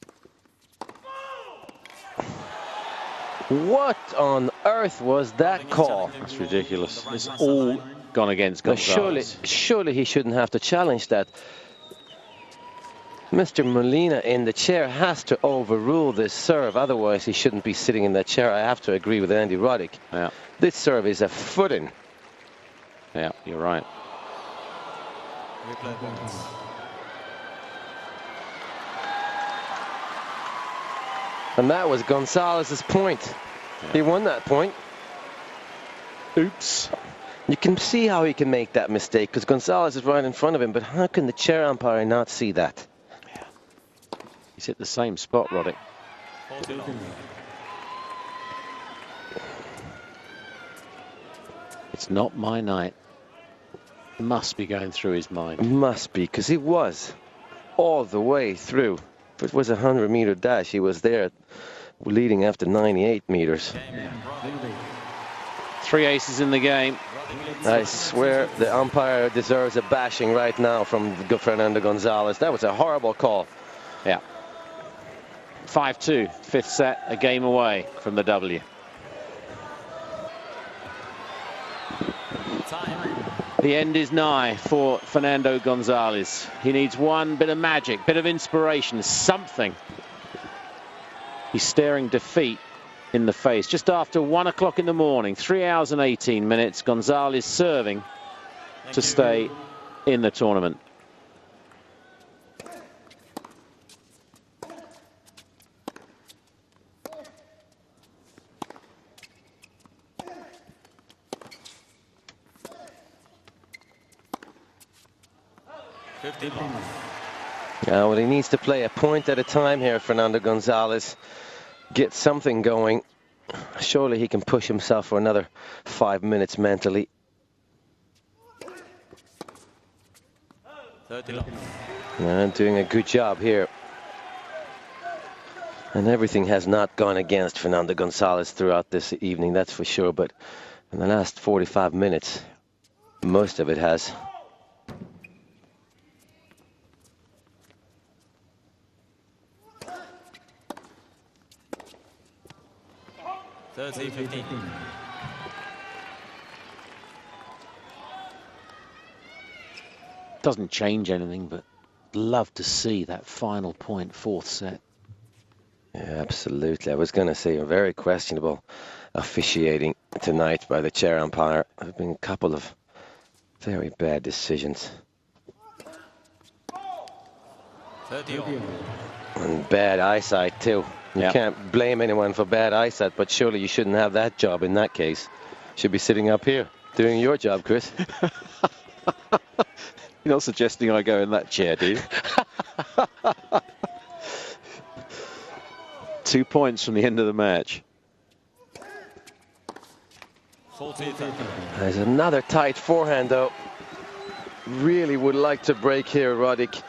What on earth was that call? That's ridiculous. It's all gone against Gonzalez. Surely he shouldn't have to challenge that. Mr. Molina in the chair has to overrule this serve, otherwise he shouldn't be sitting in that chair. I have to agree with Andy Roddick. Yeah. This serve is a footing. Yeah, you're right. And that was Gonzalez's point. Yeah. He won that point. Oops. You can see how he can make that mistake because Gonzalez is right in front of him, but how can the chair umpire not see that? He's hit the same spot, Roddick. It's not my night. Must be going through his mind. Must be, because he was all the way through. If it was a 100-meter dash, he was there leading after 98 meters. 3 aces in the game. I swear the umpire deserves a bashing right now from Fernando Gonzalez. That was a horrible call. Yeah. 5-2, 5th set, a game away from the W. The end is nigh for Fernando Gonzalez. He needs one bit of magic, bit of inspiration, something. He's staring defeat in the face. Just after 1 o'clock in the morning, 3 hours and 18 minutes, Gonzalez serving to stay in the tournament. Well, he needs to play a point at a time here, Fernando Gonzalez. Get something going. Surely he can push himself for another 5 minutes mentally. Doing a good job here. And everything has not gone against Fernando Gonzalez throughout this evening, that's for sure. But in the last 45 minutes, most of it has. Doesn't change anything, but love to see that final point, 4th set. Yeah, absolutely. I was going to say a very questionable officiating tonight by the chair umpire. There have been a couple of very bad decisions. 30 all. And bad eyesight too. You can't blame anyone for bad eyesight, but surely you shouldn't have that job in that case. Should be sitting up here doing your job, Chris. You're not suggesting I go in that chair, do you? 2 points from the end of the match. 40. There's another tight forehand, though. Really would like to break here, Roddick.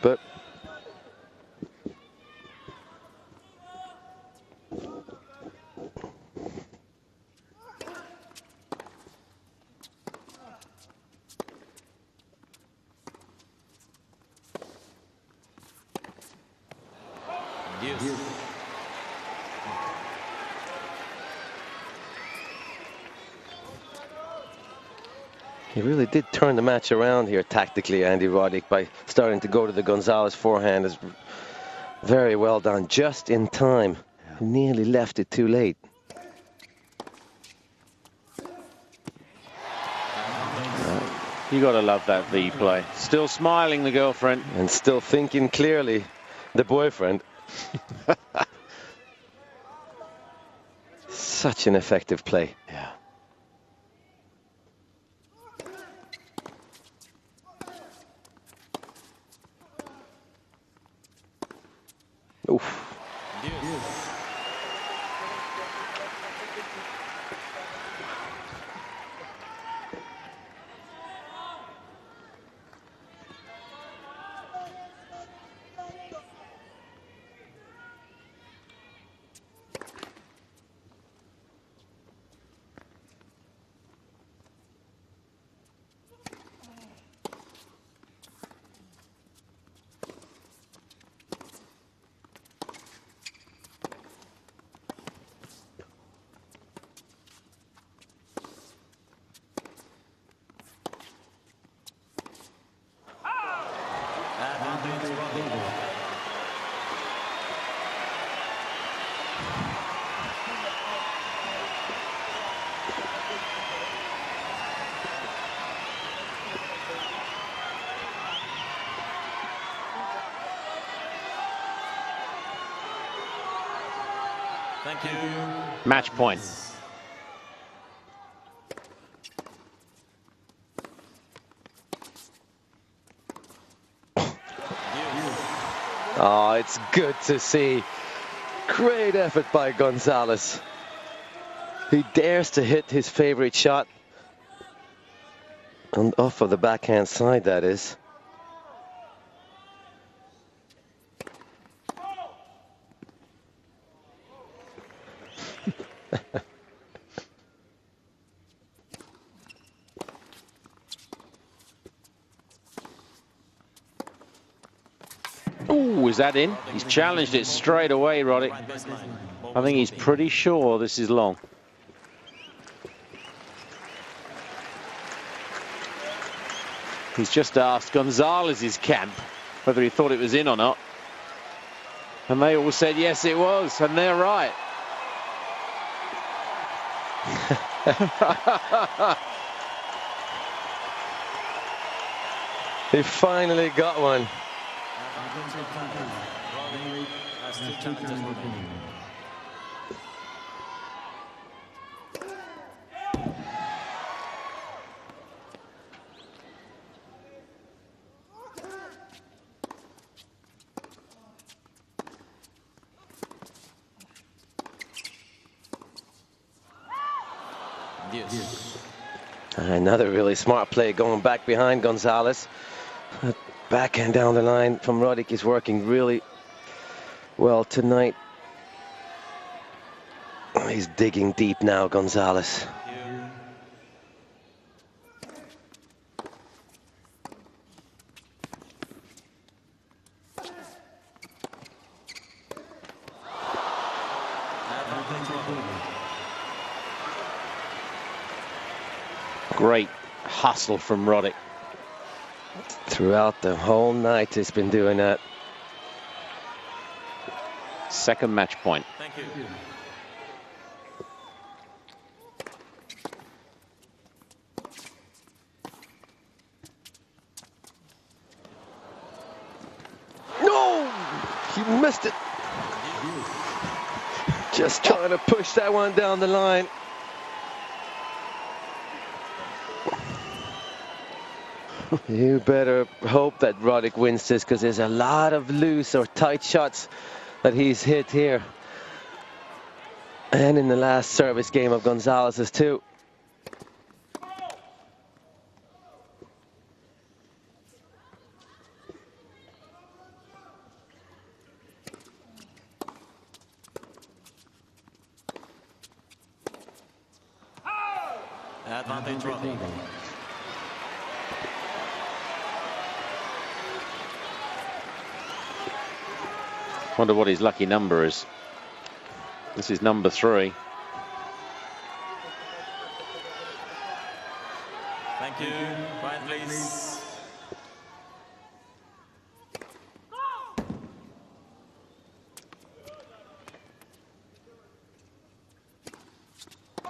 But he really did turn the match around here tactically, Andy Roddick, by starting to go to the Gonzalez forehand. Is very well done, just in time. Nearly left it too late. You got to love that V play. Still smiling, the girlfriend. And still thinking clearly, the boyfriend. Such an effective play. Yeah. Oof. Thank you. Match point. Oh, it's good to see. Great effort by Gonzalez. He dares to hit his favorite shot. And off of the backhand side, that is. Ooh, is that in? He's challenged it straight away, Roddick. I think he's pretty sure this is long. He's just asked Gonzalez's camp whether he thought it was in or not. And they all said, yes, it was. And they're right. He finally got one. Another really smart play going back behind Gonzalez. That backhand down the line from Roddick is working really well tonight. He's digging deep now, Gonzalez. Great hustle from Roddick. Throughout the whole night he's been doing that. Second match point. Thank you. You missed it. Just trying to push that one down the line. You better hope that Roddick wins this, because there's a lot of loose or tight shots that he's hit here. And in the last service game of Gonzalez's too. Advantage Roddick. Wonder what his lucky number is. This is number 3. Thank you. Quiet, please.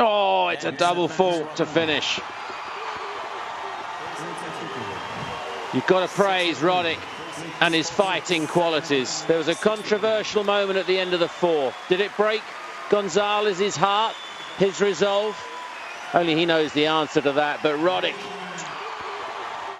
Oh, it's a double fault to finish. You've got to praise Roddick and his fighting qualities. There was a controversial moment at the end of the 4. Did it break Gonzalez's heart, his resolve? Only he knows the answer to that, but Roddick